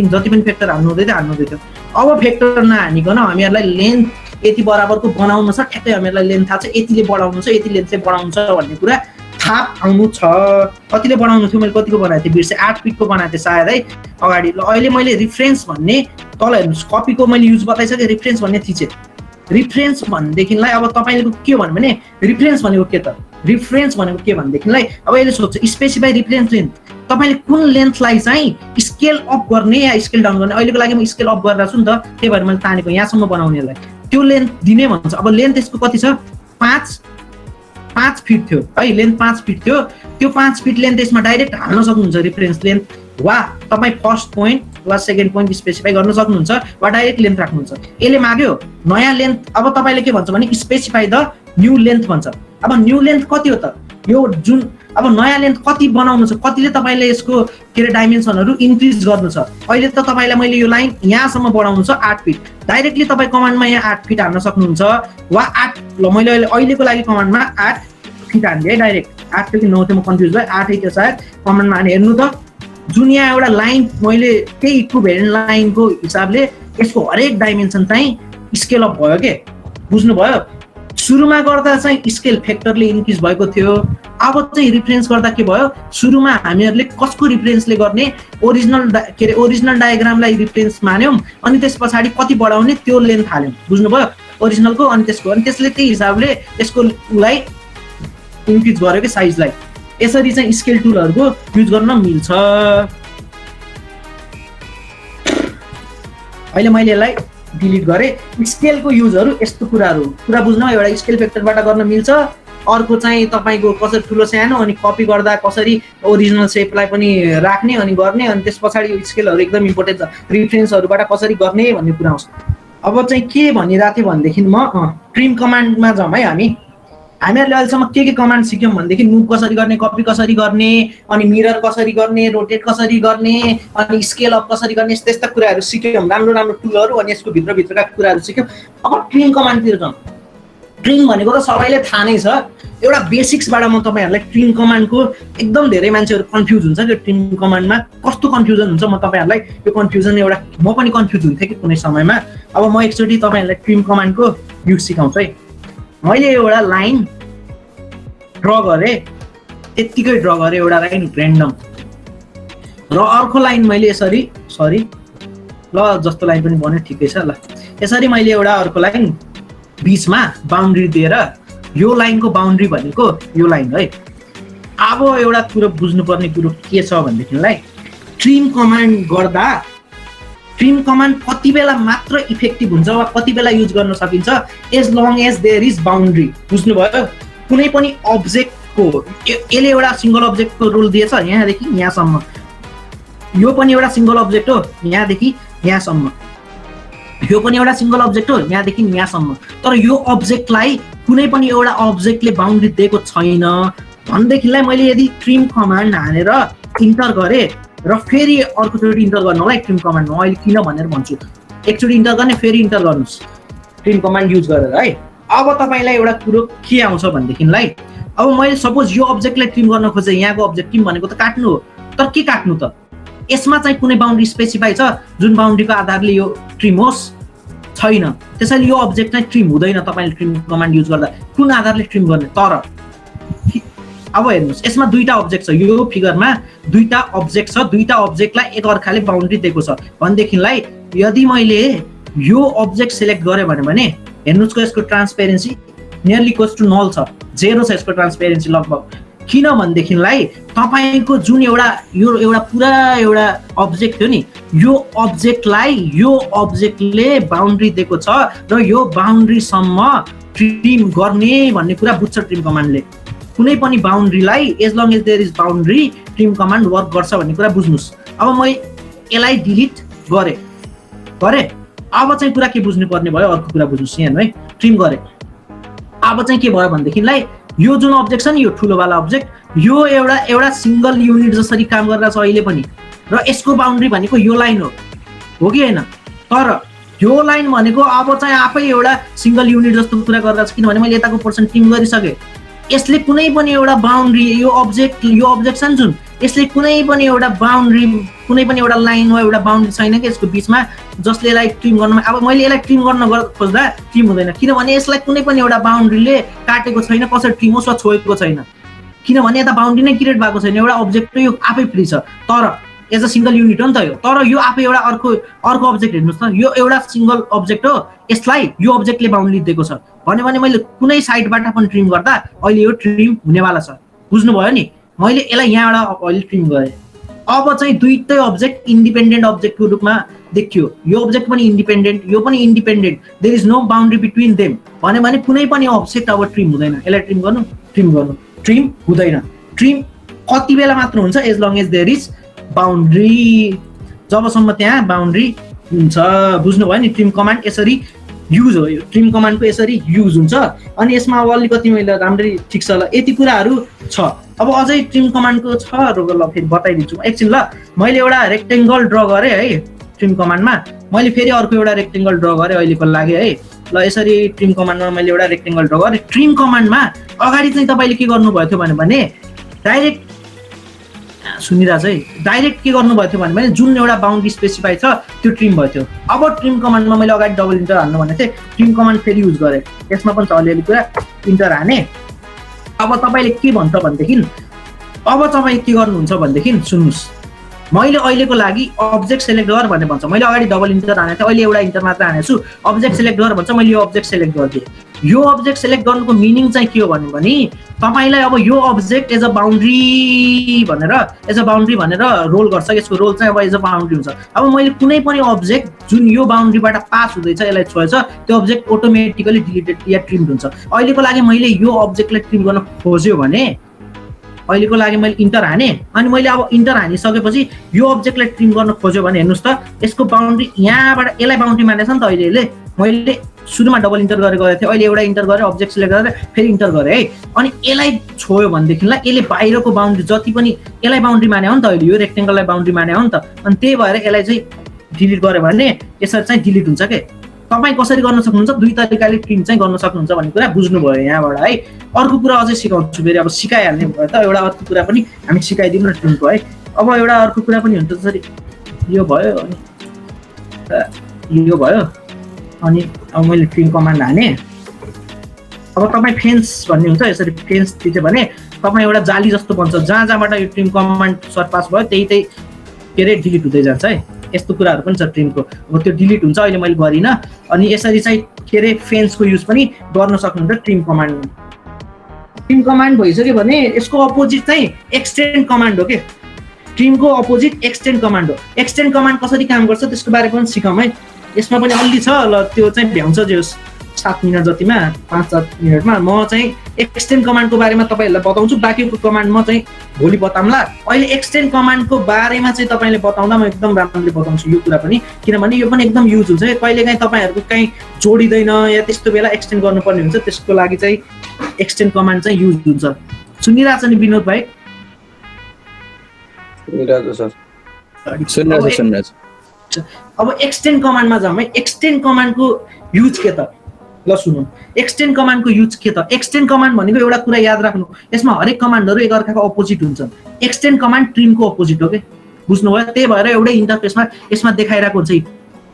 जति पनि फ्याक्टर हाल्नु हुँदै थियो। अब फ्याक्टर नहानिकन हामीहरुलाई लेन्थ यति बराबरको बनाउनु छ, ठ्याक्कै हामीहरुलाई लेन्थ थाहा छ, यतिले बढाउनु छ, यति लेन्थ चाहिँ बढाउनु छ भन्ने कुरा थाहा आउनु छ। कतिले बढाउनु थियो, मैले कतिको बनाएको थिएँ बिर्से, 8 फिटको बनाएको थिएँ सायद है अगाडि। ल अहिले मैले रिफरेन्स भन्ने तल हेर्नुस्, कपीको मैले युज बताइसकेँ, रिफरेन्स भन्ने थिचे। रिफरेन्स भनेदेखिलाई अब तपाईले के भन्नु भने रिफरेन्स भनेको के त, रिफरेन्स भनेको के भनेदेखिलाई अब यसले सोध्छ स्पेसिफाई रिफरेन्स लेन्थ। तपाईले कुन लेन्थलाई चाहिँ स्केल अप गर्ने या स्केल डाउन गर्ने। अहिलेको लागि म स्केल अप गरेर छु नि त, त्यही भएर मैले तानेको यहाँसम्म बनाउनेलाई त्यो लेन्थ दिने भन्छ। अब लेन्थ यसको कति छ, 5 फिट थियो है, लेन्थ 5 फिट थियो। त्यो 5 फिट लेन्थ यसमा डाइरेक्ट हाल्न सक्नुहुन्छ रिफरेन्स लेन्थ, वा तपाई फर्स्ट पोइन्ट वा सेकेन्ड पोइन्ट स्पेसिफाई गर्न सक्नुहुन्छ, वा डाइरेक्ट लेन्थ राख्नुहुन्छ। यसले माग्यो नयाँ लेन्थ। अब तपाईले के भन्छ भने स्पेसिफाई द न्यू लेन्थ भन्छ। अब न्यू लेन्थ कति हो त, यो जुन अब नयाँ लेन्थ कति बनाउनु छ, कतिले तपाईले यसको के रे डाइमेन्सनहरु इन्क्रिज गर्नु छ। अहिले त तपाईलाई मैले यो लाइन यहाँसम्म बढाउनु छ 8 फिट, डाइरेक्टली तपाई कमान्डमा यहाँ 8 फिट हाल्न सक्नुहुन्छ, वा 8 ल मैले अहिलेको लागि कमान्डमा 8 फिट हाल्ने है डाइरेक्ट। 8 थियो कि 9 थियो म कन्फ्युज भएँ, 8 थियो सायद। कमान्डमा हाने हेर्नु त, जुन यहाँ एउटा लाइन मैले त्यही इक्विभ्यालेन्ट लाइनको हिसाबले यसको हरेक डाइमेन्सन चाहिँ स्केल अप भयो के, बुझ्नुभयो। सुरुमा गर्दा चाहिँ स्केल फ्याक्टरले इन्क्रिज भएको थियो, अब चाहिँ रिफरेन्स गर्दा के भयो, सुरुमा हामीहरुले कसको रिफरेन्सले गर्ने, ओरिजिनल डायग्रामलाई रिफरेन्स मान्यौं, अनि त्यसपछि कति बढाउने त्यो लेन्थ हाल्यौं, बुझ्नुभयो ओरिजिनलको। अनि त्यसले त्यही हिसाबले यसको उलाई इन्क्रिज गर्यो के साइजलाई। यसरी चाहिँ स्केल टुलहरुको युज गर्न मिल्छ। अहिले मैले यसलाई डिलिट गरे। स्केलको युजहरु यस्तो कुरा बुझ्न, एउटा स्केल फ्याक्टरबाट गर्न मिल्छ, अर्को चाहिँ तपाईको कसरी ठुलो सानो अनि कपी गर्दा कसरी ओरिजिनल शेपलाई पनि राख्ने अनि गर्ने, अनि त्यसपछि यो स्केलहरु एकदम इम्पोर्टेन्ट छ, रिफरेन्सहरुबाट कसरी गर्ने भन्ने कुरा आउँछ। अब चाहिँ के भनिराथे भनेदेखि म ट्रिम कमान्डमा जाउँ है। हामीहरुले अहिलेसम्म के कमान्ड सिक्यौं भनेदेखि मुभ कसरी गर्ने, कपी कसरी गर्ने, अनि मिरर कसरी गर्ने, रोटेट कसरी गर्ने, अनि स्केल अप कसरी गर्ने, यस्ता कुराहरु सिक्यौं, राम्रो टुलहरु अनि यसको भित्रका कुराहरु सिक्यौं। अब ट्रिम कमान्डतिर जाउँ। ट्रिम भनेको त सबैले थाहा नै छ, एउटा बेसिक्सबाट म तपाईहरुलाई ट्रिम कमान्डको एकदम धेरै मान्छेहरु कन्फ्युज हुन्छ कि ट्रिम कमान्डमा कस्तो कन्फ्युजन हुन्छ, म तपाईहरुलाई यो कन्फ्युजन एउटा म पनि कन्फ्युज हुन्थे कि कुनै समयमा। अब म एकचोटी तपाईहरुलाई ट्रिम कमान्डको युज सिकाउँछु है। मैले एउटा लाइन ड्र गरे, त्यतिकै ड्र गरे एउटा लाइन र्यान्डम, र अर्को लाइन मैले यसरी ल जस्तो लाइन पनि बन्यो ठिकै छ ल। यसरी मैले एउटा अर्को लाइन बीचमा बाउन्ड्री दिएर यो लाइनको बाउन्ड्री भनेको यो लाइन है। अब एउटा कुरो बुझ्नुपर्ने कुरो के छ भनेदेखिलाई ट्रिम कमान्ड गर्दा ट्रिम कमान्ड कति बेला मात्र इफेक्टिभ हुन्छ वा कति बेला युज गर्न सकिन्छ as long as there is boundary. बुझ्नुभयो? कुनै पनि अब्जेक्टको यसले एउटा सिंगल अब्जेक्टको रोल दिएछ यहाँदेखि यहाँसम्म, यो पनि एउटा सिंगल अब्जेक्ट हो यहाँदेखि यहाँसम्म, यो पनि एउटा सिंगल अब्जेक्ट हो यहाँदेखि यहाँसम्म, तर यो अब्जेक्टलाई कुनै पनि एउटा अब्जेक्टले बाउन्ड्री दिएको छैन भनेदेखिलाई मैले यदि ट्रिम कमान्ड हानेर इन्टर गरेँ र फेरि अर्कोचोटि इन्टर गर्नलाई ट्रिम कमान्डमा अहिले किन भनेर भन्छु, एकचोटि इन्टर गर्ने फेरि इन्टर गर्नुहोस् ट्रिम कमान्ड युज गरेर है। अब तपाईँलाई एउटा कुरो के आउँछ भनेदेखिलाई अब मैले सपोज यो अब्जेक्टलाई ट्रिम गर्न खोजेँ, यहाँको अब्जेक्ट ट्रिम भनेको त काट्नु हो, तर के काट्नु त? यसमा चाहिँ कुनै बाउन्ड्री स्पेसिफाई छ जुन बाउन्ड्रीको आधारले यो ट्रिम होस्? छैन। त्यसैले यो अब्जेक्ट चाहिँ ट्रिम हुँदैन तपाईँले ट्रिम कमान्ड युज गर्दा। कुन आधारले ट्रिम गर्ने? तर अब हेर्नुहोस् यसमा दुईटा अब्जेक्ट छ, यो फिगरमा दुईटा अब्जेक्ट छ, दुईटा अब्जेक्टलाई एक अर्काले बाउन्ड्री दिएको छ भनेदेखिलाई यदि मैले यो अब्जेक्ट सिलेक्ट गरेँ भने हेर्नुहोस् यसको ट्रान्सपेरेन्सी नियरली इक्वल्स टु नल छ, 0 छ यसको ट्रान्सपेरेन्सी लगभग। किन भनेदेखिलाई तपाईँको जुन यो एउटा पुरा एउटा अब्जेक्ट हो नि, यो अब्जेक्टलाई यो अब्जेक्टले बाउन्ड्री दिएको छ र यो बाउन्ड्रीसम्म ट्रिम गर्ने भन्ने कुरा बुझ्छ ट्रिम कमान्डले। कुनै पनि बाउन्ड्रीलाई as long as there is boundary trim command work गर्छ भन्ने कुरा बुझ्नुहोस्। अब म यसलाई डिलिट गरेँ, अब चाहिँ कुरा के बुझ्नुपर्ने भयो, अर्को कुरा बुझ्नुहोस् यहाँ है। ट्रिम गरेँ, अब चाहिँ के भयो भनेदेखिलाई यो जुन अब्जेक्ट छ नि यो ठुलोवाला अब्जेक्ट, यो एउटा सिंगल युनिट जसरी काम गरिरहेको छ अहिले पनि, र यसको बाउन्ड्री भनेको यो लाइन हो कि होइन? तर यो लाइन भनेको अब चाहिँ आफै एउटा सिंगल युनिट जस्तो कुरा गरिरहेको छ किनभने मैले यताको पोर्सन ट्रिम गरिसकेँ। यसले कुनै पनि एउटा बाउन्ड्री यो अब्जेक्ट छ नि जुन, यसले कुनै पनि एउटा बाउन्ड्री कुनै पनि एउटा लाइन वा एउटा बाउन्ड्री छैन कि यसको बिचमा जसले यसलाई ट्रिम गर्नमा, अब मैले यसलाई ट्रिम गर्न खोज्दा ट्रिम हुँदैन किनभने यसलाई कुनै पनि एउटा बाउन्ड्रीले काटेको छैन, कसरी ट्रिम होस् वा छोएको छैन किनभने यता बाउन्ड्री नै क्रिएट भएको छैन, एउटा अब्जेक्ट यो आफै फ्री छ। तर एज अ सिंगल युनिट हो नि त यो, तर यो आफै एउटा अर्को अब्जेक्ट हेर्नुहोस् त, यो एउटा सिंगल अब्जेक्ट हो, यसलाई यो अब्जेक्टले बाउन्ड्री दिएको छ भने मैले कुनै साइडबाट पनि ट्रिम गर्दा अहिले यो ट्रिम हुनेवाला छ। बुझ्नुभयो नि? मैले यसलाई यहाँबाट अहिले ट्रिम गरेँ, अब चाहिँ दुईटै अब्जेक्ट इन्डिपेन्डेन्ट अब्जेक्टको रूपमा देखियो, यो अब्जेक्ट पनि इन्डिपेन्डेन्ट यो पनि independent, there is no boundary between them भने कुनै पनि अब्जेक्ट अब ट्रिम हुँदैन। यसलाई ट्रिम गर्नु ट्रिम हुँदैन। ट्रिम कति बेला मात्र हुन्छ? As long as there is boundary, जबसम्म त्यहाँ बाउन्ड्री हुन्छ। बुझ्नुभयो नि? ट्रिम कमान्ड यसरी युज हो, यो ट्रिम कमान्डको यसरी युज हुन्छ। अनि यसमा अब अलिकति मैले राम्ररी ठिक छ ल, यति कुराहरू छ। अब अझै ट्रिम कमान्डको छ ल, फेरि बताइदिन्छु एकछिन ल। मैले एउटा रेक्टेङ्गल ड्र गरेँ है ट्रिम कमान्डमा, मैले फेरि अर्को एउटा रेक्टेङ्गल ड्र गरेँ अहिलेको लागि है ल। यसरी ट्रिम कमान्डमा मैले एउटा रेक्टेङ्गल ड्र गरेँ। ट्रिम कमान्डमा अगाडि चाहिँ तपाईँले के गर्नुभएको थियो भने डाइरेक्ट सुनिरहेछ है, डाइरेक्ट के गर्नुभएको थियो भने जुन एउटा बाउन्ड्री स्पेसिफाई छ त्यो ट्रिम भयो थियो। अब ट्रिम कमान्डमा मैले अगाडि डबल इन्टर हान्नु भनेको थिएँ, ट्रिम कमान्ड फेरि युज गरेँ, यसमा पनि छ अलिअलि कुरा, इन्टर हाने। अब तपाईँले के भन्छ भनेदेखि, अब तपाईँ के गर्नुहुन्छ भनेदेखि सुन्नुहोस्, मैले अहिलेको लागि अब्जेक्ट सेलेक्ट गर भन्ने भन्छ, मैले अगाडि डबल इन्टर हानेको थिएँ, अहिले एउटा इन्टर मात्र हानेको छु। अब्जेक्ट सेलेक्ट गर भन्छ, मैले यो अब्जेक्ट सेलेक्ट गरिदिएँ। यो अब्जेक्ट सेलेक्ट गर्नुको मिनिङ चाहिँ के हो भने तपाईँलाई अब यो अब्जेक्ट एज अ बाउन्ड्री भनेर रोल गर्छ, यसको रोल चाहिँ अब एज अ बाउन्ड्री हुन्छ। अब मैले कुनै पनि अब्जेक्ट जुन यो बाउन्ड्रीबाट पास हुँदैछ यसलाई छोएछ त्यो अब्जेक्ट अटोमेटिकली डिलिटेड या ट्रिम्ड हुन्छ। अहिलेको लागि मैले यो अब्जेक्टलाई ट्रिम गर्न खोज्यो भने अहिलेको लागि मैले इन्टर हाने, अनि मैले अब इन्टर हानिसकेपछि यो अब्जेक्टलाई ट्रिम गर्न खोज्यो भने हेर्नुहोस् त यसको बाउन्ड्री यहाँबाट यसलाई बाउन्ड्री मानेछ नि त अहिले। मैले सुरुमा डबल इन्टर गरेको थिएँ, अहिले एउटा इन्टर गरेँ, अब्जेक्ट सिलेक्ट गरेर फेरि इन्टर गरेँ है। अनि यसलाई छोयो भनेदेखिलाई यसले बाहिरको बाउन्ड्री जति पनि यसलाई बाउन्ड्री माने हो नि त, अहिले यो रेक्टेङ्गललाई बाउन्ड्री माने हो नि त, अनि त्यही भएर यसलाई चाहिँ डिलिट गऱ्यो भने यसरी चाहिँ डिलिट हुन्छ के। तपाईँ कसरी गर्न सक्नुहुन्छ? दुई तरिकाले ट्रिम चाहिँ गर्न सक्नुहुन्छ भन्ने कुरा बुझ्नुभयो यहाँबाट है। अर्को कुरा अझै सिकाउँछु फेरि, अब सिकाइहाल्ने भयो त, एउटा अर्को कुरा पनि हामी सिकाइदिउँ न ट्रिमको है। अब एउटा अर्को कुरा पनि हुन्छ जसरी यो भयो अनि यो भयो, अनि अब मैले ट्रिम कमान्ड हाने। अब तपाईँ फेन्स भन्ने हुन्छ, यसरी फेन्स दियो भने तपाईँ एउटा जाली जस्तो बन्छ, जहाँबाट यो ट्रिम कमान्ड सरपास भयो त्यही के अरे डिलिट हुँदै जान्छ है। यस्तो कुराहरू पनि छ ट्रिमको। अब त्यो डिलिट हुन्छ, अहिले मैले गरिनँ। अनि यसरी चाहिँ के अरे फेन्सको युज पनि गर्न सक्नुहुन्छ ट्रिम कमान्ड। ट्रिम कमान्ड भइसक्यो भने यसको अपोजिट चाहिँ एक्सटेन्ड कमान्ड हो के। ट्रिमको अपोजिट एक्सटेन्ड कमान्ड हो। एक्सटेन्ड कमान्ड कसरी काम गर्छ त्यसको बारेमा पनि सिकौँ है। यसमा पनि अलि छ ल, त्यो चाहिँ भ्याउँछ जे 7 मिनट जतिमा 5-7 मिनटमा म चाहिँ एक्सटेन्ड कमान्डको बारेमा तपाईँहरूलाई बताउँछु। बाँकीको कमान्ड म चाहिँ भोलि बताउँला। अहिले एक्सटेन्ड कमान्डको बारेमा चाहिँ तपाईँले बताउँदा म एकदम राम्ररी बताउँछु यो कुरा पनि, किनभने यो पनि एकदम युज हुन्छ। कहिलेकाहीँ तपाईँहरूको कहीँ जोडिँदैन या त्यस्तो बेला एक्सटेन्ड गर्नुपर्ने हुन्छ, त्यसको लागि चाहिँ एक्सटेन्ड कमान्ड चाहिँ युज हुन्छ। सुनिरहेछ नि विनोद भाइ? अब एक्सटेन्ड कमान्डमा जाउँ है। एक्सटेन्ड कमान्डको युज के त? ल सुनौँ, एक्सटेन्ड कमान्डको युज के त? एक्सटेन्ड कमान्ड भनेको एउटा कुरा याद राख्नु, यसमा हरेक कमान्डहरू एकअर्काको अपोजिट हुन्छन्। एक्सटेन्ड कमान्ड ट्रिमको अपोजिट हो के, बुझ्नुभयो? त्यही भएर एउटै इन्टरफेसमा यसमा देखाइरहेको हुन्छ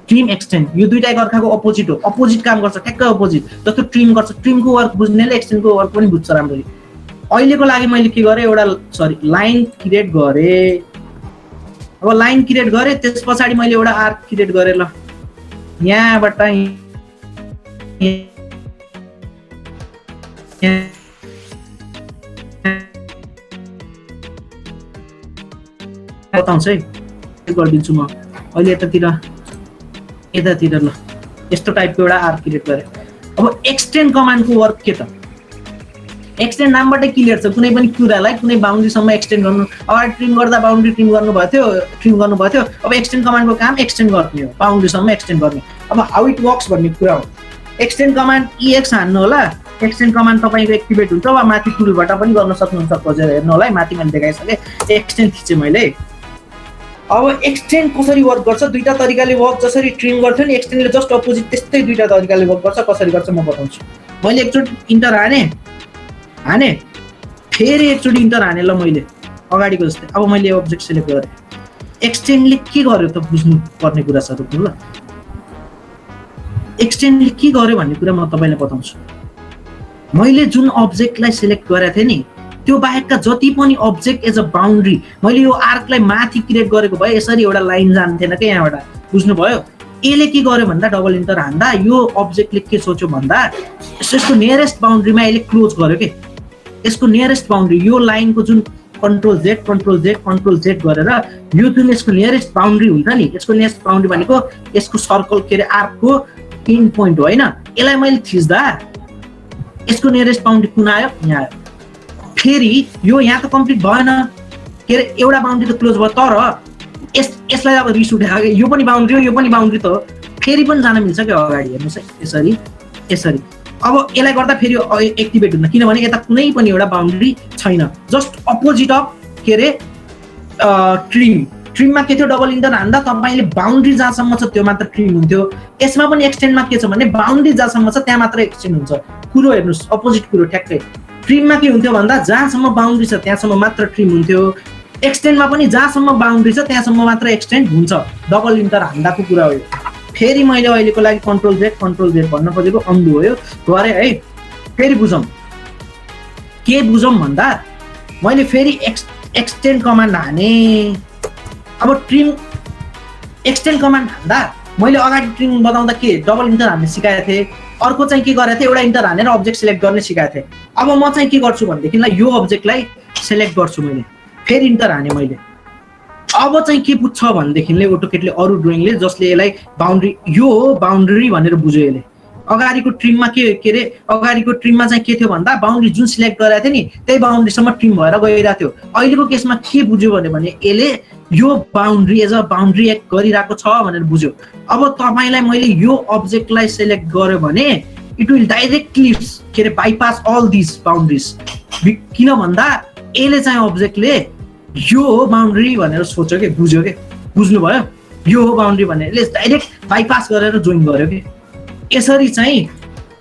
ट्रिम एक्सटेन्ड, यो दुईटा एकअर्काको अपोजिट हो, अपोजिट काम गर्छ, ठ्याक्कै अपोजिट। जस्तो ट्रिम गर्छ, ट्रिमको वर्क बुझ्नेले एक्सटेन्डको वर्क पनि बुझ्छ राम्ररी। अहिलेको लागि मैले के गरेँ, एउटा लाइन क्रिएट गरेँ। अब लाइन क्रिएट गरेँ, त्यस पछाडि मैले एउटा आर्क क्रिएट गरेँ। ल यहाँबाट बताउँछु है, गरिदिन्छु म अहिले यतातिर। ल यस्तो टाइपको एउटा आर्क क्रिएट गरेँ। अब एक्सटेन्ड कमान्डको वर्क के त? एक्सटेन्ड नामबाटै क्लियर छ, कुनै पनि कुरालाई कुनै बााउन्ड्रीसम्म एक्सटेन्ड गर्नु। अगाडि ट्रिम गर्दा बााउन्ड्री ट्रिम गर्नुभएको थियो। अब एक्सटेन्ड कमान्डको काम एक्सटेन्ड गर्ने हो, बााउन्ड्रीसम्म एक्सटेन्ड गर्ने। अब हाउ इट वर्क्स भन्ने कुरा हो। एक्सटेन्ड कमान्ड EX हान्नु होला। एक्सटेन्ड कमान्ड तपाईँको एक्टिभेट हुन्छ वा माथि टुलबाट पनि गर्न सक्नुहुन्छ। खोजेर हेर्नु होला है, माथि मैले देखाइसकेँ। एक्सटेन्ड थिचेँ मैले। अब एक्सटेन्ड कसरी वर्क गर्छ? दुईटा तरिकाले वर्क, जसरी ट्रिम गर्थ्यो नि एक्सटेन्डले जस्ट अपोजिट त्यस्तै दुईटा तरिकाले वर्क गर्छ। कसरी गर्छ म बताउँछु। मैले एकचोटि इन्टर हाने फेरि एकचोटि इन्टर हाने। ल मैले अगाडिको जस्तै। अब मैले अब्जेक्ट सिलेक्ट गरेँ। एक्सटेन्डले के गर्यो त बुझ्नु पर्ने कुरा छ। रोक्नु ल, एक्सटेन्डले के गर्यो भन्ने कुरा म तपाईँलाई बताउँछु। मैले जुन अब्जेक्टलाई सिलेक्ट गरेको थिएँ नि, त्यो बाहेकका जति पनि अब्जेक्ट एज अ बााउन्ड्री, मैले यो आर्कलाई माथि क्रिएट गरेको भए यसरी एउटा लाइन जान्थेन क्या यहाँबाट, बुझ्नुभयो? यसले के गर्यो भन्दा डबल इन्टर हान्दा यो अब्जेक्टले के सोच्यो भन्दा यसको नियरेस्ट बााउन्ड्रीमा यसले क्लोज गर्यो के। यसको नियरेस्ट बााउन्ड्री यो लाइनको जुन कन्ट्रोल जेड गरेर यो जुन यसको नियरेस्ट बााउन्ड्री हुन्छ नि, यसको नियरेस्ट बााउन्ड्री भनेको यसको सर्कल के अरे आर्कको इन पोइन्ट हो होइन। यसलाई मैले थिच्दा यसको नियरेस्ट बााउन्ड्री कुन आयो? यहाँ आयो। फेरि यो यहाँ त कम्प्लिट भएन के अरे, एउटा बााउन्ड्री त क्लोज भयो, तर यसलाई अब रिस उठाएको, यो पनि बााउन्ड्री हो यो पनि बााउन्ड्री त हो, फेरि पनि जान मिल्छ क्या अगाडि। हेर्नुहोस् है, यसरी। अब यसलाई गर्दा फेरि एक्टिभेट हुँदैन, किनभने यता कुनै पनि एउटा बााउन्ड्री छैन। जस्ट अपोजिट अफ के अरे ट्रिममा के थियो, डबल इन्टर हान्दा तपाईँले बााउन्ड्री जहाँसम्म छ त्यो मात्र ट्रिम हुन्थ्यो। यसमा पनि एक्सटेन्डमा के छ भने बााउन्ड्री जहाँसम्म छ त्यहाँ मात्र एक्सटेन्ड हुन्छ। कुरो हेर्नुहोस्, अपोजिट कुरो ठ्याक्कै। ट्रिममा के हुन्थ्यो भन्दा जहाँसम्म बााउन्ड्री छ त्यहाँसम्म मात्र ट्रिम हुन्थ्यो। एक्सटेन्डमा पनि जहाँसम्म बााउन्ड्री छ त्यहाँसम्म मात्र एक्सटेन्ड हुन्छ। डबल इन्टर हान्दाको कुरा हो यो। फेरि मैले अहिलेको लागि कन्ट्रोल जेड भन्न खोजेको अन्डु हो यो गरेँ है। फेरि बुझौँ के बुझौँ भन्दा मैले फेरि एक्सटेन्ड कमान्ड हाने। अब ट्रिम एक्सटेन्ड कमान्ड हान्दा मैले अगाडि ट्रिम बताउँदा के डबल इन्टर हान्ने सिकाएको थिएँ, अर्को चाहिँ के गरेको थिएँ एउटा इन्टर हानेर अब्जेक्ट सिलेक्ट गर्ने सिकाएको थिएँ। अब म चाहिँ के गर्छु भनेदेखिलाई यो अब्जेक्टलाई सिलेक्ट गर्छु मैले, फेरि इन्टर हाने मैले। अब चाहिँ के बुझ्छ भनेदेखिले अटोकेटले अरू ड्रइङले जसले यसलाई बााउन्ड्री यो हो बााउन्ड्री भनेर बुझ्यो यसले। अगाडिको ट्रिममा के अरे अगाडिको ट्रिममा चाहिँ के थियो भन्दा बााउन्ड्री जुन सिलेक्ट गरेको थियो नि त्यही बााउन्ड्रीसम्म ट्रिम भएर गइरहेको थियो। अहिलेको केसमा के बुझ्यो भने यसले यो बााउन्ड्री एज अ बााउन्ड्री एक गरिरहेको छ भनेर बुझ्यो। अब तपाईँलाई मैले यो अब्जेक्टलाई सिलेक्ट गर्यो भने इट विल डाइरेक्टली के अरे बाइपास अल दिस बााउन्ड्रिज। किन भन्दा यसले चाहिँ अब्जेक्टले यो हो बााउन्ड्री भनेर सोच्यो कि बुझ्यो कि, बुझ्नुभयो? यो हो बााउन्ड्री भनेर यसले डाइरेक्ट बाइपास गरेर जोइन गर्यो कि। यसरी चाहिँ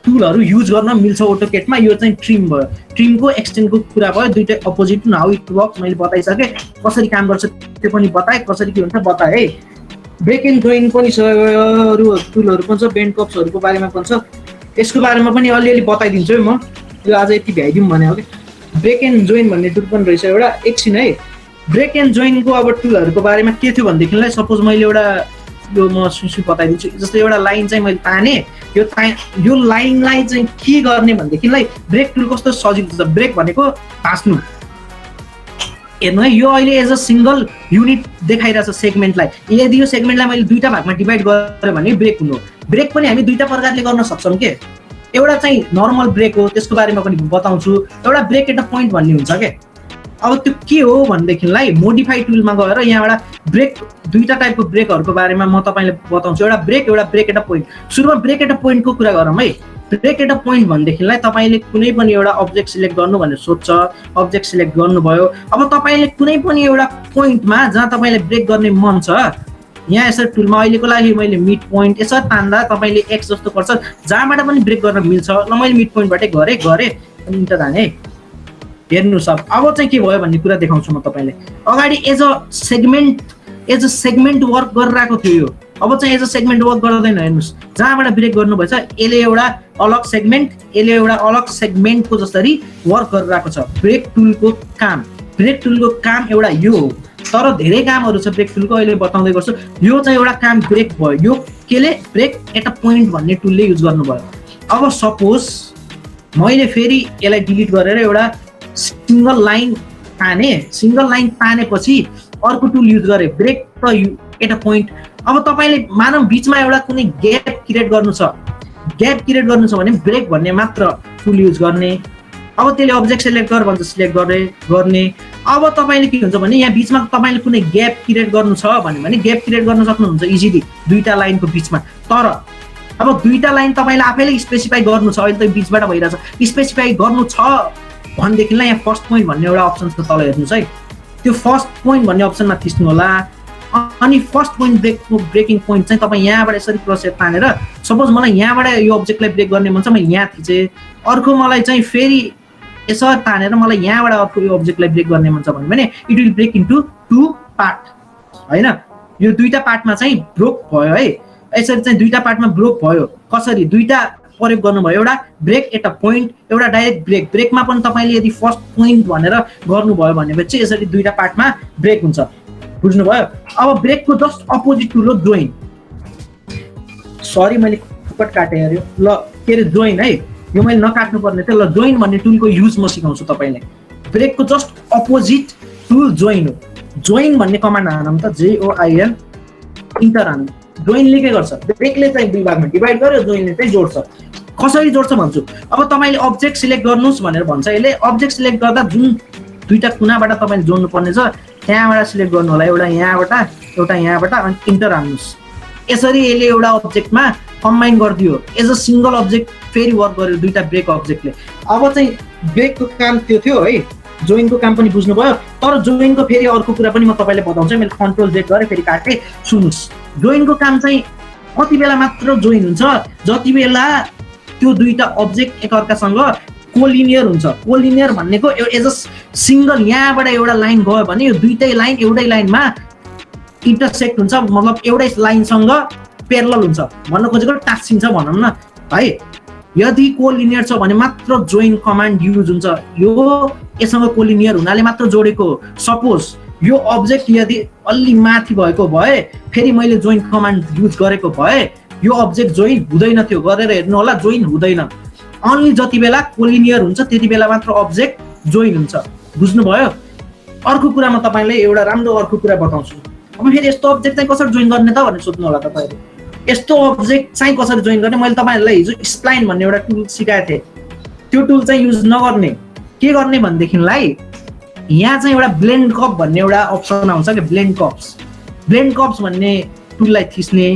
टुलहरू युज गर्न मिल्छ अटोकेटमा। यो चाहिँ ट्रिम भयो, ट्रिमको एक्सटेन्डको कुरा भयो, दुईटै अपोजिट हाउ इट वर्क्स मैले बताइसकेँ। कसरी काम गर्छ त्यो पनि बताएँ, कसरी के हुन्छ बताएँ है। ब्रेक एन्ड जोइन पनि छ, अरू टुलहरू पनि छ, बेन्ड कप्सहरूको बारेमा पनि छ, यसको बारेमा पनि अलिअलि बताइदिन्छु है म। यो आज यति भ्याइदिउँ भने हो कि। ब्रेक एन्ड जोइन भन्ने टुल पनि रहेछ एउटा, एकछिन है ब्रेक एन्ड जोइनको अब टुलहरूको बारेमा के थियो भनेदेखिलाई सपोज मैले एउटा यो म सुसु बताइदिन्छु। जस्तै एउटा लाइन चाहिँ मैले ताने, यो लाइनलाई चाहिँ के गर्ने भनेदेखिलाई ब्रेक टुल कस्तो सजिलो छ। ब्रेक भनेको भाँच्नु, हेर्नु है, यो अहिले एज अ सिंगल युनिट देखाइरहेछ सेगमेन्टलाई। यदि यो सेगमेन्टलाई मैले दुईटा भागमा डिभाइड गरेँ भने ब्रेक हुनु। ब्रेक पनि हामी दुईटा प्रकारले गर्न सक्छौँ के। एउटा चाहिँ नर्मल ब्रेक हो, त्यसको बारेमा पनि बताउँछु। एउटा ब्रेक एट अ पोइन्ट भन्ने हुन्छ के। अब त्यो के हो भनेदेखिलाई मोडिफाई टुलमा गएर यहाँबाट ब्रेक दुईटा टाइपको ब्रेकहरूको बारेमा म तपाईँले बताउँछु। एउटा ब्रेक एट अ पोइन्ट। सुरुमा ब्रेक एट अ पोइन्टको कुरा गरौँ है। ब्रेक एट अ पोइन्ट भनेदेखिलाई तपाईँले कुनै पनि एउटा अब्जेक्ट सिलेक्ट गर्नु भनेर सोध्छ, अब्जेक्ट सिलेक्ट गर्नुभयो। अब तपाईँले कुनै पनि एउटा पोइन्टमा जहाँ तपाईँले ब्रेक गर्ने मन छ, यहाँ यसरी टुलमा अहिलेको लागि मैले मिड पोइन्ट यसरी तान्दा तपाईँले एक्स जस्तो पर्छ, जहाँबाट पनि ब्रेक गर्न मिल्छ। ल मैले मिड पोइन्टबाटै गरेँ अनि इन्टर हाने। हेर्नुहोस् अब चाहिँ के भयो भन्ने कुरा देखाउँछु म तपाईँलाई। अगाडि एज अ सेगमेन्ट वर्क गरिरहेको थियो यो, अब चाहिँ एज अ सेगमेन्ट वर्क गर्दैन। हेर्नुहोस् जहाँबाट ब्रेक गर्नुभएछ यसले एउटा अलग सेगमेन्ट, यसले एउटा अलग सेगमेन्टको जसरी वर्क गरिरहेको छ। ब्रेक टुलको काम एउटा यो हो, तर धेरै कामहरू छ ब्रेक टुलको, अहिले बताउँदै गर्छु। यो चाहिँ एउटा काम ब्रेक भयो, यो केले ब्रेक एट अ पोइन्ट भन्ने टुलले युज गर्नुभयो। अब सपोज मैले फेरि यसलाई डिलिट गरेर एउटा सिंगल लाइन तानेपछि अर्को टुल युज गरेँ, ब्रेक एट अ पोइन्ट। अब तपाईँले मानव बिचमा एउटा कुनै ग्याप क्रिएट गर्नु छ भने ब्रेक भन्ने मात्र टुल युज गर्ने। अब त्यसले अब्जेक्ट सिलेक्ट गर भन्छ, सिलेक्ट गर्ने। अब तपाईँले के हुन्छ भने यहाँ बिचमा तपाईँले कुनै ग्याप क्रिएट गर्नु छ भने ग्याप क्रिएट गर्न सक्नुहुन्छ इजिली दुईटा लाइनको बिचमा। तर अब दुईटा लाइन तपाईँले आफैले स्पेसिफाई गर्नु छ, अहिले त बिचबाट भइरहेछ, स्पेसिफाई गर्नु छ भनेदेखिलाई यहाँ फर्स्ट पोइन्ट भन्ने एउटा अप्सन छ, तल हेर्नुहोस् है। त्यो फर्स्ट पोइन्ट भन्ने अप्सनमा थिच्नु होला। अनि फर्स्ट पोइन्ट ब्रेकिङ पोइन्ट चाहिँ तपाईँ यहाँबाट यसरी क्रसेट तानेर, सपोज मलाई यहाँबाट यो अब्जेक्टलाई ब्रेक गर्ने मन छ, मैले यहाँ थिचेँ। अर्को मलाई चाहिँ फेरि यसरी तानेर मलाई यहाँबाट अर्को यो अब्जेक्टलाई ब्रेक गर्ने मन छ भने it will break into two part होइन। यो दुईटा पार्टमा चाहिँ ब्रोक भयो है। यसरी चाहिँ दुईटा पार्टमा ब्रोक भयो। कसरी? दुईटा प्रयोग गर्नुभयो, एउटा ब्रेक एट अ पोइन्ट, एउटा डाइरेक्ट ब्रेक। ब्रेकमा पनि तपाईँले यदि फर्स्ट पोइन्ट भनेर गर्नुभयो भनेपछि यसरी दुईटा पार्टमा ब्रेक हुन्छ। बुझ्नुभयो? अब ब्रेकको जस्ट अपोजिट टुल हो जोइन। सरी मैले फुकट काटेँ अरे, ल के अरे जोइन है, यो मैले नकाट्नु पर्ने थियो। ल जोइन भन्ने टुलको युज म सिकाउँछु तपाईँलाई। ब्रेकको जस्ट अपोजिट टुल जोइन हो। जोइन भन्ने कमान्ड हानौँ त, JOIN, इन्टर हान्नु। जोइनले के गर्छ? ब्रेकले चाहिँ दुई भागमा डिभाइड गर्यो, जोइनले चाहिँ जोड्छ। कसरी जोड्छ भन्छु। अब तपाईँले अब्जेक्ट सिलेक्ट गर्नुहोस् भनेर भन्छ यसले। अब्जेक्ट सिलेक्ट गर्दा जुन दुईटा कुनाबाट तपाईँले जोड्नु पर्ने छ त्यहाँबाट सिलेक्ट गर्नु होला, एउटा यहाँबाट अनि इन्टर हान्नुहोस्। यसरी यसले एउटा अब्जेक्टमा कम्बाइन गरिदियो, एज अ सिंगल अब्जेक्ट फेरि वर्क गर्यो दुईटा ब्रेक अब्जेक्टले। अब चाहिँ ब्रेकको काम त्यो थियो है, जोइनको काम पनि बुझ्नुभयो। तर जोइनको फेरि अर्को कुरा पनि म तपाईँले बताउँछु। मैले कन्ट्रोल Z गरेँ, फेरि काटेँ। सुन्नुहोस्, जोइनको काम चाहिँ कति बेला मात्र जोइन हुन्छ, जति बेला त्यो दुईटा अब्जेक्ट एकअर्कासँग कोलिनियर हुन्छ। कोलिनियर भन्नेको एज अ सिंगल यहाँबाट एउटा लाइन गयो भने यो दुईटै लाइन एउटै लाइनमा इन्टरसेक्ट हुन्छ, मतलब एउटै लाइनसँग प्यारलल हुन्छ भन्न खोजेको, टाँसिन्छ भनौँ न है। यदि कोलिनियर छ भने मात्र जोइन कमान्ड युज हुन्छ। यो यससँग कोलिनियर हुनाले मात्र जोडेको हो। सपोज यो अब्जेक्ट यदि अलि माथि भएको भए फेरि मैले जोइन कमान्ड युज गरेको भए यो अब्जेक्ट जोइन हुँदैन थियो। गरेर हेर्नु होला, जोइन हुँदैन। अन्ली जति बेला कोलिनियर हुन्छ त्यति बेला मात्र अब्जेक्ट जोइन हुन्छ। बुझ्नुभयो? अर्को कुरा म तपाईँलाई एउटा राम्रो अर्को कुरा बताउँछु। अब फेरि यस्तो अब्जेक्ट चाहिँ कसरी जोइन गर्ने त भनेर सोध्नु होला तपाईँले। यस्तो अब्जेक्ट चाहिँ कसरी जोइन गर्ने, मैले तपाईँहरूलाई हिजो स्प्लाइन भन्ने एउटा टुल सिकाएको थिएँ। त्यो टुल चाहिँ युज नगर्ने। के गर्ने भनेदेखिलाई यहाँ चाहिँ एउटा ब्लेन्ड कप भन्ने एउटा अप्सन आउँछ कि ब्लेन्ड कप्स भन्ने टुललाई थिच्ने।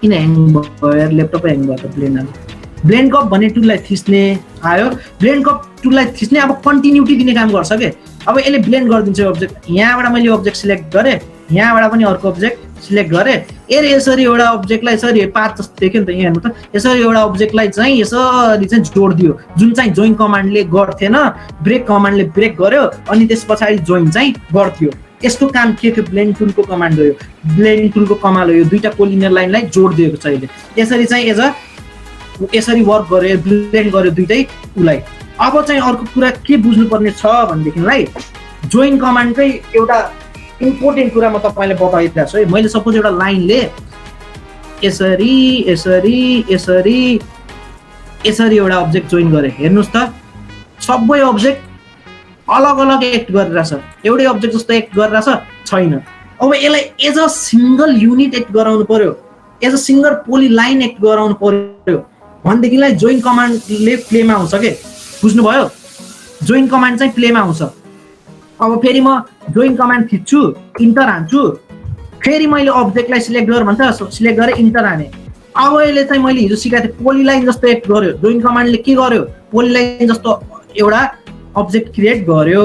किन ह्याङ भयो, ल्यापटपै ह्याङ भयो त। ब्लेन्ड कप भन्ने टुललाई थिच्ने आयो। ब्लेन्ड कप टुललाई थिच्ने अब कन्टिन्युटी दिने काम गर्छ के। अब यसले ब्लेन्ड गरिदिन्छ अब्जेक्ट। यहाँबाट मैले अब्जेक्ट सिलेक्ट गरेँ, यहाँबाट पनि अर्को अब्जेक्ट सिलेक्ट गरेँ। यसरी एउटा अब्जेक्टलाई यसरी पाथ जस्तो देख्यो नि त, यहाँ हेर्नु त। यसरी एउटा अब्जेक्टलाई चाहिँ यसरी चाहिँ जोडिदियो, जुन चाहिँ जोइन कमान्डले गर्थेन, ब्रेक कमान्डले ब्रेक गर्यो अनि त्यस पछाडि जोइन चाहिँ गर्थ्यो। यसको काम के थियो? ब्लेन्ड टुलको कमान्ड हो यो। ब्लेन्ड टुलको कमाल हो यो। दुईटा कोलिनियर लाइनलाई जोडिदिएको छ यसले। यसरी चाहिँ यसरी वर्क गर्यो, ब्लेन्ड गर्यो दुईटै उलाई। अब चाहिँ अर्को कुरा के बुझ्नुपर्ने छ भनेदेखिलाई जोइन कमान्डकै एउटा इम्पोर्टेन्ट कुरा म तपाईँलाई बताइदिएको छु है। मैले सपोज एउटा लाइनले यसरी यसरी यसरी यसरी एउटा अब्जेक्ट जोइन गरेँ, हेर्नुहोस् त सबै अब्जेक्ट अलग अलग एक्ट गरिरहेछ, एउटै अब्जेक्ट जस्तो एक्ट गरिरहेछ छैन। अब यसलाई as a single unit act गराउनु पर्यो, as a single polyline act गराउनु पर्यो भनेदेखिलाई जोइन कमान्डले प्लेमा आउँछ के, बुझ्नुभयो? जोइन कमान्ड चाहिँ प्लेमा आउँछ। अब फेरि म जोइन कमान्ड थिच्छु, इन्टर हान्छु, फेरि मैले अब्जेक्टलाई सिलेक्ट गर भन्छ, सिलेक्ट गरेर इन्टर हाने। अब यसले चाहिँ मैले हिजो सिकाएको थिएँ पोली लाइन जस्तो एक्ट गर्यो, जोइन कमान्डले के गर्यो पोली लाइन जस्तो एउटा अब्जेक्ट क्रिएट गर्यो।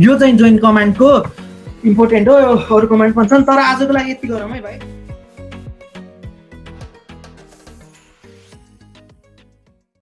यो चाहिँ जोइन कमान्डको इम्पोर्टेन्ट हो, अरू कमान्ड पनि छन् तर आजको लागि यति गरौँ है भाइ।